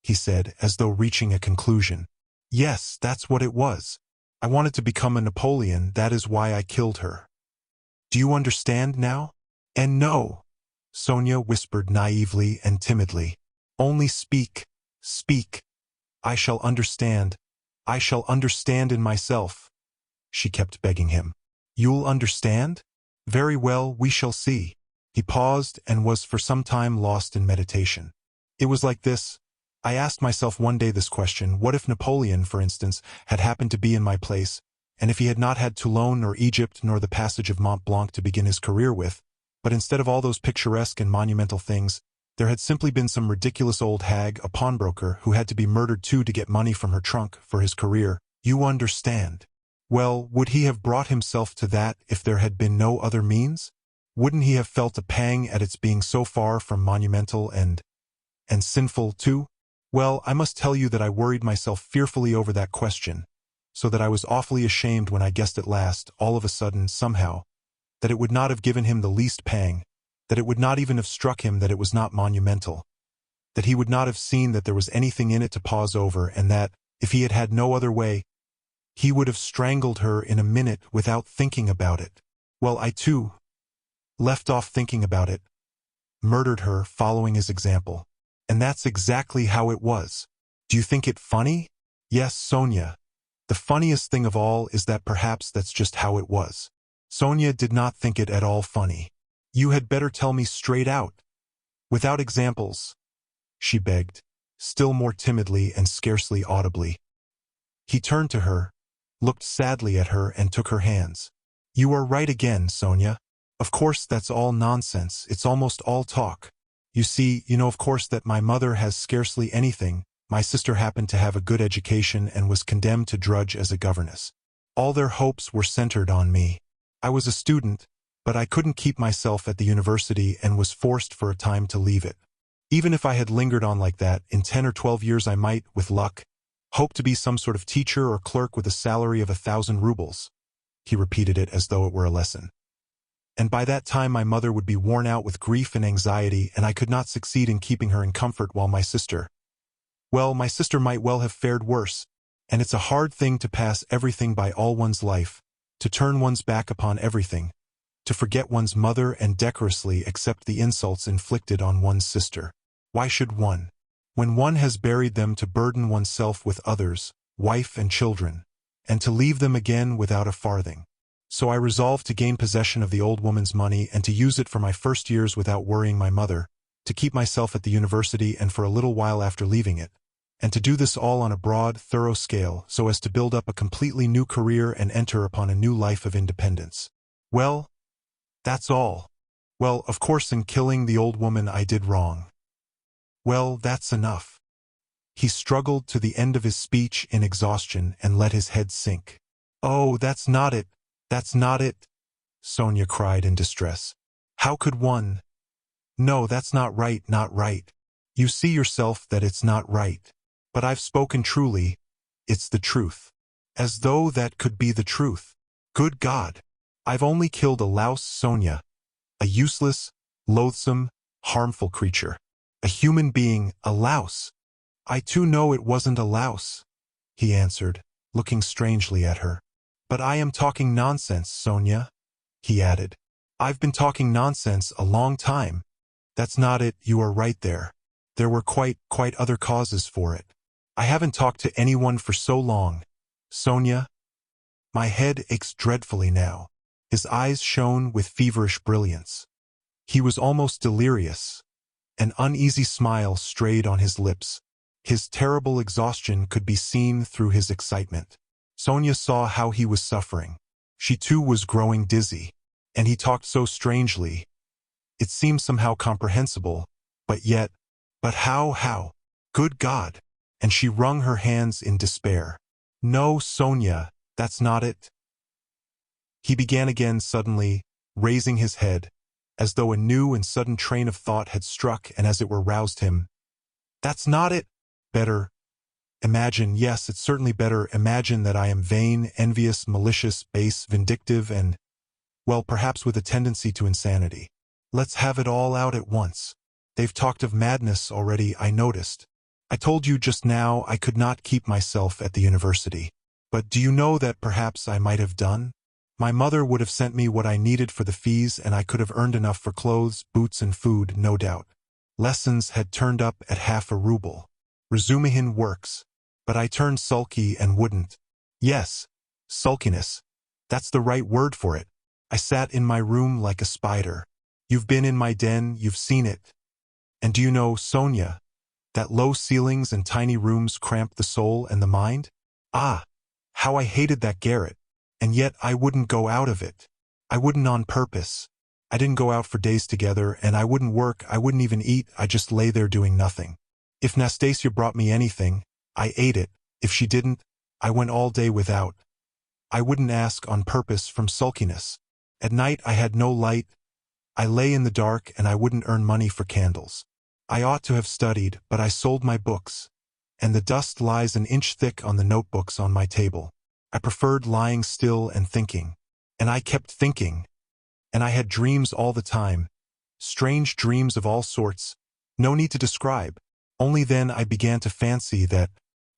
He said, as though reaching a conclusion. Yes, that's what it was. I wanted to become a Napoleon, that is why I killed her. Do you understand now? And no, Sonia whispered naively and timidly. Only speak, speak. I shall understand. I shall understand in myself. She kept begging him. You'll understand? Very well, we shall see. He paused and was for some time lost in meditation. It was like this. I asked myself one day this question, what if Napoleon, for instance, had happened to be in my place, and if he had not had Toulon nor Egypt nor the passage of Mont Blanc to begin his career with, but instead of all those picturesque and monumental things, there had simply been some ridiculous old hag, a pawnbroker, who had to be murdered too to get money from her trunk for his career. You understand. Well, would he have brought himself to that if there had been no other means? Wouldn't he have felt a pang at its being so far from monumental and sinful too? Well, I must tell you that I worried myself fearfully over that question, so that I was awfully ashamed when I guessed at last, all of a sudden, somehow, that it would not have given him the least pang, that it would not even have struck him that it was not monumental, that he would not have seen that there was anything in it to pause over, and that, if he had had no other way, he would have strangled her in a minute without thinking about it. Well, I too left off thinking about it, murdered her following his example. And that's exactly how it was. Do you think it funny? Yes, Sonia. The funniest thing of all is that perhaps that's just how it was. Sonia did not think it at all funny. You had better tell me straight out. Without examples, she begged, still more timidly and scarcely audibly. He turned to her, looked sadly at her and took her hands. You are right again, Sonia. Of course that's all nonsense, it's almost all talk. You see, you know of course that my mother has scarcely anything, my sister happened to have a good education and was condemned to drudge as a governess. All their hopes were centered on me. I was a student, but I couldn't keep myself at the university and was forced for a time to leave it. Even if I had lingered on like that, in 10 or 12 years I might, with luck, hope to be some sort of teacher or clerk with a salary of 1,000 rubles. He repeated it as though it were a lesson. And by that time my mother would be worn out with grief and anxiety, and I could not succeed in keeping her in comfort while my sister... Well, my sister might well have fared worse, and it's a hard thing to pass everything by all one's life, to turn one's back upon everything, to forget one's mother and decorously accept the insults inflicted on one's sister. Why should one? When one has buried them, to burden oneself with others, wife and children, and to leave them again without a farthing. So I resolved to gain possession of the old woman's money and to use it for my first years without worrying my mother, to keep myself at the university and for a little while after leaving it, and to do this all on a broad, thorough scale so as to build up a completely new career and enter upon a new life of independence. Well, that's all. Well, of course in killing the old woman I did wrong. Well, that's enough. He struggled to the end of his speech in exhaustion and let his head sink. Oh, that's not it. That's not it, Sonia cried in distress. How could one? No, that's not right, not right. You see yourself that it's not right. But I've spoken truly. It's the truth. As though that could be the truth. Good God. I've only killed a louse, Sonia. A useless, loathsome, harmful creature. A human being, a louse. I too know it wasn't a louse, he answered, looking strangely at her. But I am talking nonsense, Sonia, he added. I've been talking nonsense a long time. That's not it, you are right there. There were quite other causes for it. I haven't talked to anyone for so long. Sonia, my head aches dreadfully now. His eyes shone with feverish brilliance. He was almost delirious. An uneasy smile strayed on his lips. His terrible exhaustion could be seen through his excitement. Sonia saw how he was suffering. She too was growing dizzy. And he talked so strangely. It seemed somehow comprehensible, but how? Good God! And she wrung her hands in despair. No, Sonia, that's not it. He began again suddenly, raising his head, as though a new and sudden train of thought had struck and as it were roused him. That's not it. Better. Imagine, yes, it's certainly better. Imagine that I am vain, envious, malicious, base, vindictive, and, well, perhaps with a tendency to insanity. Let's have it all out at once. They've talked of madness already, I noticed. I told you just now I could not keep myself at the university. But do you know that perhaps I might have done? My mother would have sent me what I needed for the fees, and I could have earned enough for clothes, boots, and food, no doubt. Lessons had turned up at half a ruble. Razumihin works. But I turned sulky and wouldn't. Yes, sulkiness. That's the right word for it. I sat in my room like a spider. You've been in my den, you've seen it. And do you know, Sonia, that low ceilings and tiny rooms cramp the soul and the mind? Ah, how I hated that garret. And yet I wouldn't go out of it. I wouldn't on purpose. I didn't go out for days together, and I wouldn't work, I wouldn't even eat, I just lay there doing nothing. If Nastasia brought me anything, I ate it. If she didn't, I went all day without. I wouldn't ask on purpose from sulkiness. At night I had no light. I lay in the dark, and I wouldn't earn money for candles. I ought to have studied, but I sold my books. And the dust lies an inch thick on the notebooks on my table. I preferred lying still and thinking. And I kept thinking. And I had dreams all the time. Strange dreams of all sorts. No need to describe. Only then I began to fancy that,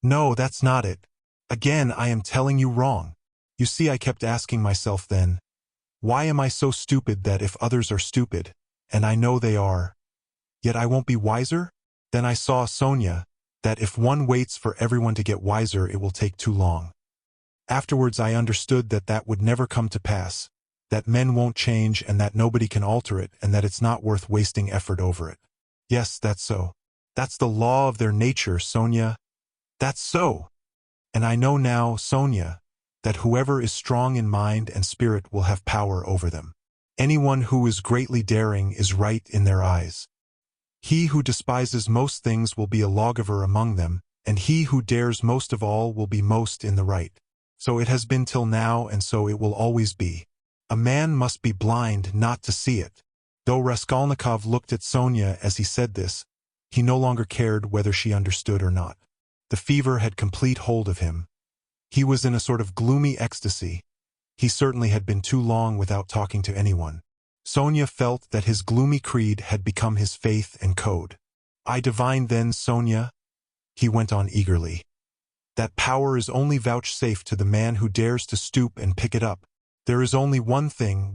no, that's not it. Again, I am telling you wrong. You see, I kept asking myself then, why am I so stupid that if others are stupid, and I know they are, yet I won't be wiser? Then I saw, Sonia, that if one waits for everyone to get wiser, it will take too long. Afterwards I understood that that would never come to pass, that men won't change and that nobody can alter it, and that it's not worth wasting effort over it. Yes, that's so. That's the law of their nature, Sonia. That's so. And I know now, Sonia, that whoever is strong in mind and spirit will have power over them. Anyone who is greatly daring is right in their eyes. He who despises most things will be a lawgiver among them, and he who dares most of all will be most in the right. So it has been till now, and so it will always be. A man must be blind not to see it. Though Raskolnikov looked at Sonia as he said this, he no longer cared whether she understood or not. The fever had complete hold of him. He was in a sort of gloomy ecstasy. He certainly had been too long without talking to anyone. Sonia felt that his gloomy creed had become his faith and code. I divined then, Sonia, he went on eagerly, that power is only vouchsafed to the man who dares to stoop and pick it up. There is only one thing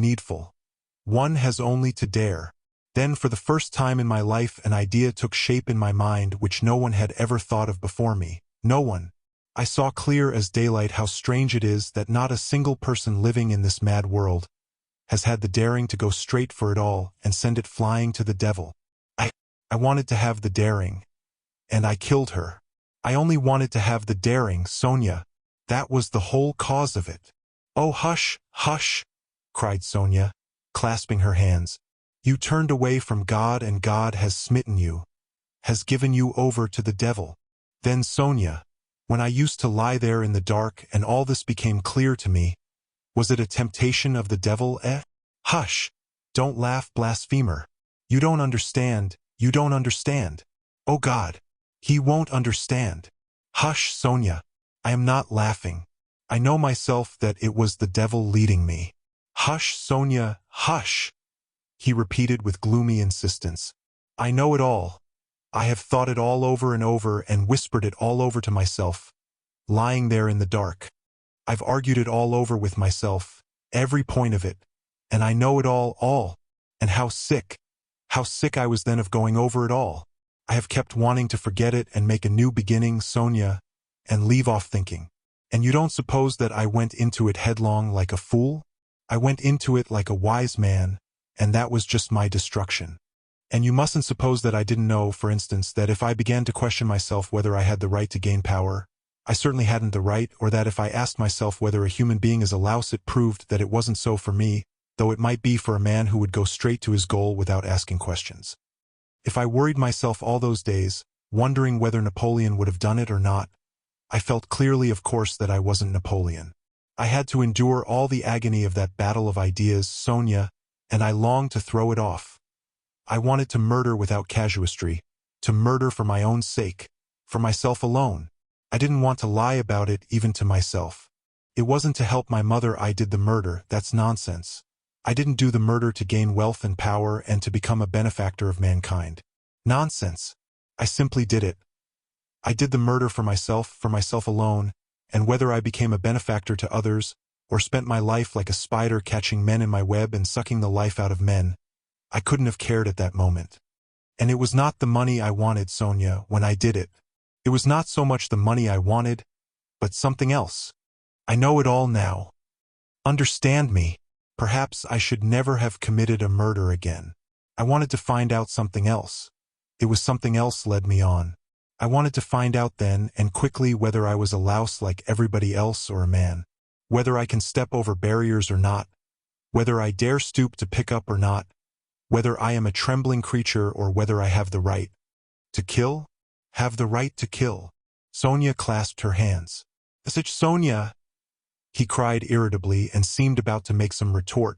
needful. One has only to dare. Then for the first time in my life an idea took shape in my mind which no one had ever thought of before me. No one. I saw clear as daylight how strange it is that not a single person living in this mad world has had the daring to go straight for it all and send it flying to the devil. I wanted to have the daring. And I killed her. I only wanted to have the daring, Sonia. That was the whole cause of it. Oh, hush, hush, cried Sonia, clasping her hands. You turned away from God, and God has smitten you, has given you over to the devil. Then, Sonia, when I used to lie there in the dark and all this became clear to me, was it a temptation of the devil, eh? Hush! Don't laugh, blasphemer. You don't understand, you don't understand. Oh God! He won't understand. Hush, Sonia. I am not laughing. I know myself that it was the devil leading me. Hush, Sonia, hush, he repeated with gloomy insistence. I know it all. I have thought it all over and whispered it all over to myself, lying there in the dark. I've argued it all over with myself, every point of it, and I know it all, and how sick I was then of going over it all. I have kept wanting to forget it and make a new beginning, Sonia, and leave off thinking. And you don't suppose that I went into it headlong like a fool? I went into it like a wise man, and that was just my destruction. And you mustn't suppose that I didn't know, for instance, that if I began to question myself whether I had the right to gain power, I certainly hadn't the right, or that if I asked myself whether a human being is a louse, it proved that it wasn't so for me, though it might be for a man who would go straight to his goal without asking questions. If I worried myself all those days, wondering whether Napoleon would have done it or not, I felt clearly, of course, that I wasn't Napoleon. I had to endure all the agony of that battle of ideas, Sonia, and I longed to throw it off. I wanted to murder without casuistry, to murder for my own sake, for myself alone. I didn't want to lie about it even to myself. It wasn't to help my mother I did the murder, that's nonsense. I didn't do the murder to gain wealth and power and to become a benefactor of mankind. Nonsense. I simply did it. I did the murder for myself alone, and whether I became a benefactor to others, or spent my life like a spider catching men in my web and sucking the life out of men, I couldn't have cared at that moment. And it was not the money I wanted, Sonia, when I did it. It was not so much the money I wanted, but something else. I know it all now. Understand me. Perhaps I should never have committed a murder again. I wanted to find out something else. It was something else led me on. I wanted to find out then, and quickly, whether I was a louse like everybody else or a man. Whether I can step over barriers or not. Whether I dare stoop to pick up or not. Whether I am a trembling creature or whether I have the right to kill? Have the right to kill. Sonia clasped her hands. Such Sonia, he cried irritably and seemed about to make some retort,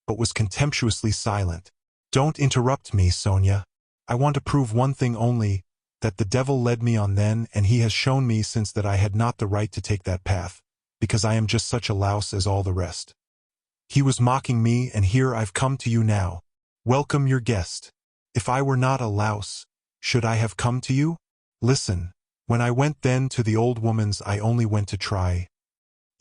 but was contemptuously silent. Don't interrupt me, Sonia. I want to prove one thing only, that the devil led me on then, and he has shown me since that I had not the right to take that path, because I am just such a louse as all the rest. He was mocking me, and here I've come to you now. Welcome your guest. If I were not a louse, should I have come to you? Listen, when I went then to the old woman's, I only went to try.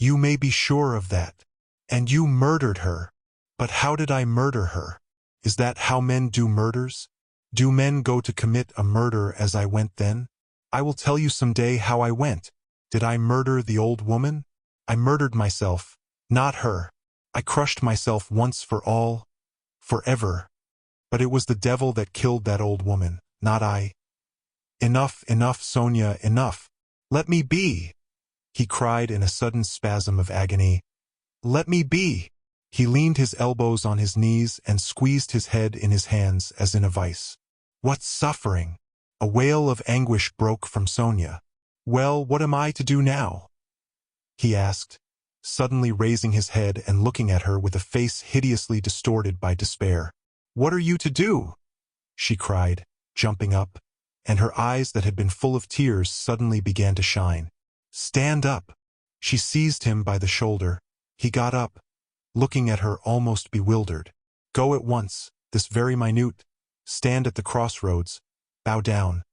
You may be sure of that. And you murdered her. But how did I murder her? Is that how men do murders? Do men go to commit a murder as I went then? I will tell you some day how I went. Did I murder the old woman? I murdered myself, not her. I crushed myself once for all, forever. But it was the devil that killed that old woman, not I. Enough, enough, Sonia, enough. Let me be, he cried in a sudden spasm of agony. Let me be. He leaned his elbows on his knees and squeezed his head in his hands as in a vice. What suffering! A wail of anguish broke from Sonia. Well, what am I to do now? He asked, suddenly raising his head and looking at her with a face hideously distorted by despair. What are you to do? She cried, jumping up, and her eyes that had been full of tears suddenly began to shine. Stand up! She seized him by the shoulder. He got up, looking at her almost bewildered. Go at once, this very minute. Stand at the crossroads. Bow down.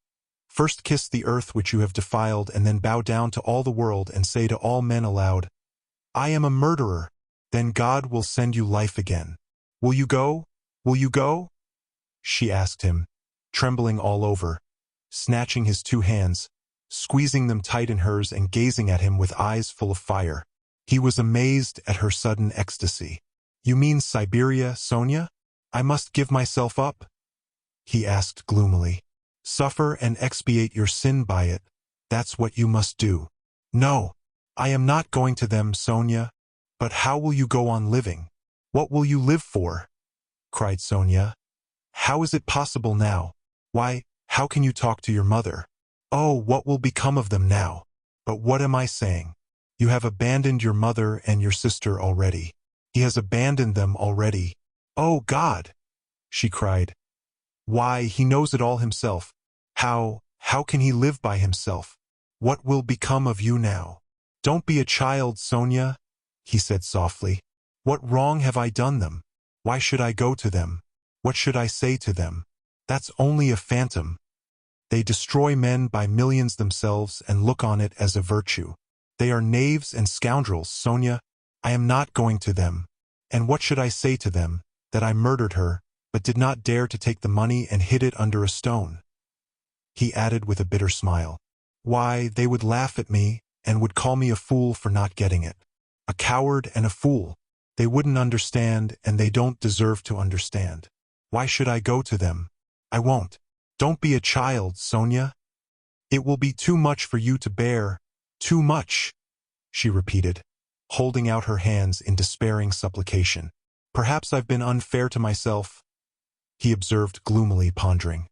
First kiss the earth which you have defiled, and then bow down to all the world and say to all men aloud, I am a murderer. Then God will send you life again. Will you go? Will you go? She asked him, trembling all over, snatching his two hands, squeezing them tight in hers and gazing at him with eyes full of fire. He was amazed at her sudden ecstasy. You mean Siberia, Sonia? I must give myself up? He asked gloomily. Suffer and expiate your sin by it. That's what you must do. No, I am not going to them, Sonia. But how will you go on living? What will you live for? Cried Sonia. How is it possible now? Why, how can you talk to your mother? Oh, what will become of them now? But what am I saying? You have abandoned your mother and your sister already. He has abandoned them already. Oh, God! She cried. Why, he knows it all himself. How, How can he live by himself? What will become of you now? Don't be a child, Sonia, he said softly. What wrong have I done them? Why should I go to them? What should I say to them? That's only a phantom. They destroy men by millions themselves and look on it as a virtue. They are knaves and scoundrels, Sonia. I am not going to them. And what should I say to them? That I murdered her, but did not dare to take the money and hid it under a stone. He added with a bitter smile. Why, they would laugh at me and would call me a fool for not getting it. A coward and a fool. They wouldn't understand, and they don't deserve to understand. Why should I go to them? I won't. Don't be a child, Sonia. It will be too much for you to bear. Too much, she repeated, holding out her hands in despairing supplication. Perhaps I've been unfair to myself, he observed gloomily, pondering.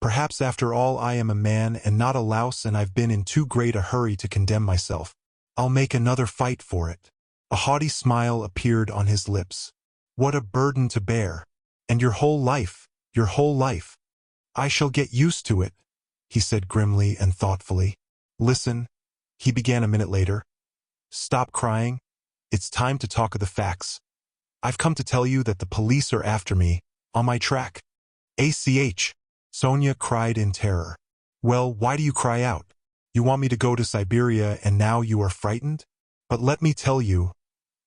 Perhaps after all I am a man and not a louse, and I've been in too great a hurry to condemn myself. I'll make another fight for it. A haughty smile appeared on his lips. What a burden to bear. And your whole life, your whole life. I shall get used to it, he said grimly and thoughtfully. Listen, he began a minute later. Stop crying. It's time to talk of the facts. I've come to tell you that the police are after me, on my track. ACH. Sonia cried in terror. Well, why do you cry out? You want me to go to Siberia and now you are frightened? But let me tell you,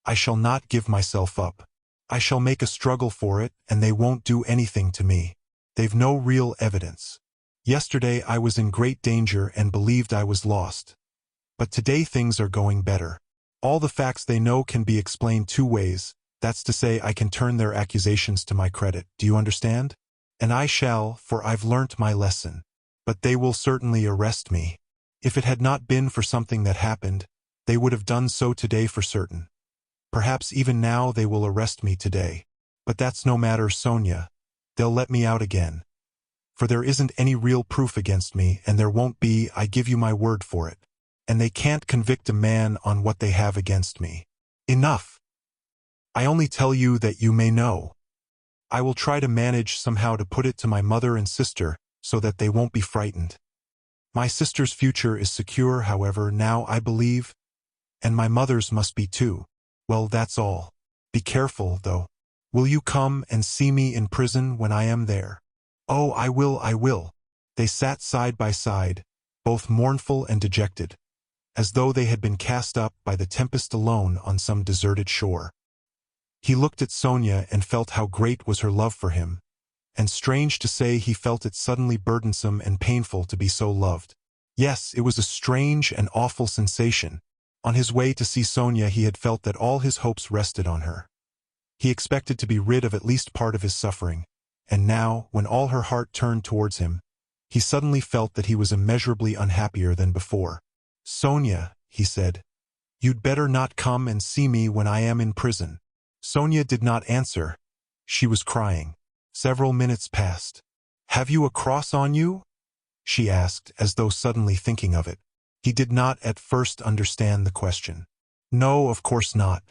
I shall not give myself up. I shall make a struggle for it, and they won't do anything to me. They've no real evidence. Yesterday I was in great danger and believed I was lost. But today things are going better. All the facts they know can be explained two ways. That's to say, I can turn their accusations to my credit. Do you understand? And I shall, for I've learnt my lesson. But they will certainly arrest me. If it had not been for something that happened, they would have done so today for certain. Perhaps even now they will arrest me today. But that's no matter, Sonia. They'll let me out again. For there isn't any real proof against me, and there won't be, I give you my word for it. And they can't convict a man on what they have against me. Enough. I only tell you that you may know. I will try to manage somehow to put it to my mother and sister so that they won't be frightened. My sister's future is secure, however, now I believe, and my mother's must be too. Well, that's all. Be careful, though. Will you come and see me in prison when I am there? Oh, I will, I will. They sat side by side, both mournful and dejected, as though they had been cast up by the tempest alone on some deserted shore. He looked at Sonia and felt how great was her love for him, and strange to say he felt it suddenly burdensome and painful to be so loved. Yes, it was a strange and awful sensation. On his way to see Sonia he had felt that all his hopes rested on her. He expected to be rid of at least part of his suffering, and now, when all her heart turned towards him, he suddenly felt that he was immeasurably unhappier than before. Sonia, he said, you'd better not come and see me when I am in prison. Sonia did not answer. She was crying. Several minutes passed. Have you a cross on you? She asked, as though suddenly thinking of it. He did not at first understand the question. No, of course not.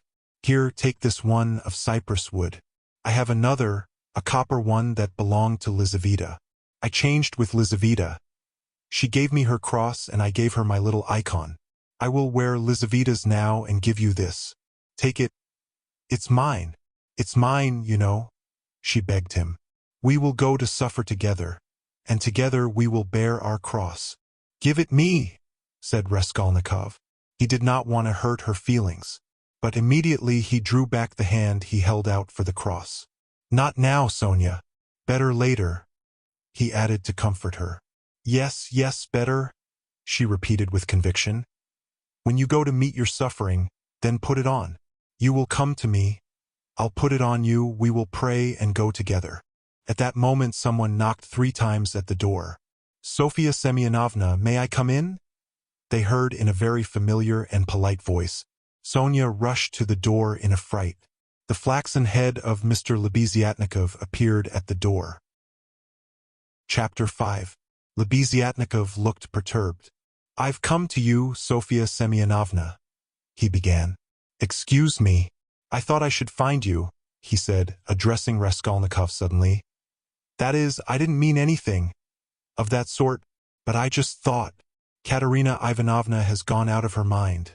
Here, take this one of cypress wood. I have another, a copper one that belonged to Lizaveta. I changed with Lizaveta. She gave me her cross and I gave her my little icon. I will wear Lizaveta's now and give you this. Take it. It's mine. It's mine, you know, she begged him. We will go to suffer together, and together we will bear our cross. Give it me, said Raskolnikov. He did not want to hurt her feelings, but immediately he drew back the hand he held out for the cross. Not now, Sonia. Better later, he added to comfort her. Yes, yes, better, she repeated with conviction. When you go to meet your suffering, then put it on. You will come to me. I'll put it on you. We will pray and go together. At that moment someone knocked 3 times at the door. Sofia Semyonovna, may I come in? They heard in a very familiar and polite voice. Sonia rushed to the door in a fright. The flaxen head of Mr. Lebeziatnikov appeared at the door. Chapter 5. Lebeziatnikov looked perturbed. I've come to you, Sofia Semyonovna, he began. Excuse me. I thought I should find you, he said, addressing Raskolnikov suddenly. That is, I didn't mean anything of that sort. But I just thought, Katerina Ivanovna has gone out of her mind.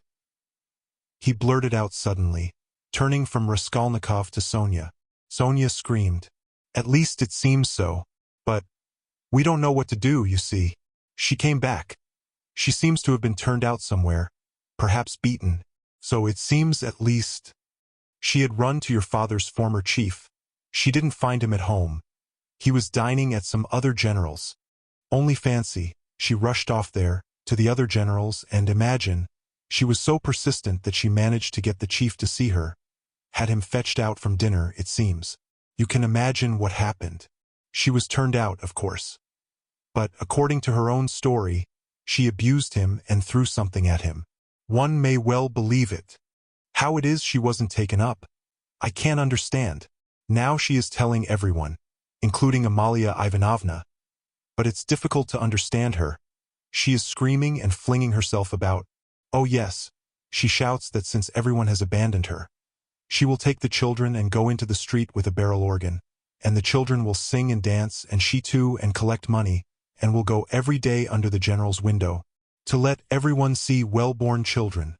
He blurted out suddenly, turning from Raskolnikov to Sonia. Sonia screamed. At least it seems so. But we don't know what to do, you see. She came back. She seems to have been turned out somewhere, perhaps beaten. So it seems at least. She had run to your father's former chief. She didn't find him at home. He was dining at some other general's. Only fancy, she rushed off there, to the other generals, and imagine, she was so persistent that she managed to get the chief to see her. Had him fetched out from dinner, it seems. You can imagine what happened. She was turned out, of course. But, according to her own story, she abused him and threw something at him. One may well believe it. How it is she wasn't taken up, I can't understand. Now she is telling everyone, including Amalia Ivanovna. But it's difficult to understand her. She is screaming and flinging herself about. Oh yes, she shouts that since everyone has abandoned her, she will take the children and go into the street with a barrel organ, and the children will sing and dance, and she too, and collect money, and will go every day under the general's window, to let everyone see well-born children,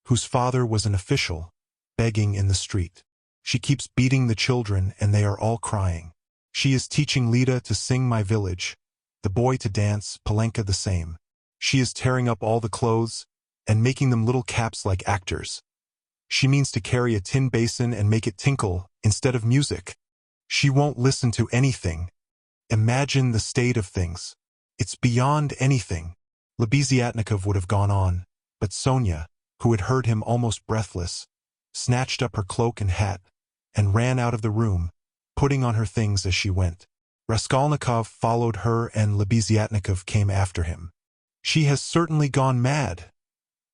whose father was an official, begging in the street. She keeps beating the children, and they are all crying. She is teaching Lida to sing My Village, the boy to dance, Palenka the same. She is tearing up all the clothes, and making them little caps like actors. She means to carry a tin basin and make it tinkle, instead of music. She won't listen to anything. Imagine the state of things. It's beyond anything. Lebeziatnikov would have gone on, but Sonia, who had heard him almost breathless, snatched up her cloak and hat, and ran out of the room, putting on her things as she went. Raskolnikov followed her and Lebeziatnikov came after him. She has certainly gone mad,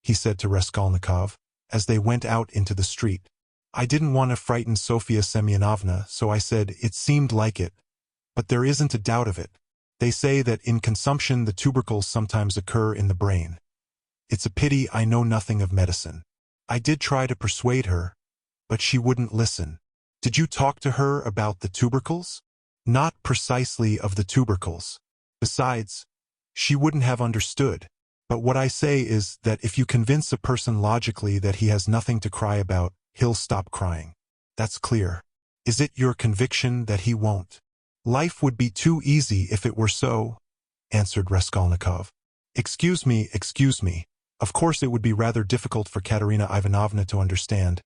he said to Raskolnikov, as they went out into the street. I didn't want to frighten Sofia Semyonovna, so I said it seemed like it. But there isn't a doubt of it. They say that in consumption the tubercles sometimes occur in the brain. It's a pity I know nothing of medicine. I did try to persuade her, but she wouldn't listen. Did you talk to her about the tubercles? Not precisely of the tubercles. Besides, she wouldn't have understood. But what I say is that if you convince a person logically that he has nothing to cry about, he'll stop crying. That's clear. Is it your conviction that he won't? Life would be too easy if it were so, answered Raskolnikov. Excuse me. Of course it would be rather difficult for Katerina Ivanovna to understand.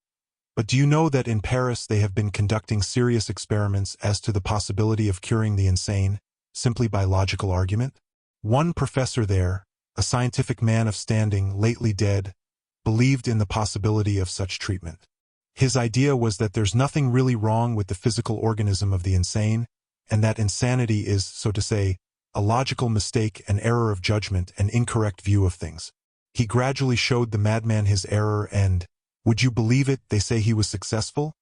But do you know that in Paris they have been conducting serious experiments as to the possibility of curing the insane, simply by logical argument? One professor there, a scientific man of standing, lately dead, believed in the possibility of such treatment. His idea was that there's nothing really wrong with the physical organism of the insane, and that insanity is, so to say, a logical mistake, an error of judgment, an incorrect view of things. He gradually showed the madman his error and, would you believe it, they say he was successful?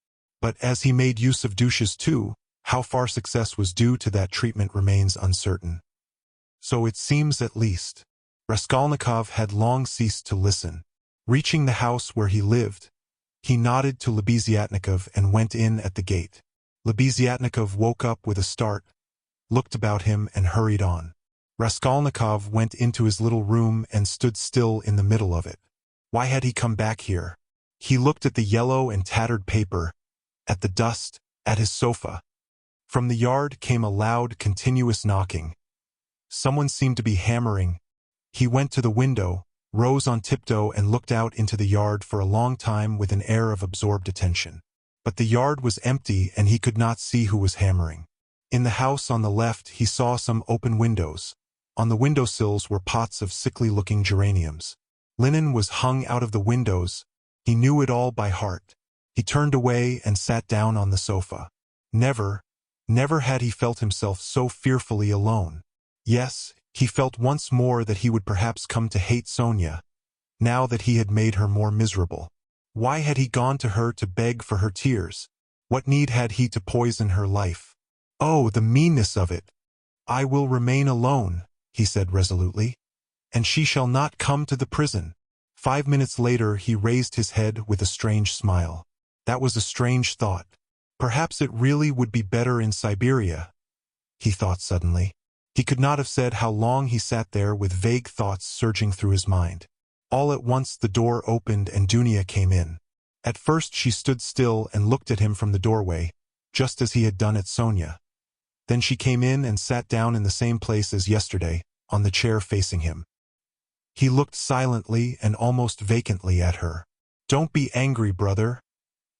But as he made use of douches too, how far success was due to that treatment remains uncertain. So it seems at least. Raskolnikov had long ceased to listen. Reaching the house where he lived, he nodded to Lebeziatnikov and went in at the gate. Lebeziatnikov woke up with a start, looked about him and hurried on. Raskolnikov went into his little room and stood still in the middle of it. Why had he come back here? He looked at the yellow and tattered paper, at the dust, at his sofa. From the yard came a loud, continuous knocking. Someone seemed to be hammering. He went to the window, rose on tiptoe and looked out into the yard for a long time with an air of absorbed attention. But the yard was empty and he could not see who was hammering. In the house on the left he saw some open windows. On the windowsills were pots of sickly-looking geraniums. Linen was hung out of the windows. He knew it all by heart. He turned away and sat down on the sofa. Never had he felt himself so fearfully alone. Yes, he felt once more that he would perhaps come to hate Sonia, now that he had made her more miserable. Why had he gone to her to beg for her tears? What need had he to poison her life? Oh, the meanness of it! I will remain alone, he said resolutely, and she shall not come to the prison. 5 minutes later he raised his head with a strange smile. That was a strange thought. Perhaps it really would be better in Siberia, he thought suddenly. He could not have said how long he sat there with vague thoughts surging through his mind. All at once the door opened and Dunia came in. At first she stood still and looked at him from the doorway, just as he had done at Sonia. Then she came in and sat down in the same place as yesterday, on the chair facing him. He looked silently and almost vacantly at her. "Don't be angry, brother.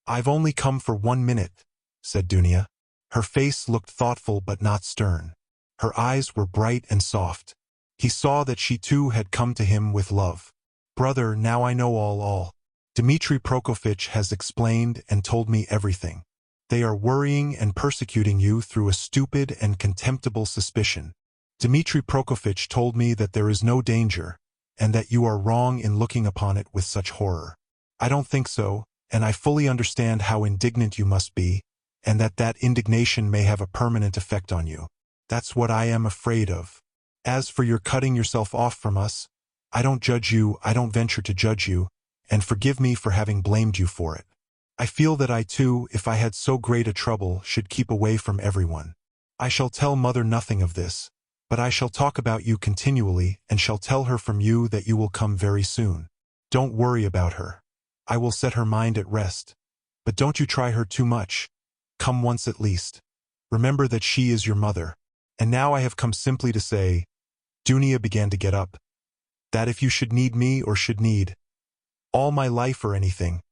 I've only come for 1 minute," said Dunia. Her face looked thoughtful but not stern. Her eyes were bright and soft. He saw that she too had come to him with love. "Brother, now I know all. Dmitri Prokofitch has explained and told me everything. They are worrying and persecuting you through a stupid and contemptible suspicion. Dmitri Prokofitch told me that there is no danger, and that you are wrong in looking upon it with such horror. I don't think so, and I fully understand how indignant you must be, and that indignation may have a permanent effect on you. That's what I am afraid of. As for your cutting yourself off from us, I don't judge you, I don't venture to judge you, and forgive me for having blamed you for it. I feel that I too, if I had so great a trouble, should keep away from everyone. I shall tell Mother nothing of this, but I shall talk about you continually and shall tell her from you that you will come very soon. Don't worry about her. I will set her mind at rest. But don't you try her too much. Come once at least. Remember that she is your mother. And now I have come simply to say," Dunia began to get up, "that if you should need me or should need all my life or anything,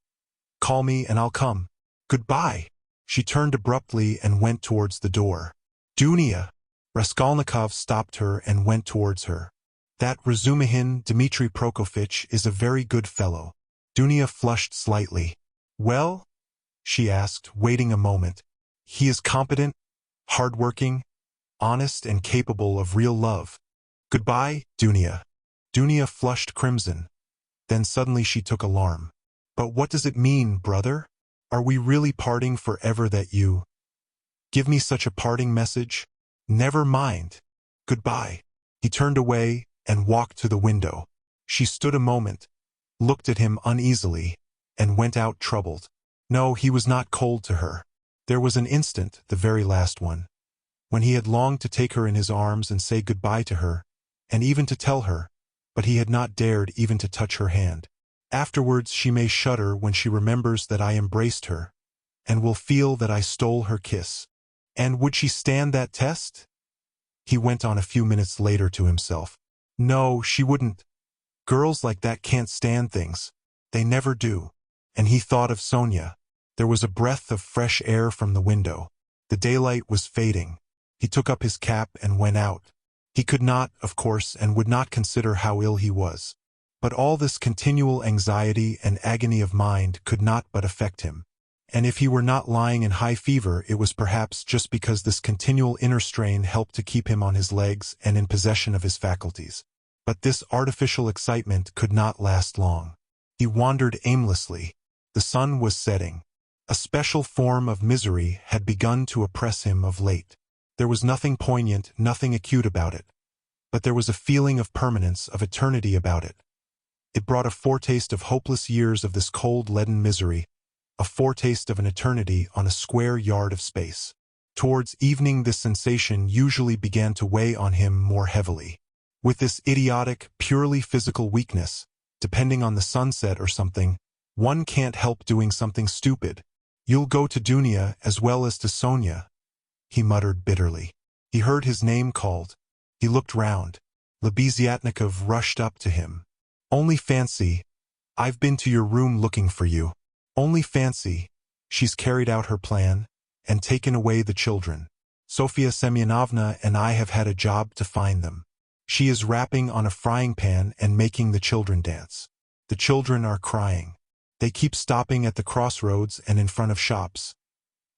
call me and I'll come. Goodbye." She turned abruptly and went towards the door. "Dunia!" Raskolnikov stopped her and went towards her. "That Razumihin Dmitri Prokofitch is a very good fellow." Dunia flushed slightly. "Well?" she asked, waiting a moment. "He is competent, hard-working, honest and capable of real love. Goodbye, Dunia." Dunia flushed crimson. Then suddenly she took alarm. "But what does it mean, brother? Are we really parting forever that you give me such a parting message? Never mind. Goodbye." He turned away and walked to the window. She stood a moment, looked at him uneasily, and went out troubled. No, he was not cold to her. There was an instant, the very last one, when he had longed to take her in his arms and say goodbye to her, and even to tell her, but he had not dared even to touch her hand. Afterwards she may shudder when she remembers that I embraced her, and will feel that I stole her kiss. And would she stand that test? He went on a few minutes later to himself. No, she wouldn't. Girls like that can't stand things. They never do. And he thought of Sonia. There was a breath of fresh air from the window. The daylight was fading. He took up his cap and went out. He could not, of course, and would not consider how ill he was. But all this continual anxiety and agony of mind could not but affect him. And if he were not lying in high fever, it was perhaps just because this continual inner strain helped to keep him on his legs and in possession of his faculties. But this artificial excitement could not last long. He wandered aimlessly. The sun was setting. A special form of misery had begun to oppress him of late. There was nothing poignant, nothing acute about it. But there was a feeling of permanence, of eternity about it. It brought a foretaste of hopeless years of this cold, leaden misery, a foretaste of an eternity on a square yard of space. Towards evening this sensation usually began to weigh on him more heavily. With this idiotic, purely physical weakness, depending on the sunset or something, one can't help doing something stupid. You'll go to Dunia as well as to Sonia, he muttered bitterly. He heard his name called. He looked round. Lebeziatnikov rushed up to him. Only fancy, I've been to your room looking for you. Only fancy, she's carried out her plan, and taken away the children. Sofia Semyonovna and I have had a job to find them. She is rapping on a frying pan and making the children dance. The children are crying. They keep stopping at the crossroads and in front of shops.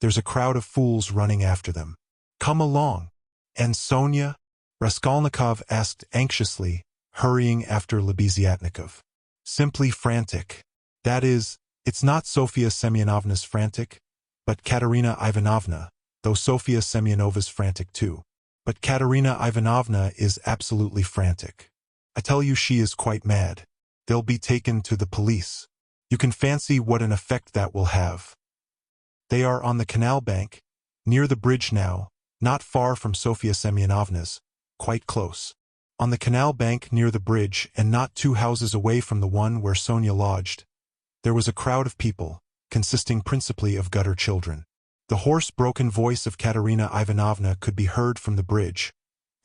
There's a crowd of fools running after them. Come along. And Sonia? Raskolnikov asked anxiously, hurrying after Lebeziatnikov. Simply frantic. That is, it's not Sofia Semyonovna's frantic, but Katerina Ivanovna, though Sofia Semyonova's frantic too. But Katerina Ivanovna is absolutely frantic. I tell you she is quite mad. They'll be taken to the police. You can fancy what an effect that will have. They are on the canal bank, near the bridge now, not far from Sofia Semyonovna's, quite close. On the canal bank near the bridge and not 2 houses away from the one where Sonia lodged, there was a crowd of people, consisting principally of gutter children. The hoarse, broken voice of Katerina Ivanovna could be heard from the bridge,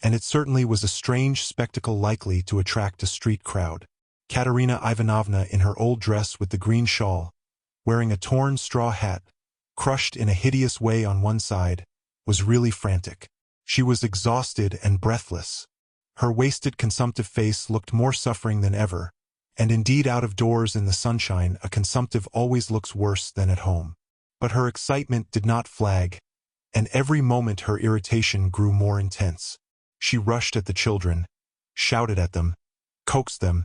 and it certainly was a strange spectacle likely to attract a street crowd. Katerina Ivanovna, in her old dress with the green shawl, wearing a torn straw hat, crushed in a hideous way on one side, was really frantic. She was exhausted and breathless. Her wasted, consumptive face looked more suffering than ever, and indeed out of doors in the sunshine a consumptive always looks worse than at home. But her excitement did not flag, and every moment her irritation grew more intense. She rushed at the children, shouted at them, coaxed them,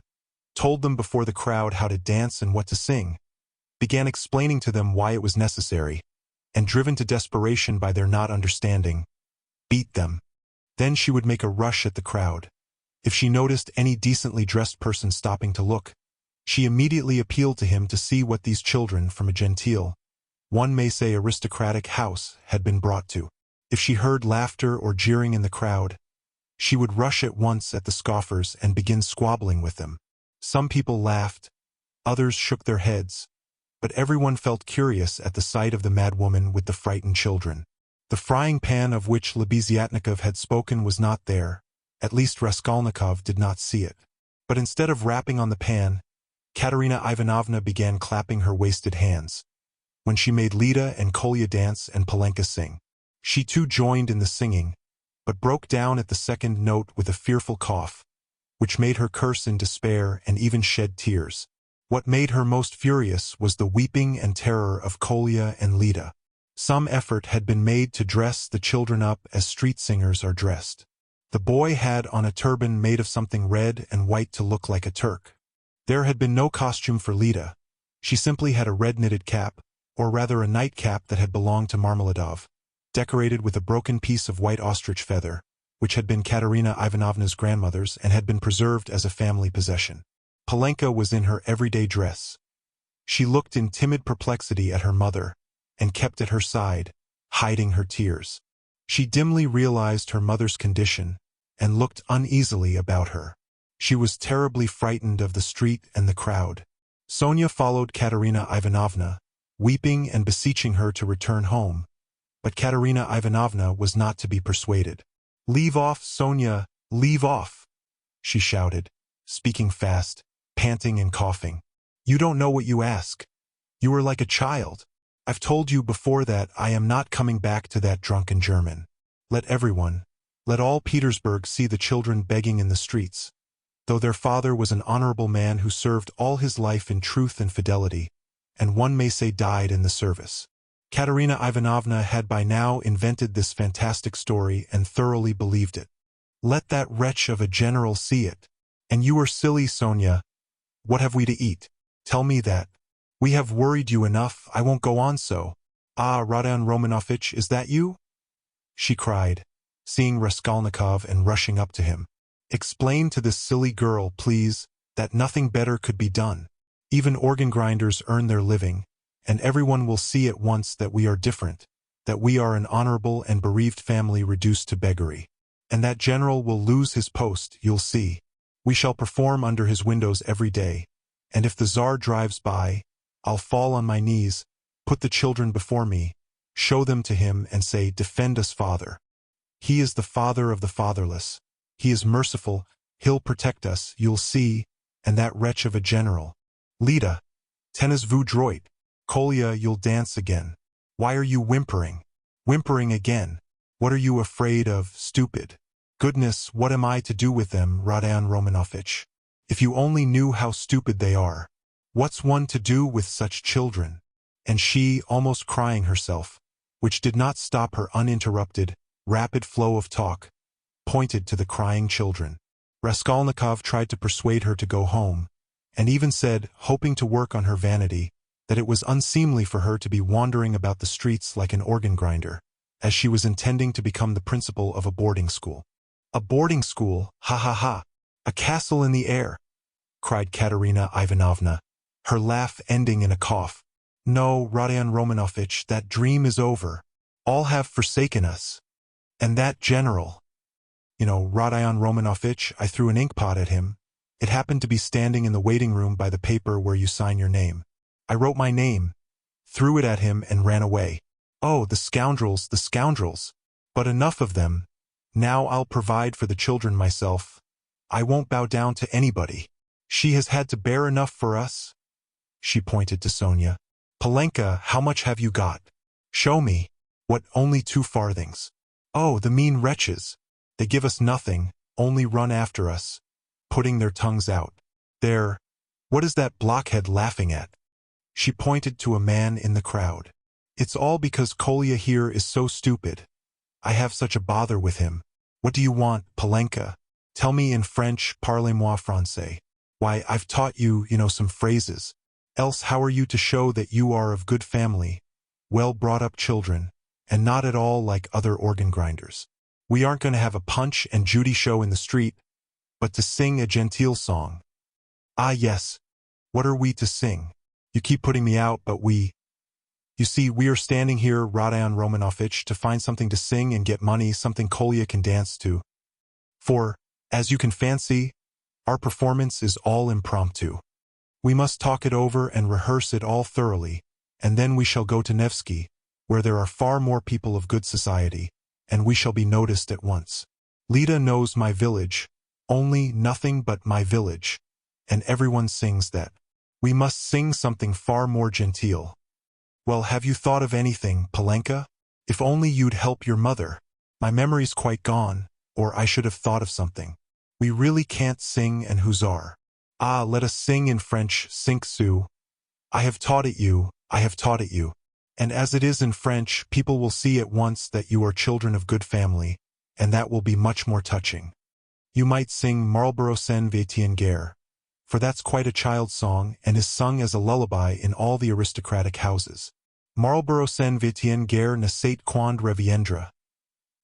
told them before the crowd how to dance and what to sing, began explaining to them why it was necessary, and driven to desperation by their not understanding, beat them. Then she would make a rush at the crowd. If she noticed any decently dressed person stopping to look, she immediately appealed to him to see what these children from a genteel, one may say aristocratic house had been brought to. If she heard laughter or jeering in the crowd, she would rush at once at the scoffers and begin squabbling with them. Some people laughed, others shook their heads, but everyone felt curious at the sight of the mad woman with the frightened children. The frying pan of which Lebeziatnikov had spoken was not there, at least Raskolnikov did not see it. But instead of rapping on the pan, Katerina Ivanovna began clapping her wasted hands. When she made Lida and Kolya dance and Polenka sing, she too joined in the singing, but broke down at the second note with a fearful cough, which made her curse in despair and even shed tears. What made her most furious was the weeping and terror of Kolya and Lida. Some effort had been made to dress the children up as street singers are dressed. The boy had on a turban made of something red and white to look like a Turk. There had been no costume for Lida. She simply had a red knitted cap, or rather a nightcap that had belonged to Marmeladov, decorated with a broken piece of white ostrich feather, which had been Katerina Ivanovna's grandmother's and had been preserved as a family possession. Polenka was in her everyday dress. She looked in timid perplexity at her mother, and kept at her side, hiding her tears. She dimly realized her mother's condition, and looked uneasily about her. She was terribly frightened of the street and the crowd. Sonia followed Katerina Ivanovna, weeping and beseeching her to return home, but Katerina Ivanovna was not to be persuaded. "Leave off, Sonia, leave off," she shouted, speaking fast, panting and coughing. "You don't know what you ask. You are like a child. I've told you before that I am not coming back to that drunken German. Let everyone, let all Petersburg see the children begging in the streets, though their father was an honorable man who served all his life in truth and fidelity, and one may say died in the service." Katerina Ivanovna had by now invented this fantastic story and thoroughly believed it. Let that wretch of a general see it. "And you are silly, Sonia. What have we to eat? Tell me that. We have worried you enough, I won't go on so. Ah, Rodion Romanovitch, is that you?" she cried, seeing Raskolnikov and rushing up to him. "Explain to this silly girl, please, that nothing better could be done. Even organ grinders earn their living, and everyone will see at once that we are different, that we are an honorable and bereaved family reduced to beggary. And that general will lose his post, you'll see. We shall perform under his windows every day, and if the Tsar drives by, I'll fall on my knees, put the children before me, show them to him and say, 'Defend us, Father. He is the father of the fatherless. He is merciful, he'll protect us, you'll see,' and that wretch of a general. Lida, tenez vous droit. Kolya, you'll dance again. Why are you whimpering? Whimpering again. What are you afraid of, stupid? Goodness, what am I to do with them, Rodion Romanovitch? If you only knew how stupid they are. What's one to do with such children?" And she, almost crying herself, which did not stop her uninterrupted, rapid flow of talk, pointed to the crying children. Raskolnikov tried to persuade her to go home, and even said, hoping to work on her vanity, that it was unseemly for her to be wandering about the streets like an organ grinder, as she was intending to become the principal of a boarding school. "A boarding school, ha ha ha! A castle in the air!" cried Katerina Ivanovna, her laugh ending in a cough. "No, Rodion Romanovitch, that dream is over. All have forsaken us. And that general, Rodion Romanovich, I threw an inkpot at him. It happened to be standing in the waiting room by the paper where you sign your name. I wrote my name, threw it at him, and ran away. Oh, the scoundrels, the scoundrels! But enough of them. Now I'll provide for the children myself. I won't bow down to anybody. She has had to bear enough for us." She pointed to Sonia. "Polenka, how much have you got? Show me." "What, only 2 farthings? Oh, the mean wretches! They give us nothing, only run after us, putting their tongues out. There, what is that blockhead laughing at?" She pointed to a man in the crowd. "It's all because Kolya here is so stupid. I have such a bother with him. What do you want, Polenka? Tell me in French, parlez-moi français. Why, I've taught you, some phrases. Else how are you to show that you are of good family, well-brought-up children, and not at all like other organ grinders? We aren't going to have a Punch and Judy show in the street, but to sing a genteel song." "Ah, yes. What are we to sing? You keep putting me out, but You see, we are standing here, Rodion Romanovich, to find something to sing and get money, something Kolya can dance to. For, as you can fancy, our performance is all impromptu. We must talk it over and rehearse it all thoroughly, and then we shall go to Nevsky, where there are far more people of good society, and we shall be noticed at once. Lida knows my village, only nothing but my village, and everyone sings that. We must sing something far more genteel." "Well, have you thought of anything, Polenka? If only you'd help your mother. My memory's quite gone, or I should have thought of something. We really can't sing and huzzar. Ah, let us sing in French, cinq sous. I have taught it you, I have taught it you. And as it is in French, people will see at once that you are children of good family, and that will be much more touching. You might sing Marlborough s'en va-t-en guerre, for that's quite a child's song and is sung as a lullaby in all the aristocratic houses. Marlborough s'en va-t-en guerre ne sait quand reviendra."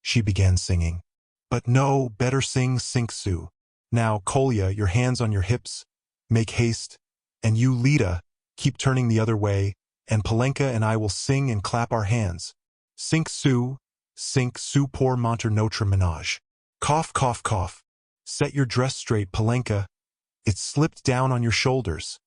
She began singing. "But no, better sing cinq sous. Now, Kolya, your hands on your hips, make haste, and you, Lida, keep turning the other way, and Polenka and I will sing and clap our hands. Cinq sous pour monter notre ménage. Cough, cough, cough. Set your dress straight, Polenka. It's slipped down on your shoulders,"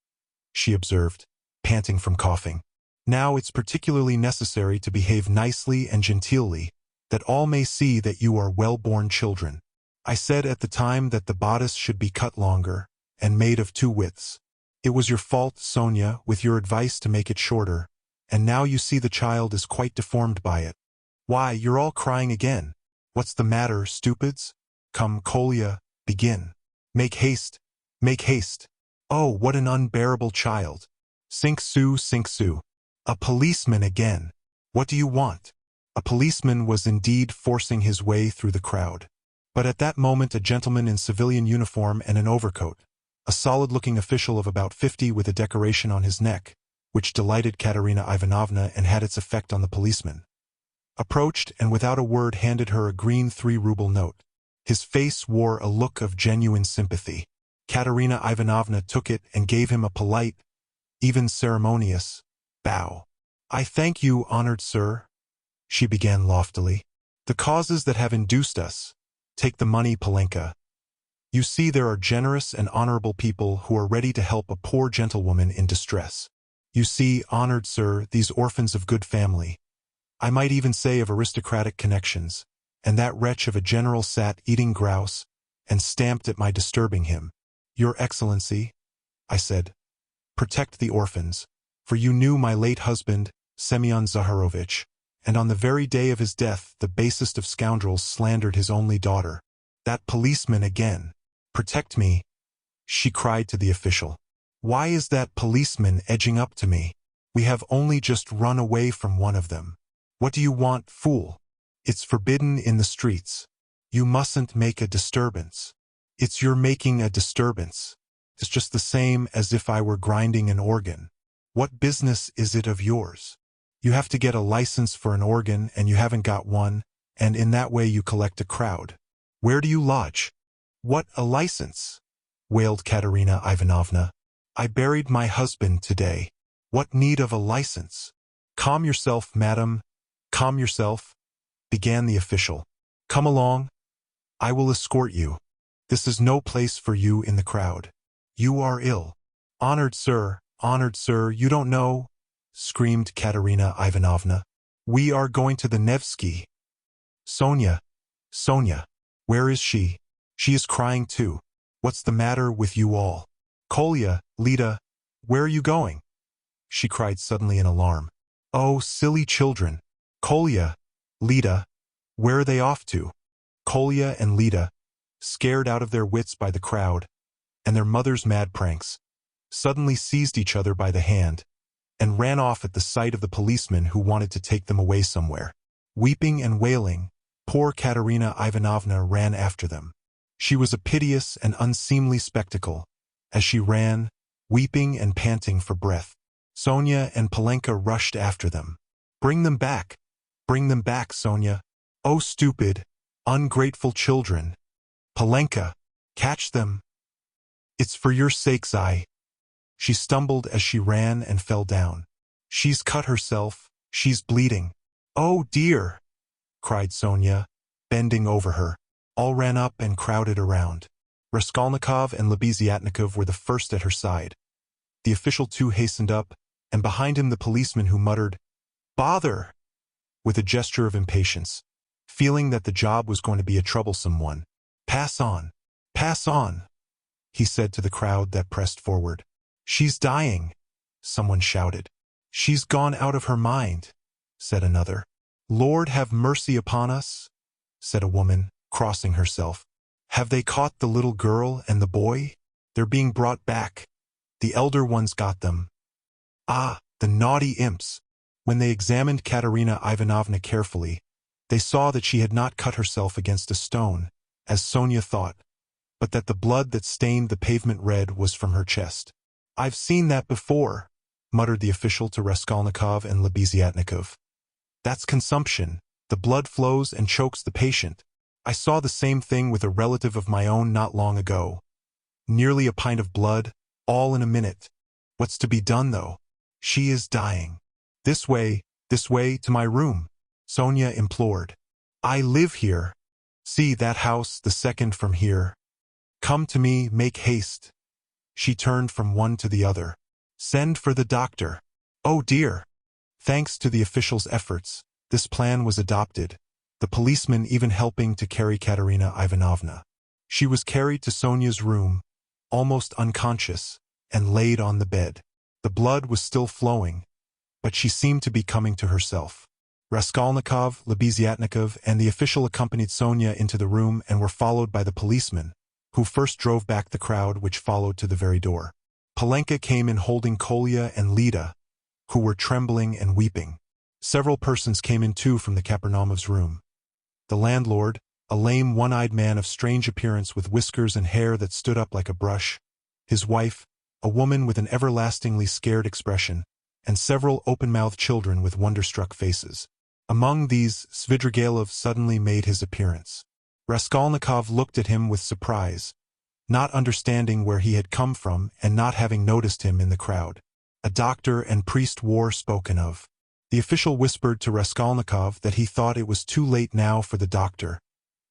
she observed, panting from coughing. "Now it's particularly necessary to behave nicely and genteelly, that all may see that you are well-born children. I said at the time that the bodice should be cut longer, and made of 2 widths. It was your fault, Sonia, with your advice to make it shorter, and now you see the child is quite deformed by it. Why, you're all crying again. What's the matter, stupids? Come, Kolya, begin. Make haste, make haste. Oh, what an unbearable child. Cinq sous, cinq sous. A policeman again. What do you want?" A policeman was indeed forcing his way through the crowd. But at that moment a gentleman in civilian uniform and an overcoat, a solid-looking official of about 50 with a decoration on his neck, which delighted Katerina Ivanovna and had its effect on the policeman, approached and without a word handed her a green 3-ruble note. His face wore a look of genuine sympathy. Katerina Ivanovna took it and gave him a polite, even ceremonious, bow. "I thank you, honored sir," she began loftily. "The causes that have induced us. Take the money, Polenka. You see there are generous and honorable people who are ready to help a poor gentlewoman in distress. You see, honored sir, these orphans of good family, I might even say of aristocratic connections, and that wretch of a general sat eating grouse, and stamped at my disturbing him. Your Excellency," I said, "protect the orphans, for you knew my late husband, Semyon Zaharovich, and on the very day of his death the basest of scoundrels slandered his only daughter. That policeman again. Protect me," she cried to the official. "Why is that policeman edging up to me? We have only just run away from one of them. What do you want, fool? It's forbidden in the streets. You mustn't make a disturbance. It's your making a disturbance. It's just the same as if I were grinding an organ. What business is it of yours? You have to get a license for an organ and you haven't got one, and in that way you collect a crowd. Where do you lodge?" "What, a license?" wailed Katerina Ivanovna. "I buried my husband today. What need of a license?" "Calm yourself, madam, calm yourself," began the official. "Come along. I will escort you. This is no place for you in the crowd. You are ill. Honored sir, you don't know, screamed Katerina Ivanovna. We are going to the Nevsky. Sonia, where is she? She is crying too. What's the matter with you all? Kolya, Lida, where are you going? She cried suddenly in alarm. Oh, silly children. Kolya, Lida, where are they off to? Kolya and Lida, scared out of their wits by the crowd and their mother's mad pranks, suddenly seized each other by the hand and ran off at the sight of the policeman who wanted to take them away somewhere. Weeping and wailing, poor Katerina Ivanovna ran after them. She was a piteous and unseemly spectacle as she ran, weeping and panting for breath. Sonia and Polenka rushed after them. Bring them back, Sonia. Oh, stupid, ungrateful children. Polenka, catch them. It's for your sakes She stumbled as she ran and fell down. She's cut herself, she's bleeding. Oh dear, cried Sonia, bending over her. All ran up and crowded around. Raskolnikov and Lebeziatnikov were the first at her side. The official too hastened up, and behind him the policeman who muttered, "Bother!" with a gesture of impatience, feeling that the job was going to be a troublesome one. Pass on, he said to the crowd that pressed forward. She's dying, someone shouted. She's gone out of her mind, said another. Lord have mercy upon us, said a woman, crossing herself. Have they caught the little girl and the boy? They're being brought back. The elder ones got them. Ah, the naughty imps! When they examined Katerina Ivanovna carefully, they saw that she had not cut herself against a stone, as Sonia thought, but that the blood that stained the pavement red was from her chest. I've seen that before, muttered the official to Raskolnikov and Lebeziatnikov. That's consumption. The blood flows and chokes the patient. I saw the same thing with a relative of my own not long ago. Nearly a pint of blood, all in a minute. What's to be done, though? She is dying. This way, to my room, Sonia implored. I live here. See that house, the second from here. Come to me, make haste. She turned from one to the other. Send for the doctor. Oh dear. Thanks to the official's efforts, this plan was adopted, the policeman even helping to carry Katerina Ivanovna. She was carried to Sonia's room, almost unconscious, and laid on the bed. The blood was still flowing, but she seemed to be coming to herself. Raskolnikov, Lebeziatnikov, and the official accompanied Sonia into the room and were followed by the policeman, who first drove back the crowd which followed to the very door. Polenka came in holding Kolya and Lida, who were trembling and weeping. Several persons came in too from the Kapernaum's room. The landlord, a lame one-eyed man of strange appearance with whiskers and hair that stood up like a brush, his wife, a woman with an everlastingly scared expression, and several open-mouthed children with wonder-struck faces. Among these, Svidrigailov suddenly made his appearance. Raskolnikov looked at him with surprise, not understanding where he had come from and not having noticed him in the crowd. A doctor and priest were spoken of. The official whispered to Raskolnikov that he thought it was too late now for the doctor,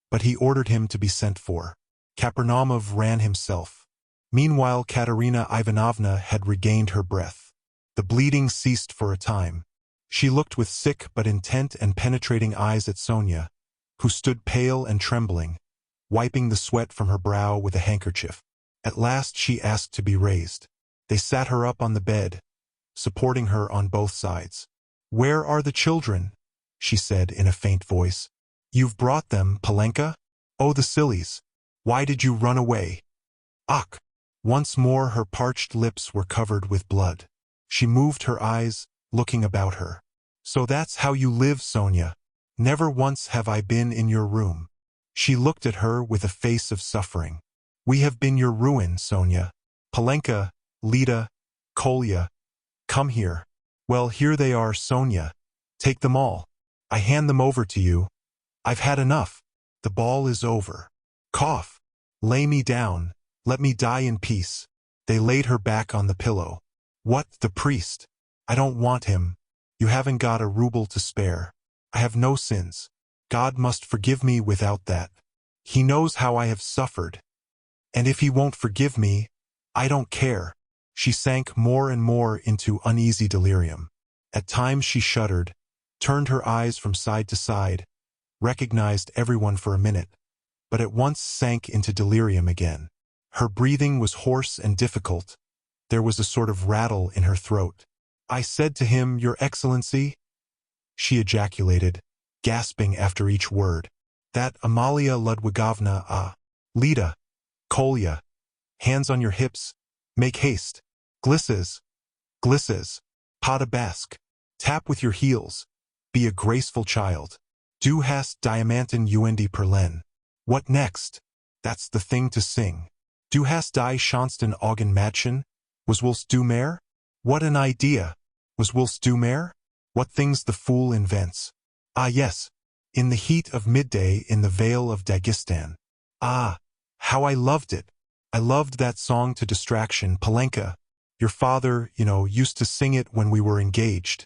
but he ordered him to be sent for. Kapernaumov ran himself. Meanwhile, Katerina Ivanovna had regained her breath. The bleeding ceased for a time. She looked with sick but intent and penetrating eyes at Sonia, who stood pale and trembling, wiping the sweat from her brow with a handkerchief. At last she asked to be raised. They sat her up on the bed, supporting her on both sides. Where are the children? She said in a faint voice. You've brought them, Polenka? Oh, the sillies! Why did you run away? Ach! Once more her parched lips were covered with blood. She moved her eyes, looking about her. So that's how you live, Sonia. Never once have I been in your room. She looked at her with a face of suffering. We have been your ruin, Sonia. Polenka, Lida, Kolya, come here. Well, here they are, Sonia. Take them all. I hand them over to you. I've had enough. The ball is over. Cough. Lay me down. Let me die in peace. They laid her back on the pillow. What, the priest? I don't want him. You haven't got a ruble to spare. I have no sins. God must forgive me without that. He knows how I have suffered. And if he won't forgive me, I don't care. She sank more and more into uneasy delirium. At times she shuddered, turned her eyes from side to side, recognized everyone for a minute, but at once sank into delirium again. Her breathing was hoarse and difficult. There was a sort of rattle in her throat. I said to him, Your Excellency, she ejaculated, gasping after each word, that Amalia Ludwigovna, Lida, Kolya, hands on your hips, make haste, glisses, Pada tap with your heels, be a graceful child. Du hast Diamanten UND Perlen. What next? That's the thing to sing. Du hast die Schansten Augen Madchen? Was willst du mehr? What an idea! Was willst du mehr? What things the fool invents. Ah yes, in the heat of midday in the Vale of Dagestan. Ah, how I loved it. I loved that song to distraction, Palenka. Your father, used to sing it when we were engaged.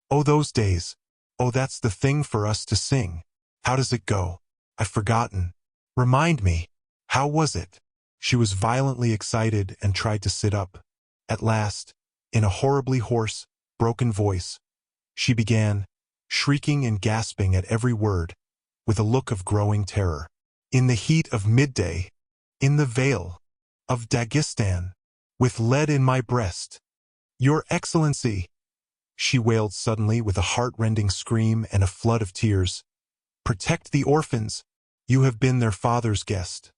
Oh, those days. Oh, that's the thing for us to sing. How does it go? I've forgotten. Remind me. How was it? She was violently excited and tried to sit up. At last, in a horribly hoarse, broken voice, she began, shrieking and gasping at every word, with a look of growing terror. In the heat of midday, in the Vale of Dagestan, with lead in my breast. Your Excellency, she wailed suddenly with a heart-rending scream and a flood of tears. Protect the orphans. You have been their father's guest.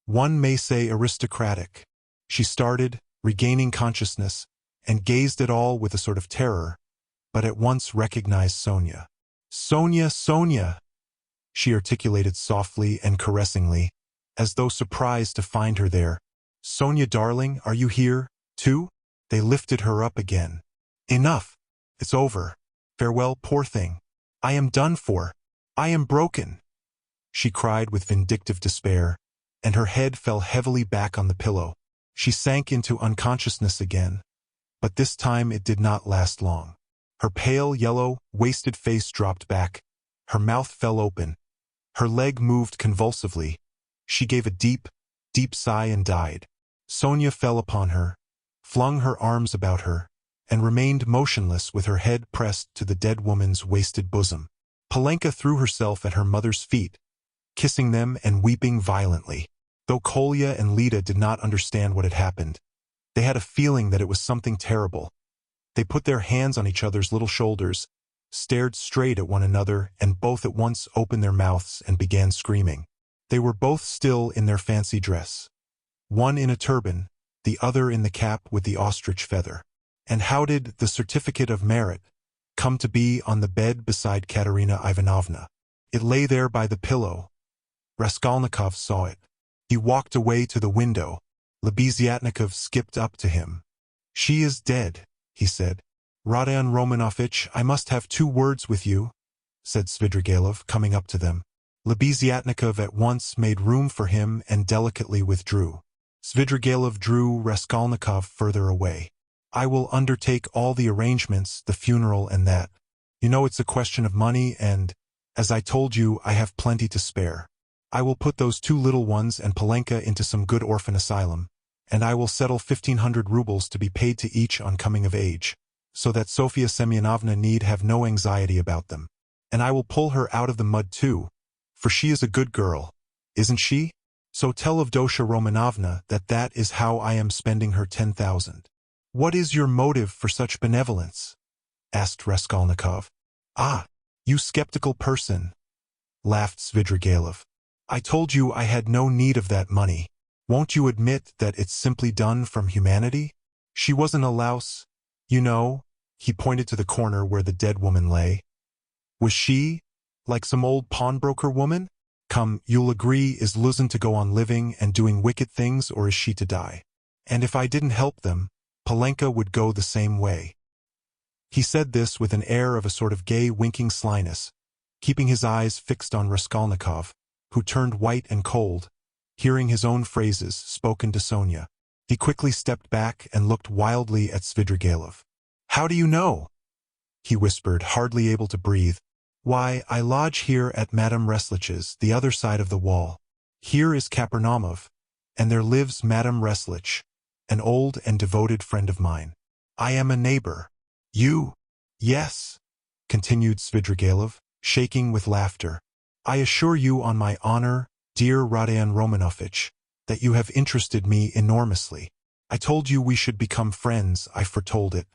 One may say aristocratic. She started, regaining consciousness, and gazed at all with a sort of terror, but at once recognized Sonia. Sonia, Sonia, she articulated softly and caressingly, as though surprised to find her there. Sonia, darling, are you here, too? They lifted her up again. Enough. It's over. Farewell, poor thing. I am done for. I am broken. She cried with vindictive despair, and her head fell heavily back on the pillow. She sank into unconsciousness again, but this time it did not last long. Her pale, yellow, wasted face dropped back. Her mouth fell open. Her leg moved convulsively. She gave a deep, deep sigh and died. Sonia fell upon her, flung her arms about her, and remained motionless with her head pressed to the dead woman's wasted bosom. Palenka threw herself at her mother's feet, kissing them and weeping violently. Though Kolya and Lida did not understand what had happened, they had a feeling that it was something terrible. They put their hands on each other's little shoulders, stared straight at one another, and both at once opened their mouths and began screaming. They were both still in their fancy dress. One in a turban, the other in the cap with the ostrich feather. And how did the certificate of merit come to be on the bed beside Katerina Ivanovna? It lay there by the pillow. Raskolnikov saw it. He walked away to the window. Lebeziatnikov skipped up to him. She is dead, he said. Rodion Romanovitch, I must have 2 words with you, said Svidrigailov, coming up to them. Lebeziatnikov at once made room for him and delicately withdrew. Svidrigailov drew Raskolnikov further away. I will undertake all the arrangements, the funeral and that. It's a question of money and, as I told you, I have plenty to spare. I will put those 2 little ones and Palenka into some good orphan asylum, and I will settle 1,500 rubles to be paid to each on coming of age, so that Sofia Semyonovna need have no anxiety about them. And I will pull her out of the mud too, for she is a good girl, isn't she? So tell Avdotya Romanovna that is how I am spending her 10,000. What is your motive for such benevolence? Asked Raskolnikov. Ah, you skeptical person, laughed Svidrigailov. I told you I had no need of that money. Won't you admit that it's simply done from humanity? She wasn't a louse, he pointed to the corner where the dead woman lay. Was she, like some old pawnbroker woman? Come, you'll agree, is Luzin to go on living and doing wicked things, or is she to die? And if I didn't help them, Palenka would go the same way. He said this with an air of a sort of gay winking slyness, keeping his eyes fixed on Raskolnikov, who turned white and cold, hearing his own phrases spoken to Sonia. He quickly stepped back and looked wildly at Svidrigailov. How do you know? He whispered, hardly able to breathe. Why, I lodge here at Madame Reslich's, the other side of the wall. Here is Kapernaumov, and there lives Madame Reslich, an old and devoted friend of mine. I am a neighbor. You? Yes, continued Svidrigailov, shaking with laughter. I assure you on my honor, dear Rodion Romanovich, that you have interested me enormously. I told you we should become friends, I foretold it.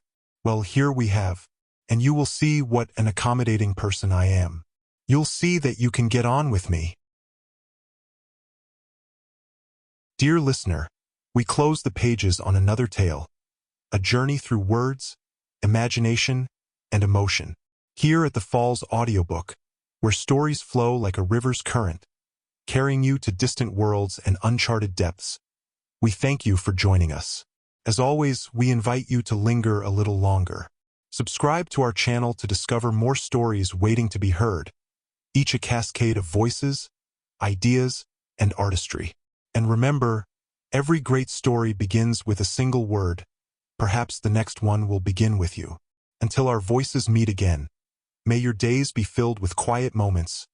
Well, here we have, and you will see what an accommodating person I am. You'll see that you can get on with me. Dear listener, we close the pages on another tale, a journey through words, imagination, and emotion. Here at the Falls Audiobook, where stories flow like a river's current, carrying you to distant worlds and uncharted depths. We thank you for joining us. As always, we invite you to linger a little longer. Subscribe to our channel to discover more stories waiting to be heard, each a cascade of voices, ideas, and artistry. And remember, every great story begins with a single word. Perhaps the next one will begin with you. Until our voices meet again, may your days be filled with quiet moments,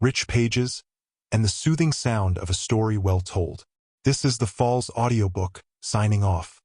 rich pages, and the soothing sound of a story well told. This is the Falls Audiobook, signing off.